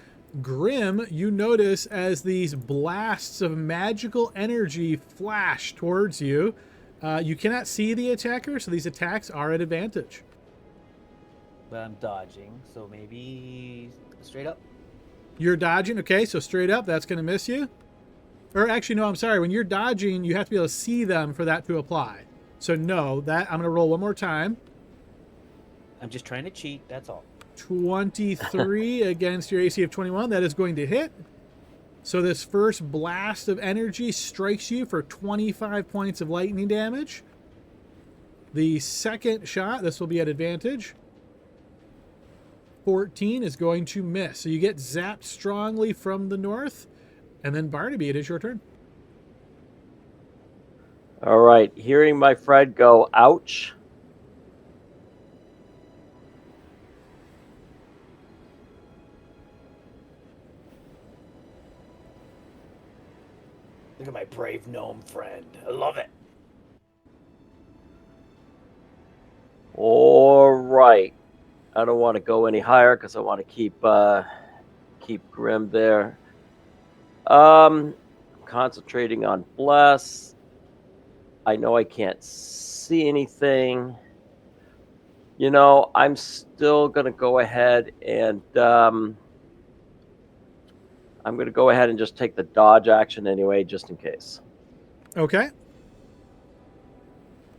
Grim, you notice as these blasts of magical energy flash towards you. You cannot see the attacker, so these attacks are at advantage. But I'm dodging, so maybe straight up. You're dodging, okay, so straight up, that's going to miss you. Or actually, no, I'm sorry. When you're dodging, you have to be able to see them for that to apply. So no, that I'm going to roll one more time. I'm just trying to cheat, that's all. 23 against your AC of 21. That is going to hit. So this first blast of energy strikes you for 25 points of lightning damage. The second shot, this will be at advantage. 14 is going to miss. So you get zapped strongly from the north. And then Barnaby, it is your turn. All right, hearing my friend go, ouch. Look at my brave gnome friend. I love it. All right. I don't want to go any higher because I want to keep Grim there. Concentrating on Bless. I know I can't see anything. You know, I'm still going to go ahead and I'm going to go ahead and just take the dodge action anyway, just in case. Okay.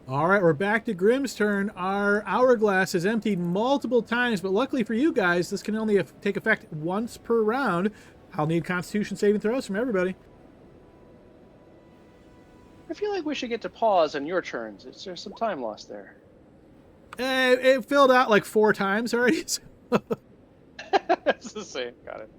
All right, we're back to Grim's turn. Our hourglass is emptied multiple times, but luckily for you guys, this can only take effect once per round. I'll need Constitution saving throws from everybody. I feel like we should get to pause on your turns. There's some time lost there. It filled out like 4 times already. It's the same. Got it.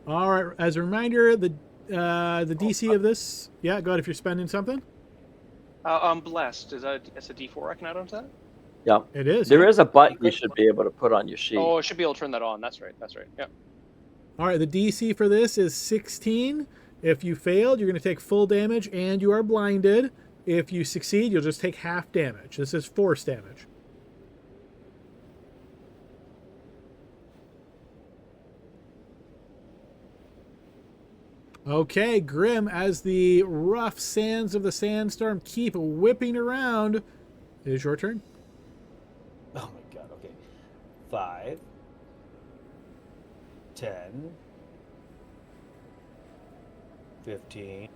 All right, as a reminder, the DC of this... Yeah, go ahead if you're spending something. I'm blessed. It's a D4 I can add onto that? Yeah. It is. There yeah. is a button you should be able to put on your sheet. Oh, I should be able to turn that on. That's right. Yeah. All right, the DC for this is 16. If you failed, you're going to take full damage and you are blinded. If you succeed, you'll just take half damage. This is force damage. Okay, Grim, as the rough sands of the sandstorm keep whipping around, it is your turn. Oh my god, okay. 5, 10, 15,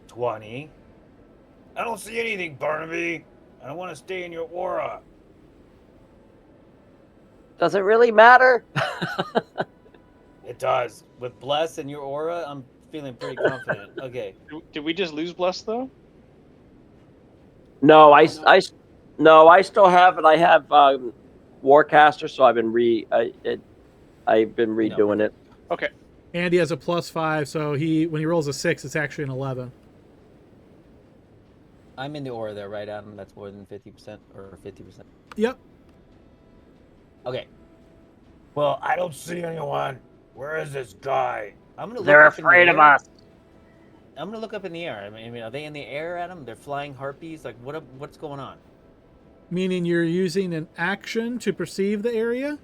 20. I don't see anything, Barnaby. I don't want to stay in your aura. Does it really matter? It does. With Bless and your aura, I'm feeling pretty confident. Okay. Did we just lose Bless though? No, I still have it. I have Warcaster, so I've been redoing it. Okay. And he has a +5, so when he rolls a 6, it's actually an 11. I'm in the aura there, right, Adam? That's more than 50% or 50%. Yep. Okay. Well, I don't see anyone. Where is this guy? I'm gonna. They're afraid of us. I'm gonna look up in the air. I mean, are they in the air, Adam? They're flying harpies. Like, what's going on? Meaning you're using an action to perceive the area?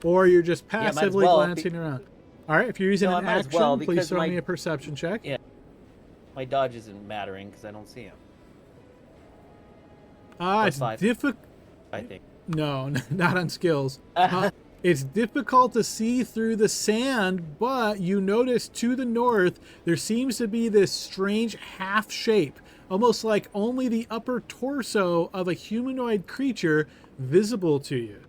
Or you're just passively glancing around? All right, if you're using an action, please throw me a perception check. Yeah. My dodge isn't mattering because I don't see him. It's difficult. I think. No, not on skills. It's difficult to see through the sand, but you notice to the north, there seems to be this strange half shape, almost like only the upper torso of a humanoid creature visible to you.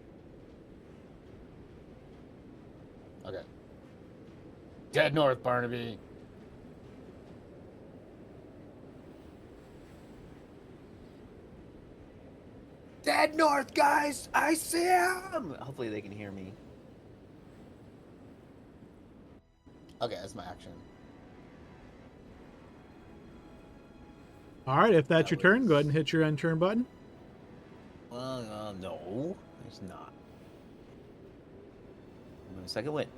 Okay. Dead north, Barnaby. Dead north, guys! I see him! Hopefully they can hear me. Okay, that's my action. All right, if that's your turn, go ahead and hit your end turn button. Well, no, it's not. I'm going to second win.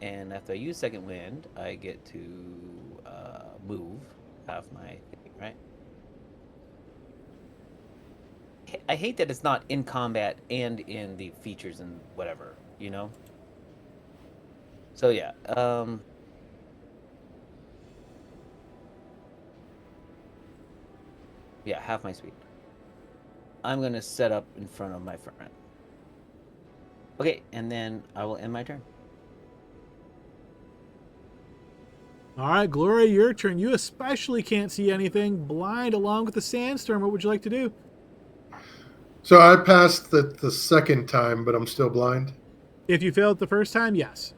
And after I use second wind, I get to move half my thing, right? I hate that it's not in combat and in the features and whatever, you know? So yeah, yeah, half my speed. I'm gonna set up in front of my friend. Okay, and then I will end my turn. All right, Gloria, your turn. You especially can't see anything. Blind along with the sandstorm. What would you like to do? So I passed the second time, but I'm still blind. If you failed the first time, yes.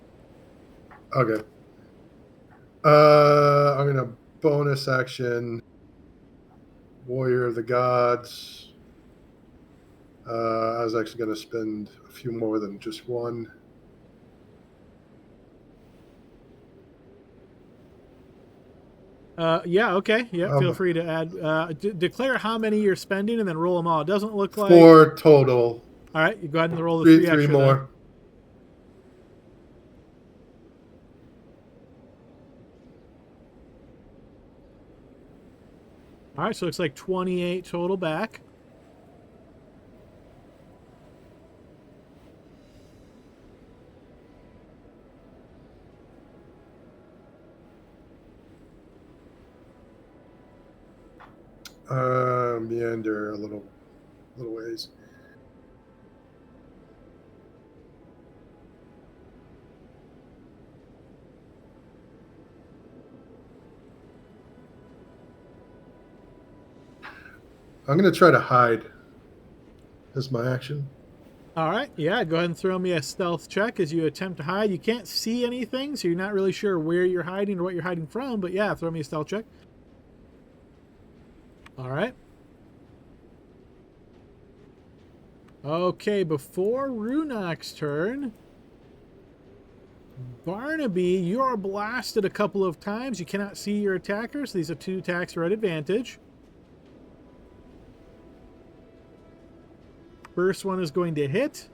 Okay. I'm gonna bonus action Warrior of the Gods. I was actually gonna spend a few more than just one. Yeah, okay. Yeah, feel free to add. Declare how many you're spending and then roll them all. It doesn't look like... 4 total. All right, you go ahead and roll the three extra. 3 more. Then. All right, so it looks like 28 total back. Meander a little ways. I'm going to try to hide as my action. All right, yeah, go ahead and throw me a stealth check as you attempt to hide. You can't see anything, so you're not really sure where you're hiding or what you're hiding from, but yeah, throw me a stealth check. All right. Okay, before Runak's turn, Barnaby, you are blasted a couple of times. You cannot see your attackers. These are 2 attacks are at advantage. First one is going to hit,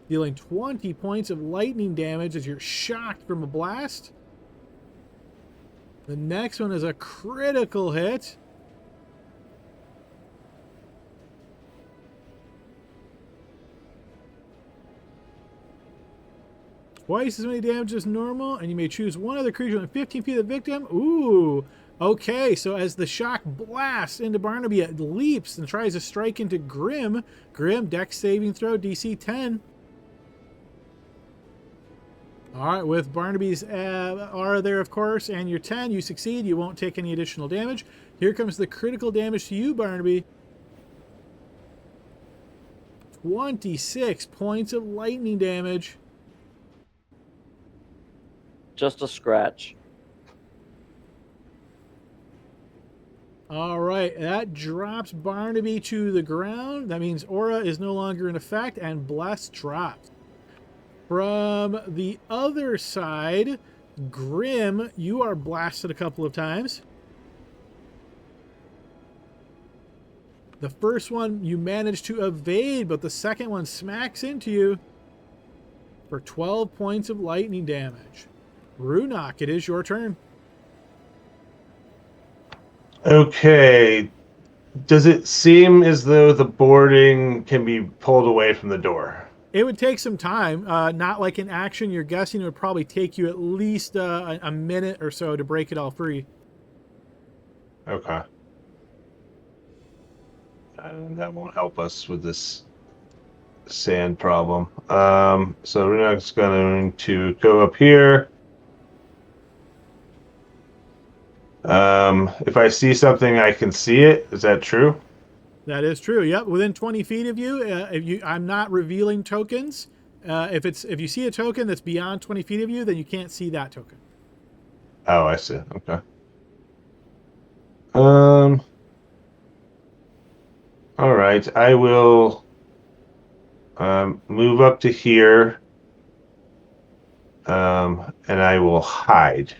dealing 20 points of lightning damage as you're shocked from a blast. The next one is a critical hit. Twice as many damage as normal, and you may choose one other creature within 15 feet of the victim. Ooh, okay, so as the shock blasts into Barnaby, it leaps and tries to strike into Grim. Grim, dex saving throw, DC 10. All right, with Barnaby's aura there, of course, and your 10, you succeed. You won't take any additional damage. Here comes the critical damage to you, Barnaby. 26 points of lightning damage. Just a scratch. All right, that drops Barnaby to the ground. That means Aura is no longer in effect, and Bless drops. From the other side, Grim, you are blasted a couple of times. The first one you managed to evade, but the second one smacks into you for 12 points of lightning damage. Runok, it is your turn. Okay. Does it seem as though the boarding can be pulled away from the door? It would take some time, not like in action. You're guessing it would probably take you at least a minute or so to break it all free. Okay. That won't help us with this sand problem. So Runok's going to go up here. If I see something, I can see it. Is that true? That is true. Yep, within 20 feet of you. I'm not revealing tokens. If you see a token that's beyond 20 feet of you, then you can't see that token. Oh, I see. Okay. All right. I will move up to here, and I will hide.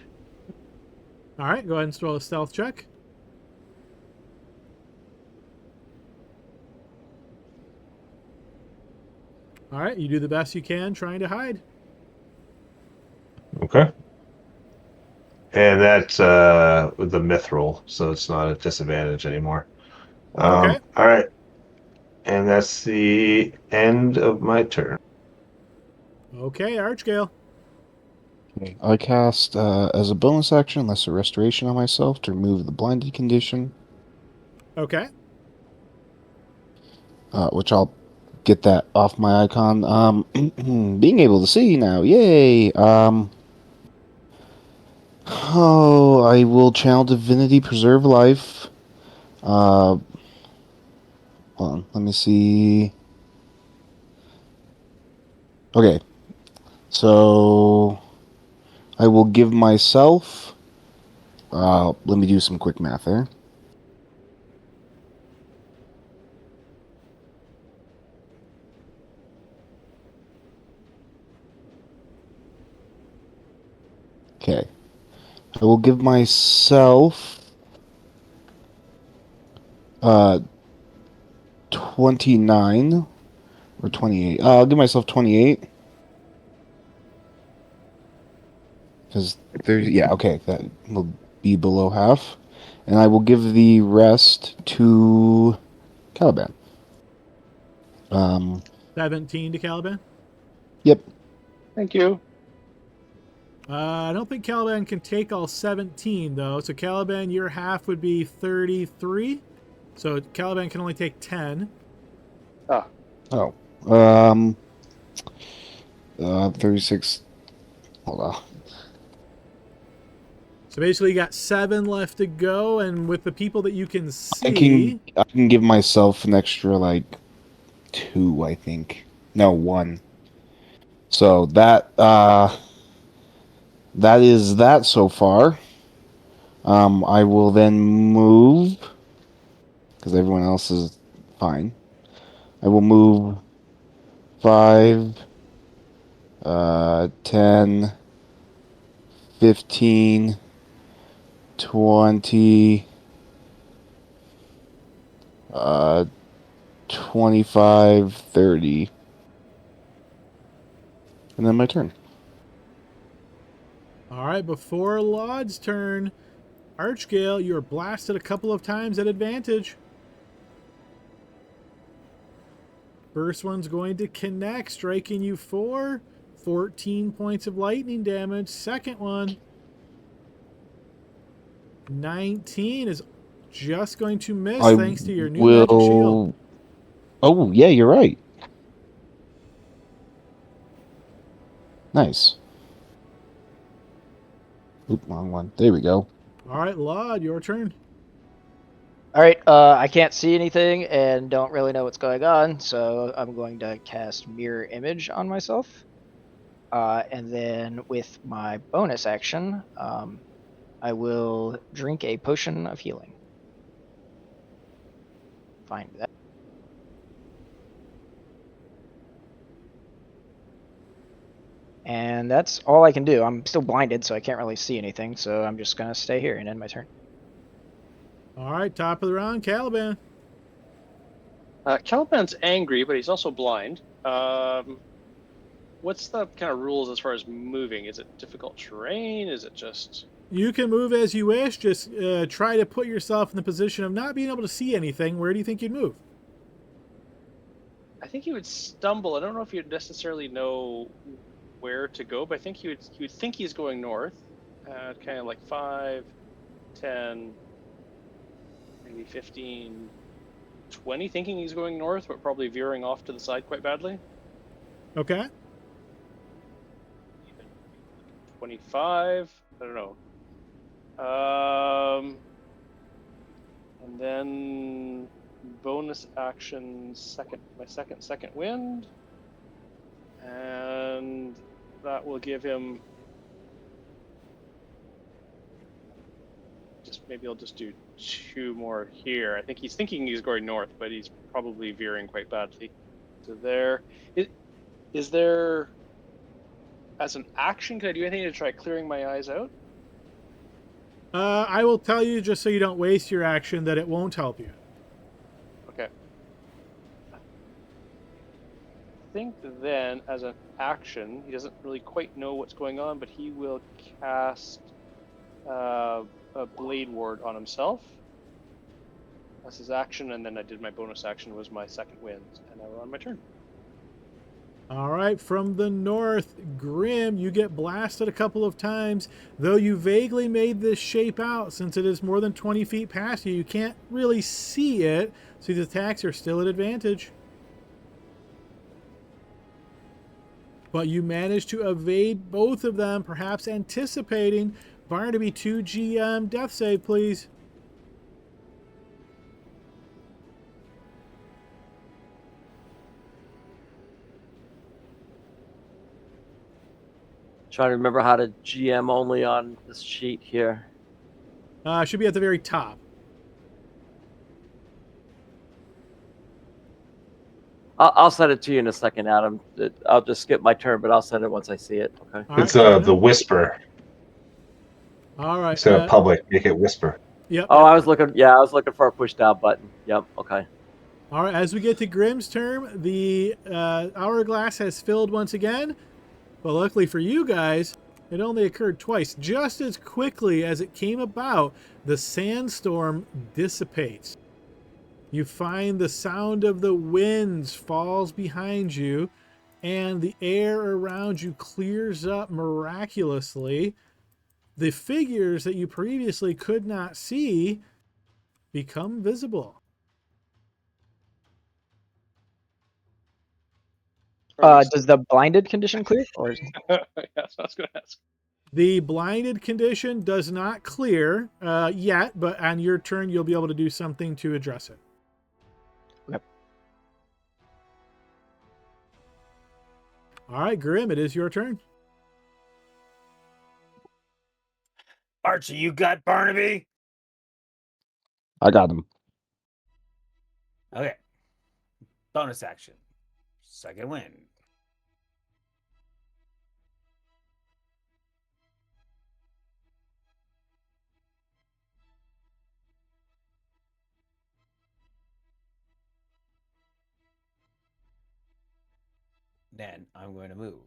All right, go ahead and roll a stealth check. All right, you do the best you can trying to hide. Okay. And that's with the mithril, so it's not a disadvantage anymore. Okay. All right. And that's the end of my turn. Okay, Archgale. Okay. I cast as a bonus action Lesser Restoration on myself to remove the blinded condition. Okay. Which I'll get that off my icon. Being able to see now, yay! Oh, I will channel Divinity Preserve Life. Hold on, let me see. Okay, so I will give myself. Let me do some quick math there. Okay. I will give myself 29 or 28. I'll give myself 28. Because yeah, okay, that will be below half. And I will give the rest to Caliban. 17 to Caliban. Yep. Thank you. I don't think Caliban can take all 17, though. So, Caliban, your half would be 33. So, Caliban can only take 10. Oh. 36. Hold on. So, basically, you got 7 left to go. And with the people that you can see... I can give myself an extra, 2, I think. No, 1. So, that is that so far. I will then move, because everyone else is fine. I will move 5, 10, 15, 20, 25, 30. And then my turn. All right, before Laud's turn, Archgale, you're blasted a couple of times at advantage. First one's going to connect, striking you for 14 points of lightning damage. Second one, 19 is just going to miss thanks to your new magic shield. Oh, yeah, you're right. Nice. Oop, wrong one. There we go. All right, Laud, your turn. All right, I can't see anything and don't really know what's going on, so I'm going to cast Mirror Image on myself. And then with my bonus action, I will drink a potion of healing. Find that. And that's all I can do. I'm still blinded, so I can't really see anything, so I'm just going to stay here and end my turn. All right, top of the round, Caliban. Caliban's angry, but he's also blind. What's the kind of rules as far as moving? Is it difficult terrain? Is it just... You can move as you wish. Just try to put yourself in the position of not being able to see anything. Where do you think you'd move? I think he would stumble. I don't know if you'd necessarily know where to go, but I think he would think he's going north, kind of like 5, 10, maybe 15, 20, thinking he's going north, but probably veering off to the side quite badly. Okay. 25, I don't know. And then bonus action, my second wind, and that will give him maybe I'll just do 2 more here. I think he's thinking he's going north, but he's probably veering quite badly. So there, is there, as an action, can I do anything to try clearing my eyes out? I will tell you, just so you don't waste your action, that it won't help you. Okay. I think then, as an action, he doesn't really quite know what's going on, but he will cast a Blade Ward on himself. That's his action, and then I did my bonus action, was my second wind, and I will on my turn. All right, from the north, Grim, you get blasted a couple of times. Though you vaguely made this shape out, since it is more than 20 feet past you, you can't really see it, so these attacks are still at advantage. But you managed to evade both of them, perhaps anticipating. Barnaby, 2 GM death save, please. Trying to remember how to GM only on this sheet here. Should be at the very top. I'll send it to you in a second, Adam. I'll just skip my turn, but I'll send it once I see it. Okay. All It's right, the whisper. all right. Instead of public, make it whisper. Yep. Oh, I was looking for a push down button. Yep. Okay. All right, as we get to Grimm's turn, the hourglass has filled once again. But luckily for you guys, it only occurred twice. Just as quickly as it came about, the sandstorm dissipates. You find the sound of the winds falls behind you, and the air around you clears up miraculously. The figures that you previously could not see become visible. Does the blinded condition clear? Or is... Yeah, that's what I was going to ask. The blinded condition does not clear yet, but on your turn, you'll be able to do something to address it. Okay. All right, Grim, it is your turn. Archie, you got Barnaby? I got him. Okay. Bonus action. Second wind. Then I'm going to move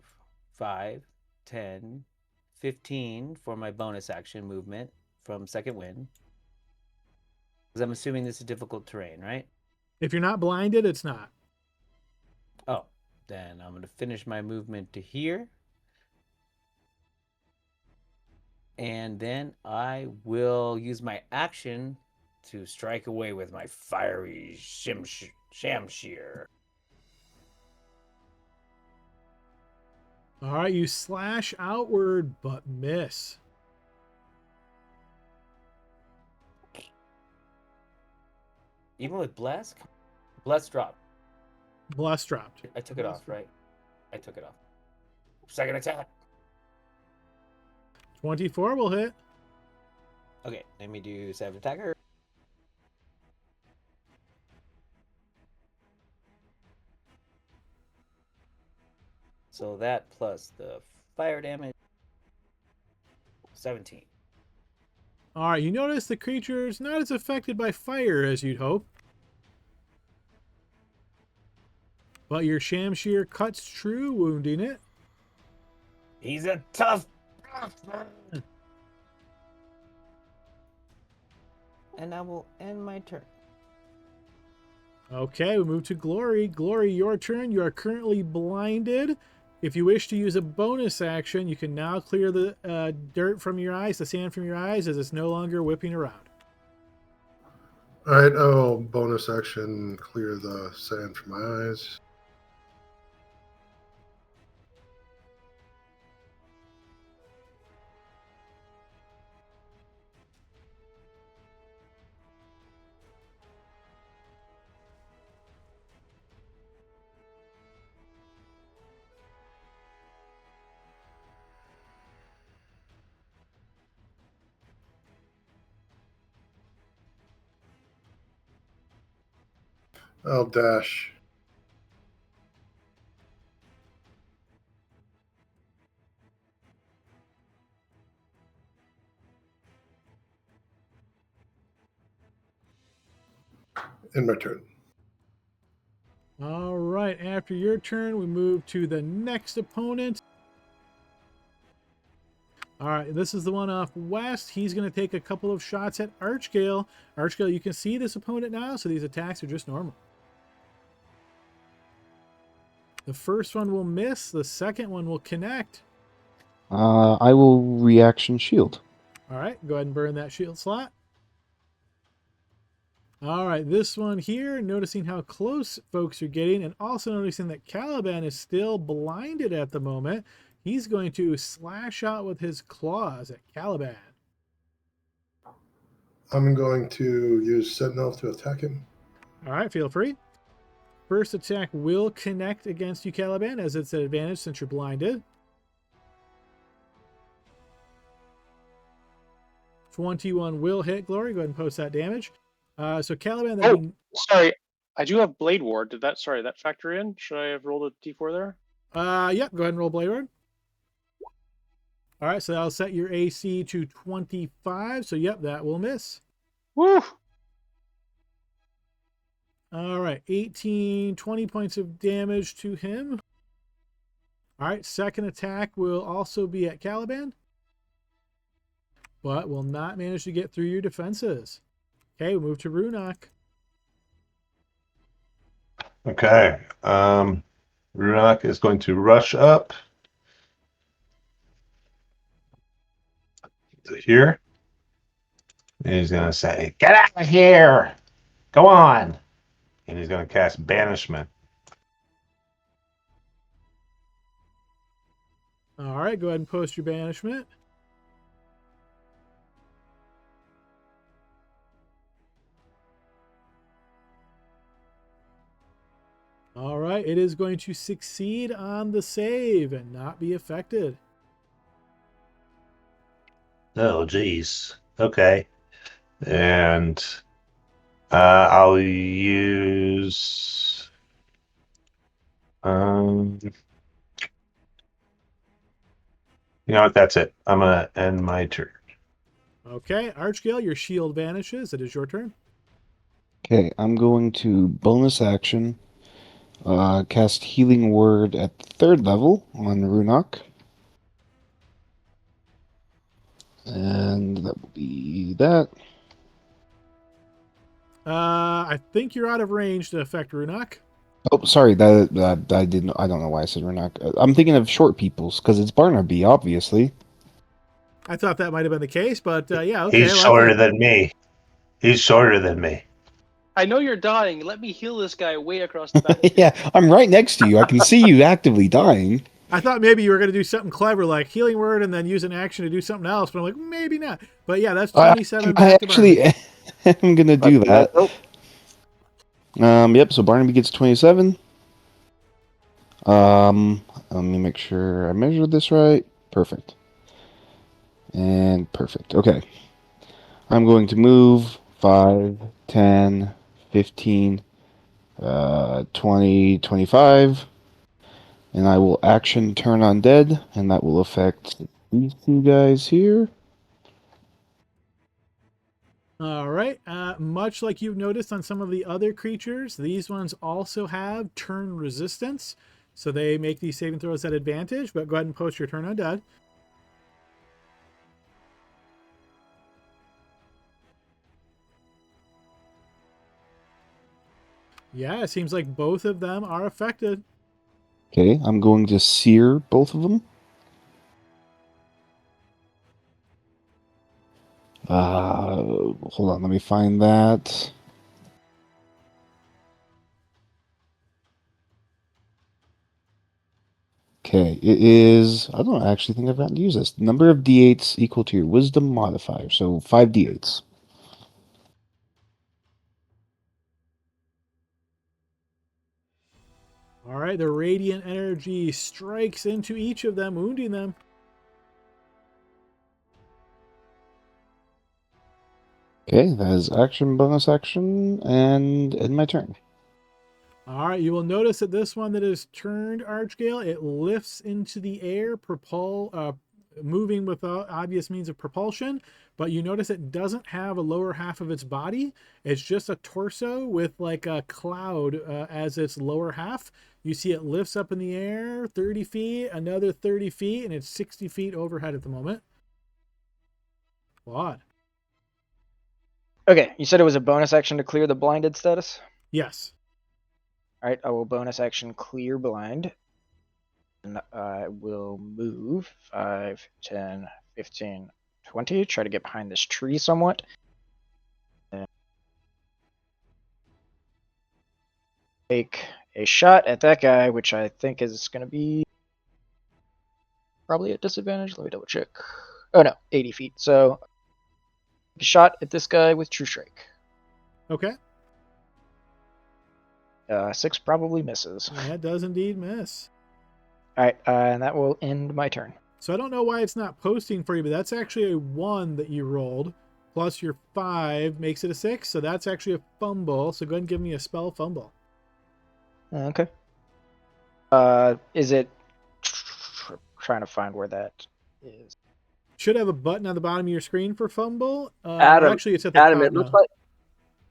5, 10, 15 for my bonus action movement from second wind. Because I'm assuming this is difficult terrain, right? If you're not blinded, it's not. Oh, then I'm going to finish my movement to here. And then I will use my action to strike away with my fiery shamshir. All right, you slash outward, but miss. Even with bless? Bless drop. Bless dropped. I took it off, right? I took it off. Second attack. 24 will hit. Okay, let me do 7 attacker. So that plus the fire damage, 17. All right, you notice the creature's not as affected by fire as you'd hope. But your Shamshir cuts true, wounding it. He's a tough bastard. And I will end my turn. Okay, we move to Glory. Glory, your turn. You are currently blinded. If you wish to use a bonus action, you can now clear the dirt from your eyes, the sand from your eyes, as it's no longer whipping around. All right, I'll bonus action clear the sand from my eyes. I'll dash. In my turn. All right, after your turn, we move to the next opponent. All right, this is the one off west. He's going to take a couple of shots at Archgale. Archgale, you can see this opponent now, so these attacks are just normal. The first one will miss. The second one will connect. I will reaction shield. All right, go ahead and burn that shield slot. All right, this one here, noticing how close folks are getting, and also noticing that Caliban is still blinded at the moment. He's going to slash out with his claws at Caliban. I'm going to use Sentinel to attack him. All right, feel free. First attack will connect against you, Caliban, as it's an advantage since you're blinded. 21 will hit, Glory. Go ahead and post that damage. So Caliban... Oh, sorry. I do have Blade Ward. Did that factor in? Should I have rolled a d4 there? Yep, go ahead and roll Blade Ward. All right, so that'll set your AC to 25. So, yep, that will miss. Woo! All right, 18, 20 points of damage to him. All right, second attack will also be at Caliban, but will not manage to get through your defenses. Okay, we'll move to Runok. Okay. Runok is going to rush up to here. And he's going to say, "Get out of here! Go on!" And he's going to cast Banishment. All right, go ahead and post your banishment. All right, it is going to succeed on the save and not be affected. Oh, geez. Okay. And I'll use... You know what? That's it. I'm going to end my turn. Okay, Archgale, your shield vanishes. It is your turn. Okay, I'm going to bonus action Cast Healing Word at 3rd level on Runok. And that will be that. I think you're out of range to affect Runok. Oh, sorry, that I didn't. I don't know why I said Runok. I'm thinking of short peoples because it's Barnaby, obviously. I thought that might have been the case, but yeah, okay. He's shorter than me. He's shorter than me. I know you're dying. Let me heal this guy way across the battlefield. Yeah, I'm right next to you. I can see you actively dying. I thought maybe you were going to do something clever like healing word and then use an action to do something else, but I'm like, maybe not. But yeah, that's 27 I back to actually am gonna do that. Nope. Yep. So Barnaby gets 27. Let me make sure I measured this right. Perfect. And perfect. Okay. I'm going to move 5, 10, 15, 20, 25. And I will action turn undead, and that will affect these two guys here. All right. Much like you've noticed on some of the other creatures, these ones also have turn resistance. So they make these saving throws at advantage, but go ahead and post your turn undead. Yeah, it seems like both of them are affected. Okay, I'm going to sear both of them. Hold on, let me find that. Okay, it is. I don't actually think I've gotten to use this. Number of d8s equal to your wisdom modifier, so 5 d8s. All right, the radiant energy strikes into each of them, wounding them. Okay, that is action, bonus action, and end my turn. All right, you will notice that this one that is turned Archgale, it lifts into the air, moving without obvious means of propulsion, but you notice it doesn't have a lower half of its body. It's just a torso with like a cloud as its lower half. You see it lifts up in the air 30 feet, another 30 feet, and it's 60 feet overhead at the moment. Claude. Okay, you said it was a bonus action to clear the blinded status? Yes. All right, I will bonus action clear blind. And I will move 5, 10, 15, 20. Try to get behind this tree somewhat. And take a shot at that guy, which I think is going to be probably at disadvantage. Let me double check. Oh no, 80 feet. So a shot at this guy with True Strike. Okay. 6 probably misses. Yeah, it does indeed miss. All right, and that will end my turn. So I don't know why it's not posting for you, but that's actually a 1 that you rolled. Plus your 5 makes it a 6. So that's actually a fumble. So go ahead and give me a spell fumble. Okay. Is it trying to find where that is? Should have a button on the bottom of your screen for fumble. Adam, Actually, it's at the Adam, top it looks now. like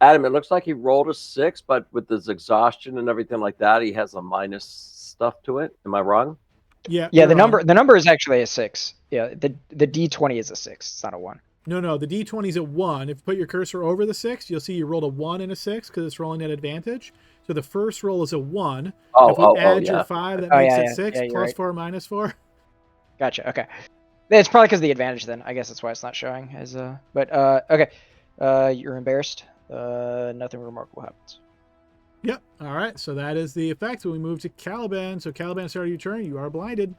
Adam, it looks like he rolled a 6, but with his exhaustion and everything like that, he has a minus stuff to it. Am I wrong? Yeah. Yeah, you're wrong. the number is actually a 6. Yeah, the D20 is a 6. It's not a 1. No, the D20 is a 1. If you put your cursor over the 6, you'll see you rolled a 1 and a 6 because it's rolling at advantage. So the first roll is a 1. If we add your 5, that makes it 6 plus right. 4 minus 4. Gotcha. Okay. It's probably because of the advantage then. I guess that's why it's not showing as but okay. You're embarrassed. Nothing remarkable happens. Yep. All right. So that is the effect. When we move to Caliban. So Caliban, start of your turn. You are blinded.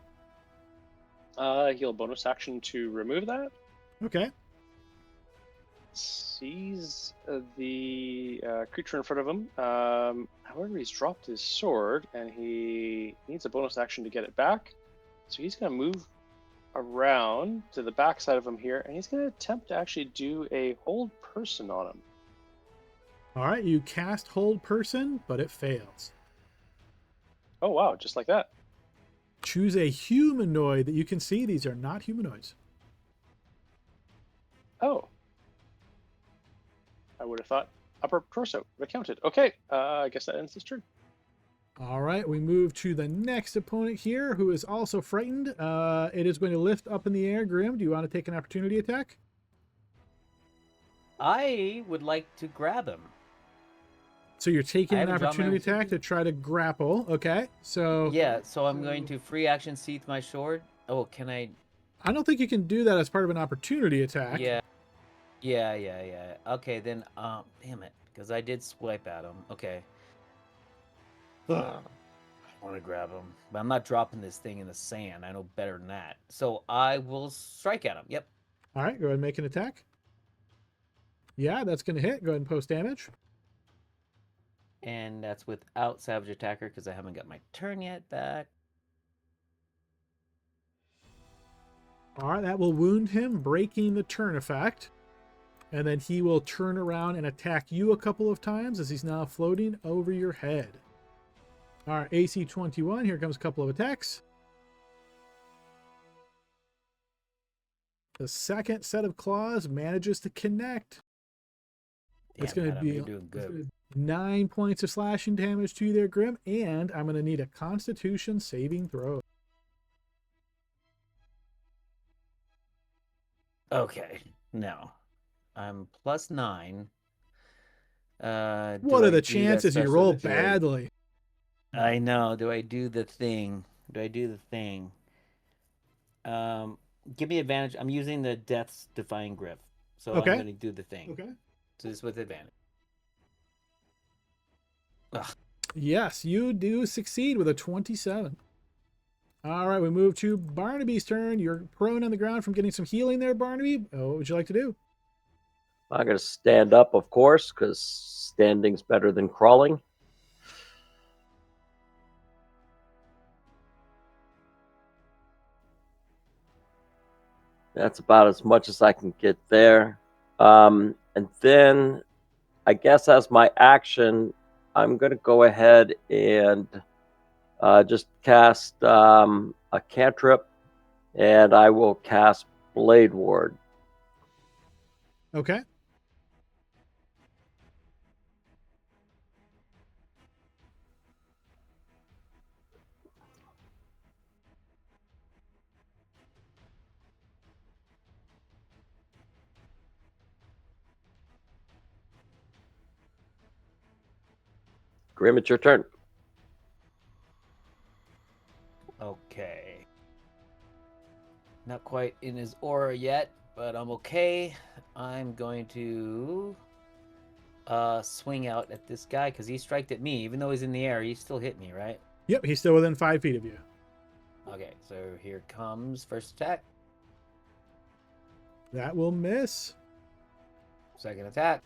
He'll bonus action to remove that. Okay. Sees the creature in front of him. However, he's dropped his sword, and he needs a bonus action to get it back. So he's going to move around to the back side of him here, and he's going to attempt to actually do a hold person on him. All right. You cast hold person, but it fails. Oh, wow. Just like that. Choose a humanoid that you can see. These are not humanoids. Oh. I would have thought upper torso would have counted. Okay. I guess that ends this turn. All right, we move to the next opponent here, who is also frightened. It is going to lift up in the air. Grim, do you want to take an opportunity attack? I would like to grab him. So you're taking I an haven't drawn my- opportunity attack to try to grapple. Okay, so Yeah, so I'm going to free action sheath my sword. Oh, can I? I don't think you can do that as part of an opportunity attack. Yeah. Okay, then, damn it, because I did swipe at him. Okay. I want to grab him, but I'm not dropping this thing in the sand. I know better than that. So I will strike at him. Yep. All right, go ahead and make an attack. Yeah, that's going to hit. Go ahead and post damage. And that's without Savage Attacker because I haven't got my turn yet back. All right, that will wound him, breaking the turn effect. And then he will turn around and attack you a couple of times as he's now floating over your head. All right, AC 21. Here comes a couple of attacks. The second set of claws manages to connect. It's going to be doing good. 9 points of slashing damage to you there, Grim, and I'm going to need a Constitution saving throw. Okay, now I'm +9. What are the chances you roll badly? I know. Do I do the thing? Give me advantage. I'm using the Death's Defying Grip, so Okay. I'm going to do the thing. Okay. So this with advantage. Ugh. Yes, you do succeed with a 27. All right, we move to Barnaby's turn. You're prone on the ground from getting some healing there, Barnaby. What would you like to do? I'm going to stand up, of course, because standing's better than crawling. That's about as much as I can get there. And then I guess as my action, I'm going to go ahead and just cast a cantrip, and I will cast Blade Ward. Okay. Grim, it's your turn. Okay. Not quite in his aura yet, but I'm okay. I'm going to swing out at this guy because he striked at me. Even though he's in the air, he still hit me, right? Yep, he's still within 5 feet of you. Okay, so here comes first attack. That will miss. Second attack.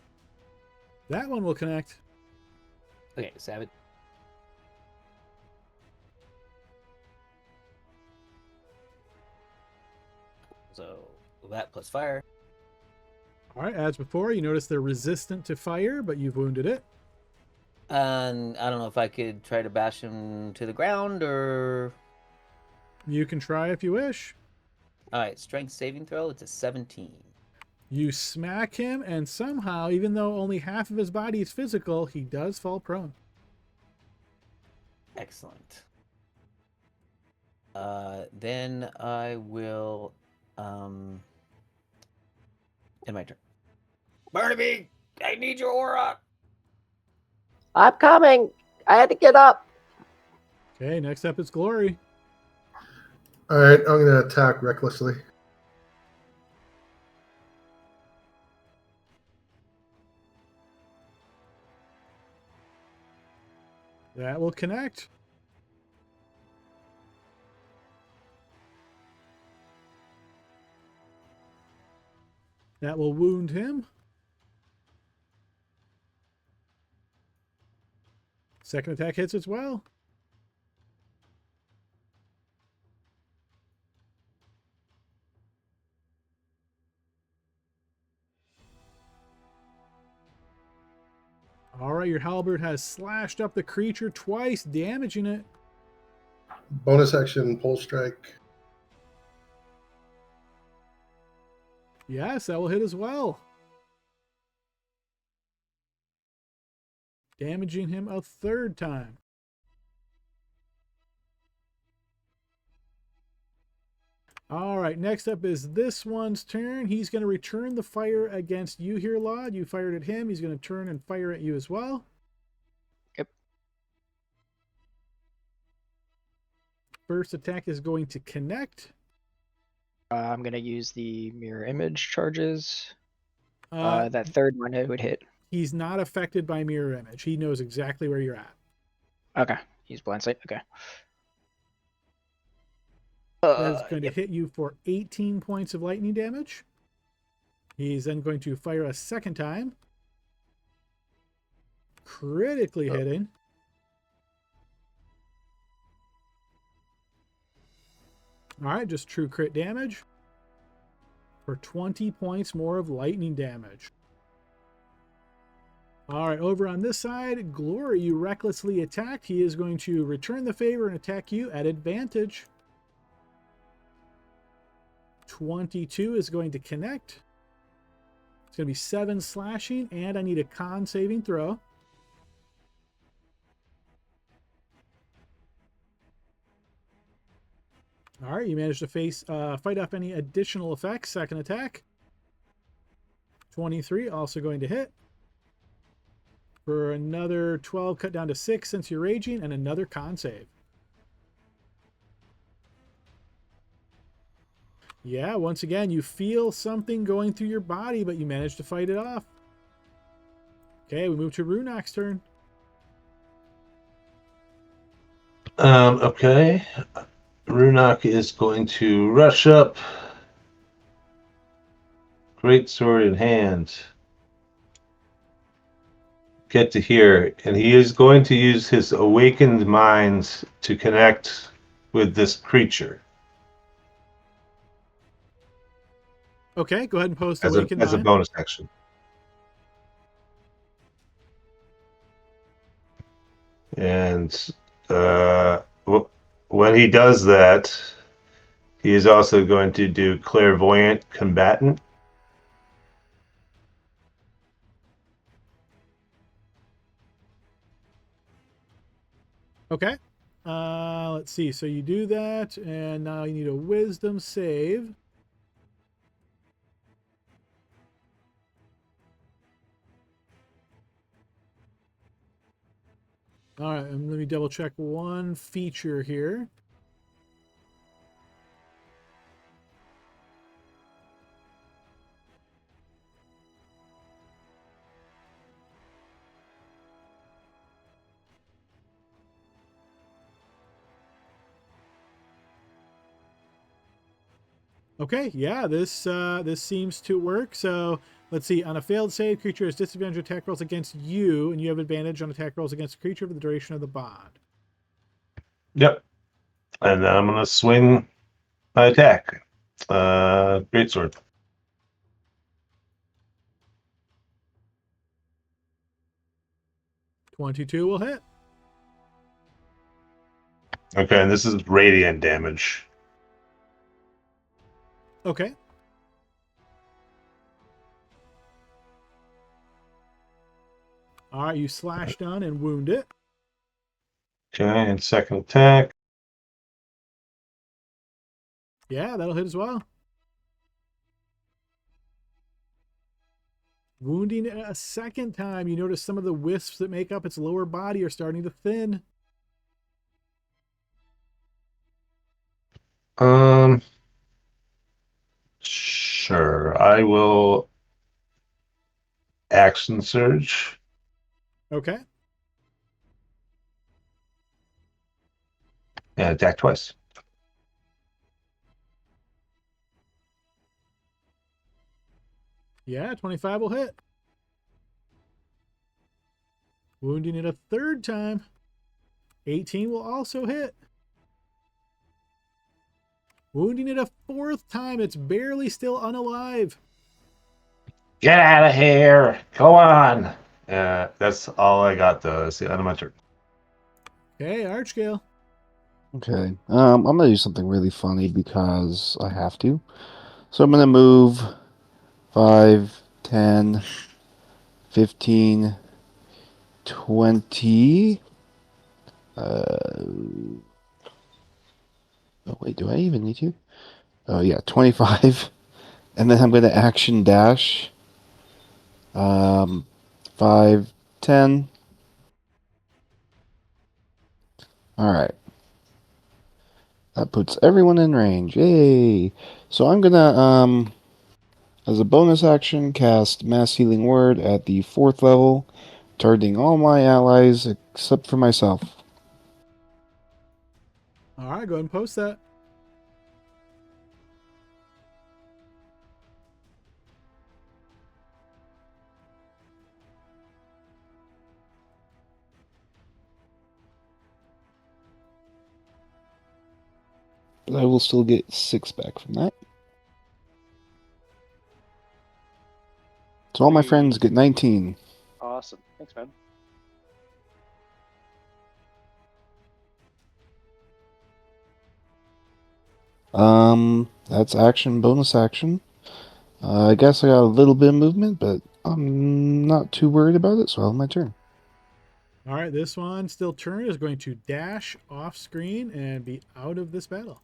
That one will connect. Okay, savage. So that plus fire. All right, as before, you notice they're resistant to fire, but you've wounded it. And I don't know if I could try to bash him to the ground or... You can try if you wish. All right, strength saving throw. It's a 17. You smack him, and somehow, even though only half of his body is physical, he does fall prone. Excellent. Then I will... end my turn. Barnaby, I need your aura. I'm coming. I had to get up. Okay, next up is Glory. All right, I'm going to attack recklessly. That will connect. That will wound him. Second attack hits as well. All right, your halberd has slashed up the creature twice, damaging it. Bonus action, pole strike. Yes, that will hit as well. Damaging him a third time. All right, next up is this one's turn. He's going to return the fire against you here, Lod. You fired at him. He's going to turn and fire at you as well. Yep. First attack is going to connect. I'm going to use the mirror image charges. Uh, That third one it would hit. He's not affected by mirror image. He knows exactly where you're at. Okay. Use blind sight. Okay. That's going to Yep. hit you for 18 points of lightning damage. He's then going to fire a second time. Critically hitting. All right, just true crit damage for 20 points more of lightning damage. All right, over on this side, Glory, you recklessly attacked. He is going to return the favor and attack you at advantage. 22 is going to connect. It's going to be 7 slashing, and I need a con saving throw. All right, you managed to fight off any additional effects. Second attack. 23, also going to hit. For another 12, cut down to 6 since you're raging, and another con save. Yeah, once again, you feel something going through your body, but you manage to fight it off. Okay, we move to Runak's turn. Okay. Runak is going to rush up. Great sword in hand. Get to here. And he is going to use his awakened minds to connect with this creature. Okay, go ahead and post As Awakened a Mind. bonus action. And when he does that, he is also going to do Clairvoyant Combatant. Okay. Let's see. So you do that, and now you need a Wisdom save. All right, and let me double check one feature here. Okay, yeah, this seems to work. So let's see. On a failed save, creature has disadvantage attack rolls against you, and you have advantage on attack rolls against the creature for the duration of the bond. Yep. And then I'm going to swing my attack. Greatsword. .22 will hit. Okay, and this is radiant damage. Okay. All right, you slash down and wound it. Okay, and second attack. Yeah, that'll hit as well. Wounding it a second time. You notice some of the wisps that make up its lower body are starting to thin. Sure. I will action surge. Okay. And attack twice. Yeah, 25 will hit. Wounding it a third time. 18 will also hit. Wounding it a fourth time. It's barely still unalive. Get out of here! Go on! That's all I got, though. That's the end of my turn. Okay, Archgale. Okay. I'm gonna do something really funny because I have to. So I'm gonna move 5, 10, 15, 20. Oh, wait, do I even need to? Yeah, 25. And then I'm going to action dash. 5, 10. All right. That puts everyone in range. Yay! So I'm going to, as a bonus action, cast Mass Healing Word at the 4th level, targeting all my allies except for myself. All right, go ahead and post that. But I will still get 6 back from that. So all my friends get 19. Awesome. Thanks, man. That's action, bonus action. I guess I got a little bit of movement, but I'm not too worried about it, so I'll have my turn. All right, this one still turn is going to dash off screen and be out of this battle.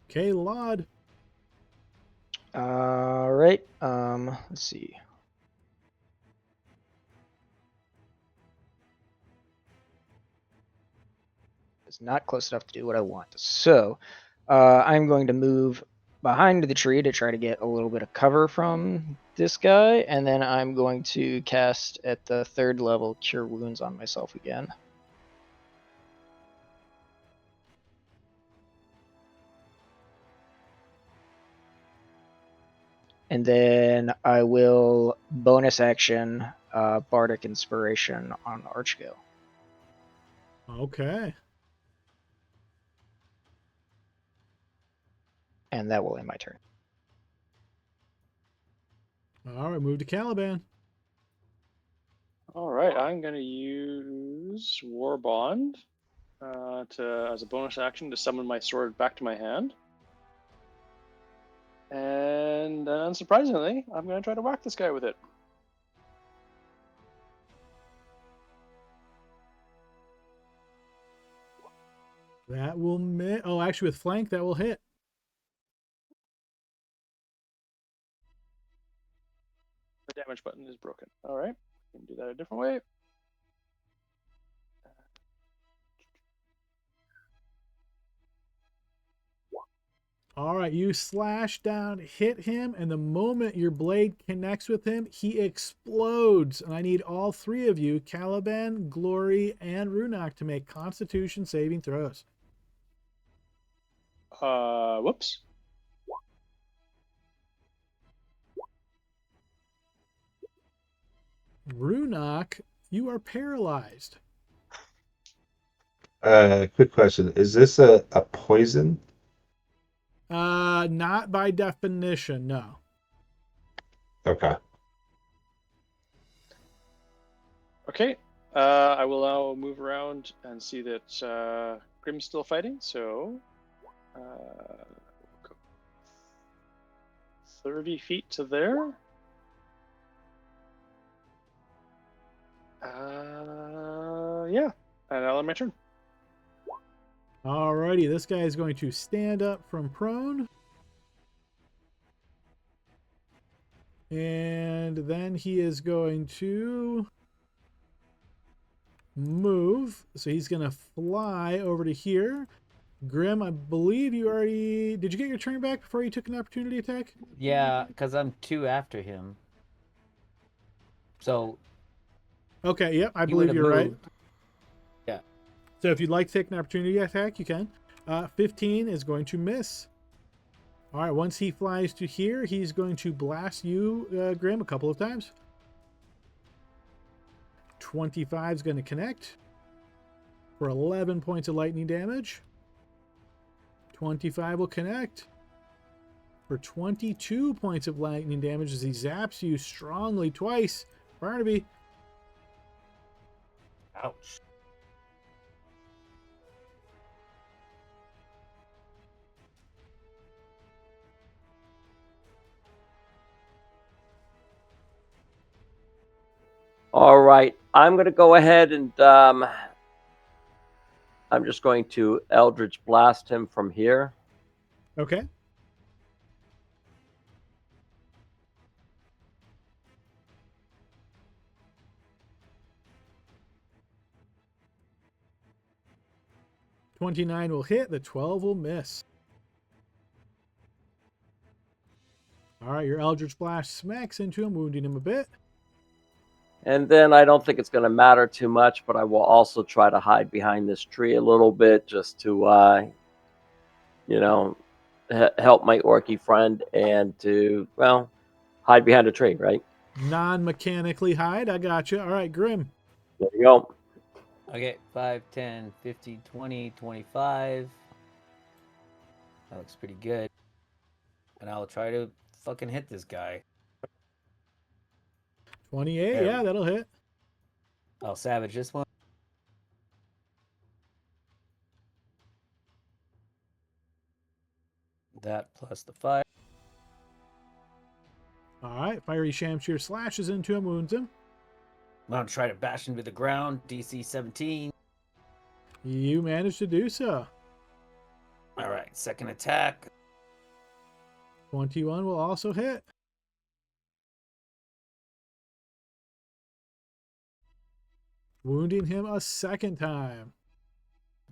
Okay, Lod. All right. Let's see. It's not close enough to do what I want. So, I'm going to move behind the tree to try to get a little bit of cover from this guy, and then I'm going to cast at the 3rd level Cure Wounds on myself again. And then I will bonus action Bardic Inspiration on Archgale. Okay. And that will end my turn. All right, move to Caliban. All right, I'm going to use War Bond as a bonus action to summon my sword back to my hand. And unsurprisingly, I'm going to try to whack this guy with it. That will miss. Oh, actually, with flank, that will hit. The damage button is broken. All right, we can do that a different way. All right, you slash down, hit him, and the moment your blade connects with him, he explodes. And I need all 3 of you, Caliban, Glory, and Runok, to make Constitution saving throws. Whoops. Runok, you are paralyzed. Quick question. Is this a poison? Not by definition, no. Okay. Okay, I will now move around and see that Grim's still fighting, so 30 feet to there. Yeah, and I'll end my turn. Alrighty, this guy is going to stand up from prone. And then he is going to move. So he's going to fly over to here. Grim, I believe you already... Did you get your turn back before you took an opportunity attack? Yeah, because I'm 2 after him. So... Okay, yep, I he believe would've you're right. moved. Yeah. So if you'd like to take an opportunity attack, you can. 15 is going to miss. All right, once he flies to here, he's going to blast you, Grim, a couple of times. 25 is going to connect for 11 points of lightning damage. 25 will connect for 22 points of lightning damage as he zaps you strongly twice. Barnaby. Ouch. All right, I'm going to go ahead and I'm just going to Eldritch Blast him from here. Okay. $29 will hit. The 12 will miss. All right, your Eldritch Blast smacks into him, wounding him a bit. And then I don't think it's going to matter too much, but I will also try to hide behind this tree a little bit just to, help my orky friend and to, well, hide behind a tree, right? Non-mechanically hide. I got you. All right, Grim. There you go. Okay, 5, 10, 15, 20, 25. That looks pretty good. And I'll try to fucking hit this guy. 28. There Yeah, we- that'll hit. I'll savage this one. That plus the 5. All right, Fiery Shamshir slashes into him, wounds him. I'm gonna try to bash him to the ground. DC 17. You managed to do so. All right, second attack. 21 will also hit. Wounding him a second time.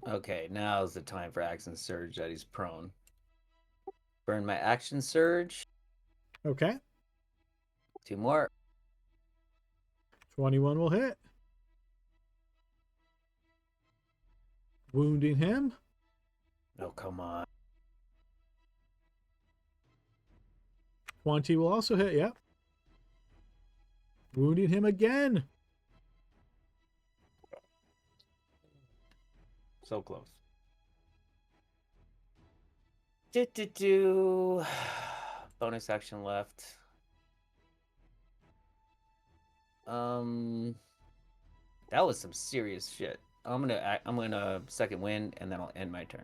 Okay, now's the time for action surge that he's prone. Burn my action surge. Okay. 2 more. 21 will hit. Wounding him. Oh, come on. 20 will also hit. Yep. Wounding him again. So close. Do. Bonus action left. That was some serious shit. I'm gonna second wind and then I'll end my turn.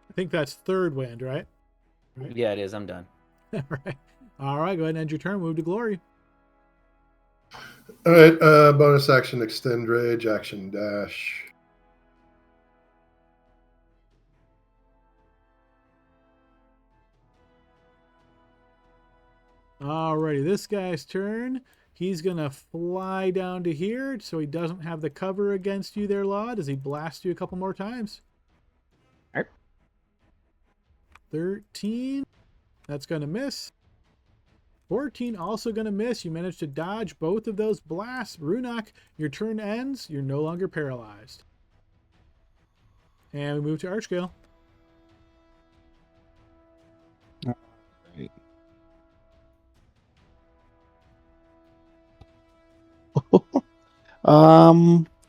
I think that's third wind, right? Yeah, it is. I'm done. All right. All right, go ahead and end your turn. Move to glory. All right. Bonus action, extend rage, action dash. Alrighty, this guy's turn. He's going to fly down to here so he doesn't have the cover against you there, Laud, as he blasts you a couple more times. All right. 13. That's going to miss. 14 also going to miss. You managed to dodge both of those blasts. Runok, your turn ends. You're no longer paralyzed. And we move to Archgale. Right.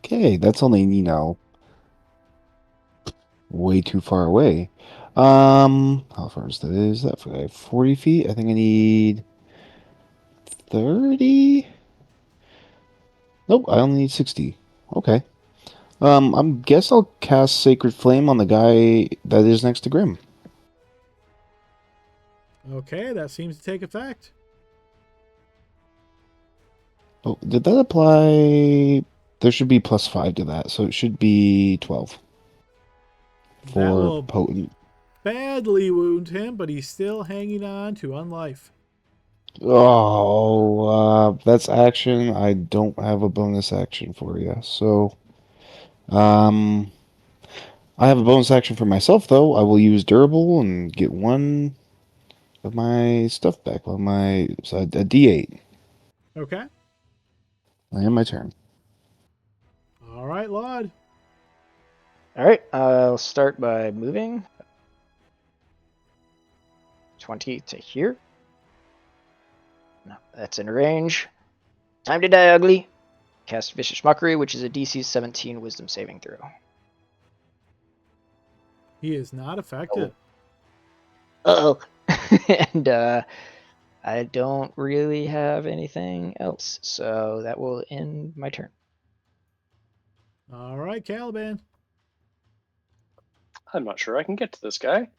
Okay, that's only, way too far away. How far is that? Is that for 40 feet? I think I need 30. Nope, I only need 60. Okay. I guess I'll cast Sacred Flame on the guy that is next to Grim. Okay, that seems to take effect. Oh, did that apply? There should be +5 to that, so it should be 12 That for will potent. badly wound him, but he's still hanging on to unlife. Oh, that's action. I don't have a bonus action for you, so I have a bonus action for myself though. I will use durable and get one of my stuff back on my so a D8. Okay. I am my turn. All right, Laud. All right. I'll start by moving 20 to here. No, that's in range. Time to die, ugly. Cast Vicious Mockery, which is a DC 17 Wisdom saving throw. He is not affected. Uh-oh. And I don't really have anything else, so that will end my turn. All right, Caliban. I'm not sure I can get to this guy.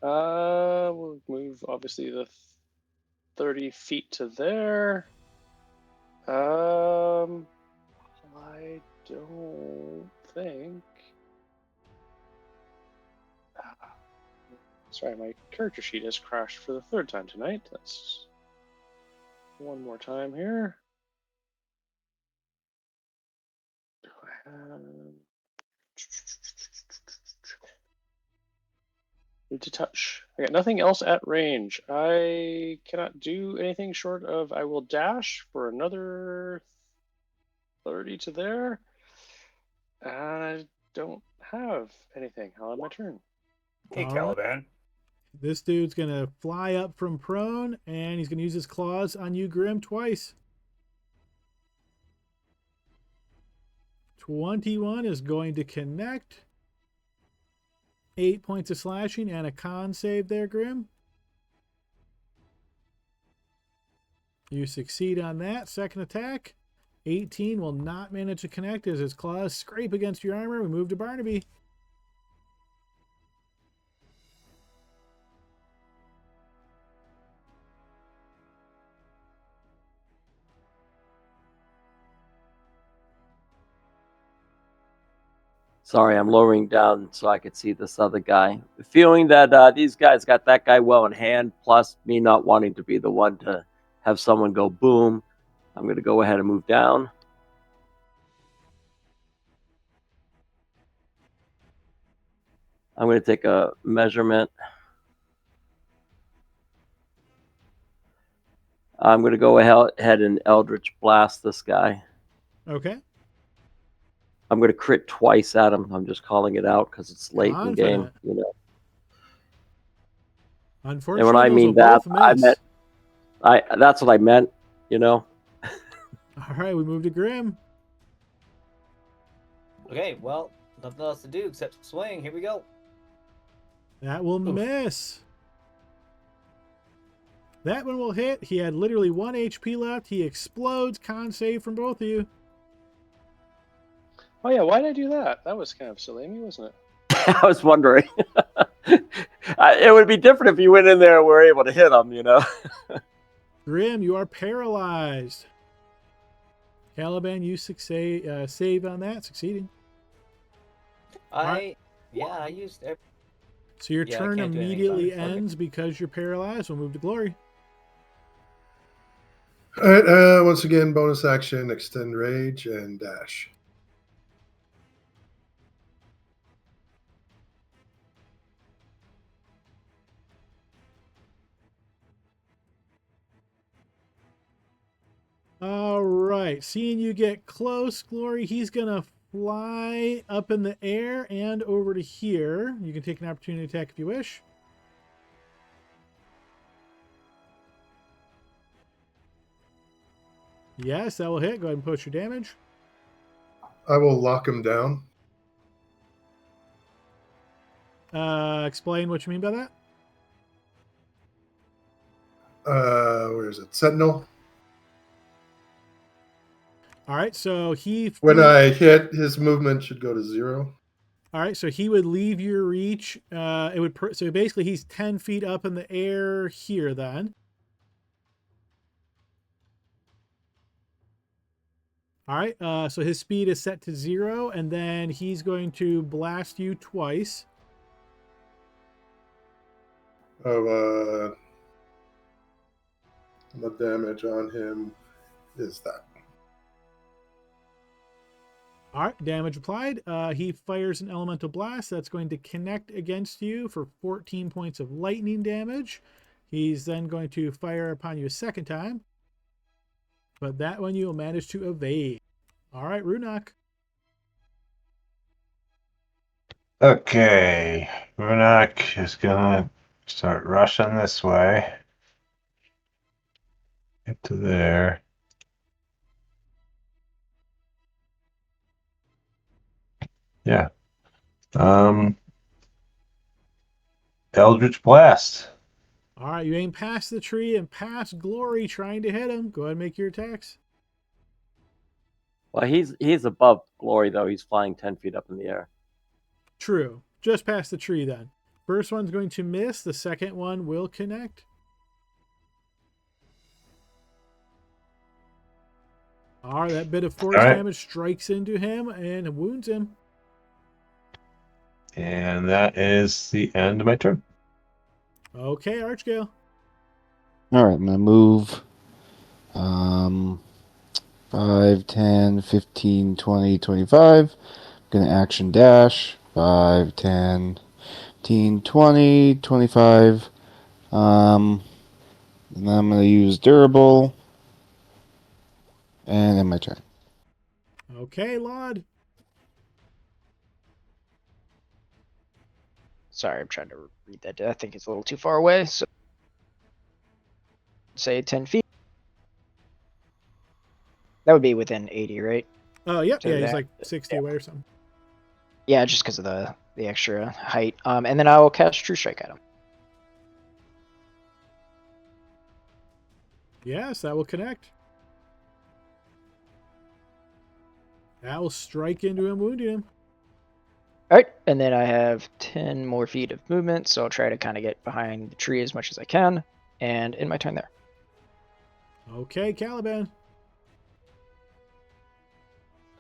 We'll move obviously the 30 feet to there. I don't think. Sorry, my character sheet has crashed for the third time tonight. That's one more time here. Do I have... Need to touch. I got nothing else at range. I cannot do anything short of I will dash for another 30 to there. And I don't have anything. I'll have my turn. Okay, All right. Caliban. This dude's going to fly up from prone, and he's going to use his claws on you, Grim, twice. 21 is going to connect. 8 points of slashing and a con save there, Grim. You succeed on that. Second attack. 18 will not manage to connect as his claws scrape against your armor. We move to Barnaby. Sorry, I'm lowering down so I could see this other guy. Feeling that these guys got that guy well in hand, plus me not wanting to be the one to have someone go boom, I'm going to go ahead and move down. I'm going to take a measurement. I'm going to go ahead and Eldritch Blast this guy. Okay. I'm going to crit twice at him. I'm just calling it out because it's late in the game, Confident. you know. Unfortunately, And when I those mean will that, both I miss. meant that's what I meant, you know. All right, we move to Grim. Okay, well, nothing else to do except swing. Here we go. That will Oof. miss. That one will hit. He had literally 1 HP left. He explodes. Con save from both of you. Oh yeah, why did I do that? That was kind of silly, wasn't it? I was wondering. It would be different if you went in there and were able to hit him, you know. Grim, you are paralyzed. Caliban, you save on that, succeeding. I used every... So your Yeah, I turn can't do anything immediately about it. Okay. ends because you're paralyzed. We'll move to Glory. All right. Once again, bonus action, extend rage, and dash. All right. Seeing you get close, Glory, he's going to fly up in the air and over to here. You can take an opportunity attack if you wish. Yes, that will hit. Go ahead and post your damage. I will lock him down. Explain what you mean by that. Where is it? Sentinel. All right, so When I hit, his movement should go to 0. All right, so he would leave your reach. So basically he's 10 feet up in the air here then. All right, so his speed is set to 0, and then he's going to blast you twice. The damage on him is that. All right, damage applied. He fires an elemental blast that's going to connect against you for 14 points of lightning damage. He's then going to fire upon you a second time. But that one you will manage to evade. All right, Runok. Okay, Runak is gonna start rushing this way. Get to there. Yeah. Eldritch Blast. All right, you aim past the tree and past Glory trying to hit him. Go ahead and make your attacks. Well, he's above Glory, though. He's flying 10 feet up in the air. True. Just past the tree then. First one's going to miss. The second one will connect. All right, that bit of force damage strikes into him and wounds him. And that is the end of my turn. Okay, Archgale. All right, I'm gonna move. 5, 10, 15, 20, 25. Gonna action dash. 5, 10, 15, 20, 25. And then I'm gonna use durable. And then my turn. Okay, Laud. Sorry, I'm trying to read that. I think it's a little too far away. So say 10 feet. That would be within 80, right? Oh, yep. So Yeah, he's that- like 60 away or something. Yeah, just because of the extra height. And then I will cast True Strike at him. Yes, that will connect. That will strike into him, wounding him. All right, and then I have 10 more feet of movement, so I'll try to kind of get behind the tree as much as I can, and in my turn there. Okay, Caliban.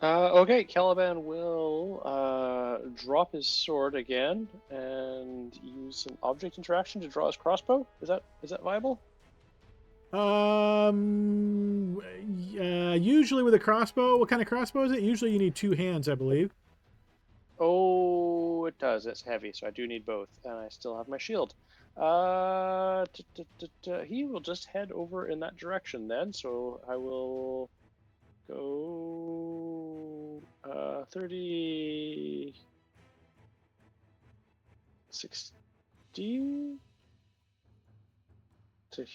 Okay, Caliban will drop his sword again and use an object interaction to draw his crossbow. Is that viable? Usually with a crossbow, what kind of crossbow is it? Usually you need 2 hands, I believe. Oh, it does. It's heavy, so I do need both, and I still have my shield. He will just head over in that direction then. So I will go 30, 60 to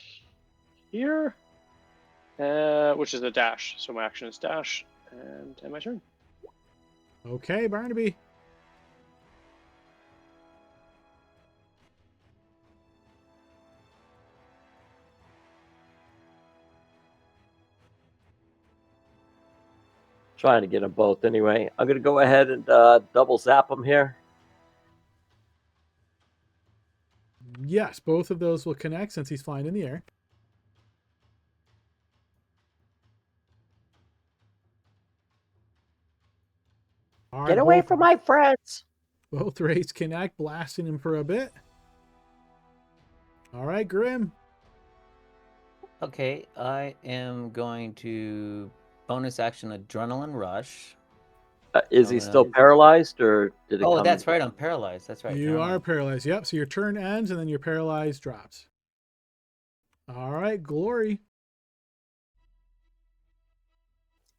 here, which is a dash. So my action is dash, and my turn. Okay, Barnaby. Trying to get them both anyway. I'm going to go ahead and double zap them here. Yes, both of those will connect since he's flying in the air. All right, Get away from my friends. Both rays connect, blasting him for a bit. All right, Grim. Okay, I am going to bonus action Adrenaline Rush. Is he still paralyzed, or did it Oh, come that's right. I'm paralyzed. That's right. You never are mind. paralyzed. Yep. So your turn ends and then your paralyzed drops. All right, Glory.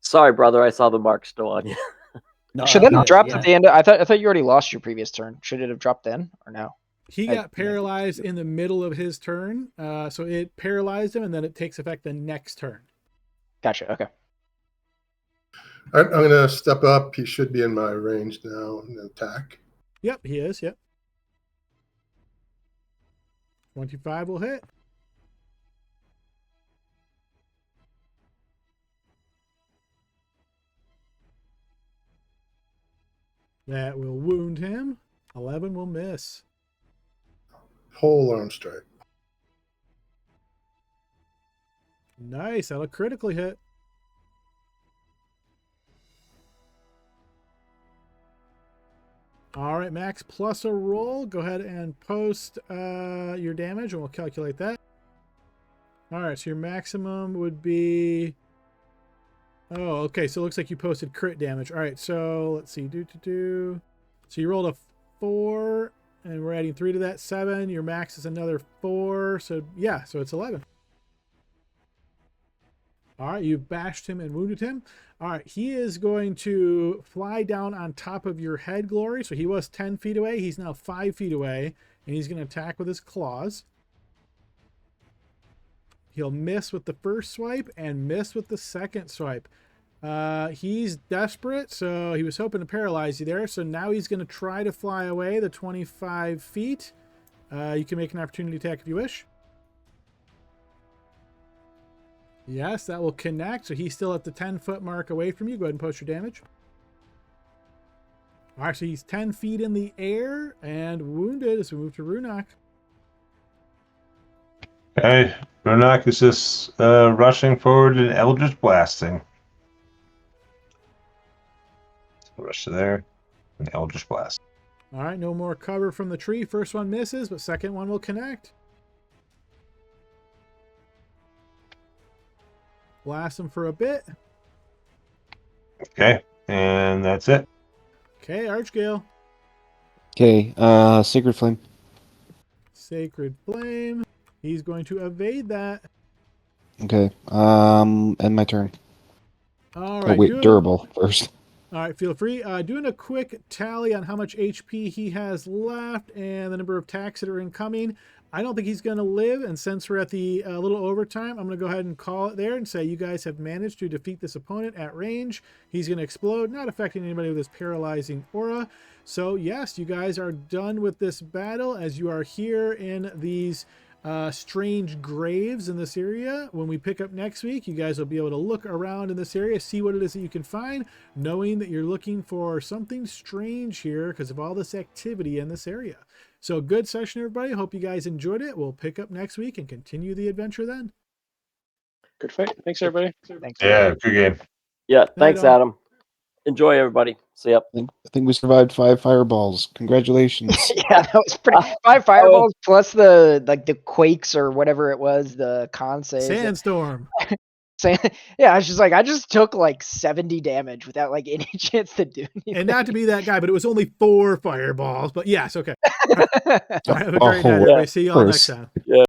Sorry, brother. I saw the mark still on you. No, Should I'm that have good, dropped yeah. at the end? I thought you already lost your previous turn. Should it have dropped then or no? He got paralyzed in the middle of his turn. So it paralyzed him and then it takes effect the next turn. Gotcha. Okay. I'm going to step up. He should be in my range now and attack. Yep, he is. Yep. 25 will hit. That will wound him. 11 will miss. Whole arm strike. Nice. That'll critically hit. All right, Max, plus a roll. Go ahead and post your damage, and we'll calculate that. All right, so your maximum would be... Oh, okay, so it looks like you posted crit damage. All right, so let's see. So you rolled a 4, and we're adding 3 to that, 7. Your max is another 4, so yeah, so it's 11. All right, you've bashed him and wounded him. All right, he is going to fly down on top of your head, Glory. So he was 10 feet away. He's now 5 feet away, and he's going to attack with his claws. He'll miss with the first swipe and miss with the second swipe. He's desperate, so he was hoping to paralyze you there. So now he's going to try to fly away the 25 feet. You can make an opportunity attack if you wish. Yes, that will connect. So he's still at the 10-foot mark away from you. Go ahead and post your damage. All right, so he's 10 feet in the air and wounded as we move to Runak. Okay, Ronak is just rushing forward and Eldritch Blasting. Rush to there and Eldritch Blast. All right, no more cover from the tree. First one misses, but second one will connect. blast them for a bit. Okay, and that's it. Okay, Archgale. Okay, Sacred Flame. Sacred Flame. He's going to evade that. Okay, end my turn. All Oh right. wait, durable first. All right, feel free. Doing a quick tally on how much HP he has left and the number of attacks that are incoming. I don't think he's going to live, and since we're at the little overtime, I'm going to go ahead and call it there and say you guys have managed to defeat this opponent at range. He's going to explode, not affecting anybody with his paralyzing aura. So yes, you guys are done with this battle as you are here in these strange graves in this area. When we pick up next week, you guys will be able to look around in this area, see what it is that you can find, knowing that you're looking for something strange here because of all this activity in this area. So good session, everybody. Hope you guys enjoyed it. We'll pick up next week and continue the adventure then. Good fight. Thanks, everybody. Thanks. Yeah, good game. Yeah, thanks, all. Adam. Enjoy, everybody. See ya. I think we survived 5 fireballs. Congratulations. Yeah, that was pretty. 5 fireballs plus the quakes or whatever it was, the con saves. Sandstorm. Yeah, I was just like, I just took like 70 damage without like any chance to do anything. And not to be that guy, but it was only 4 fireballs. But yes, okay. All right, have a great night, yeah, everybody. See you all next course. time. Yeah.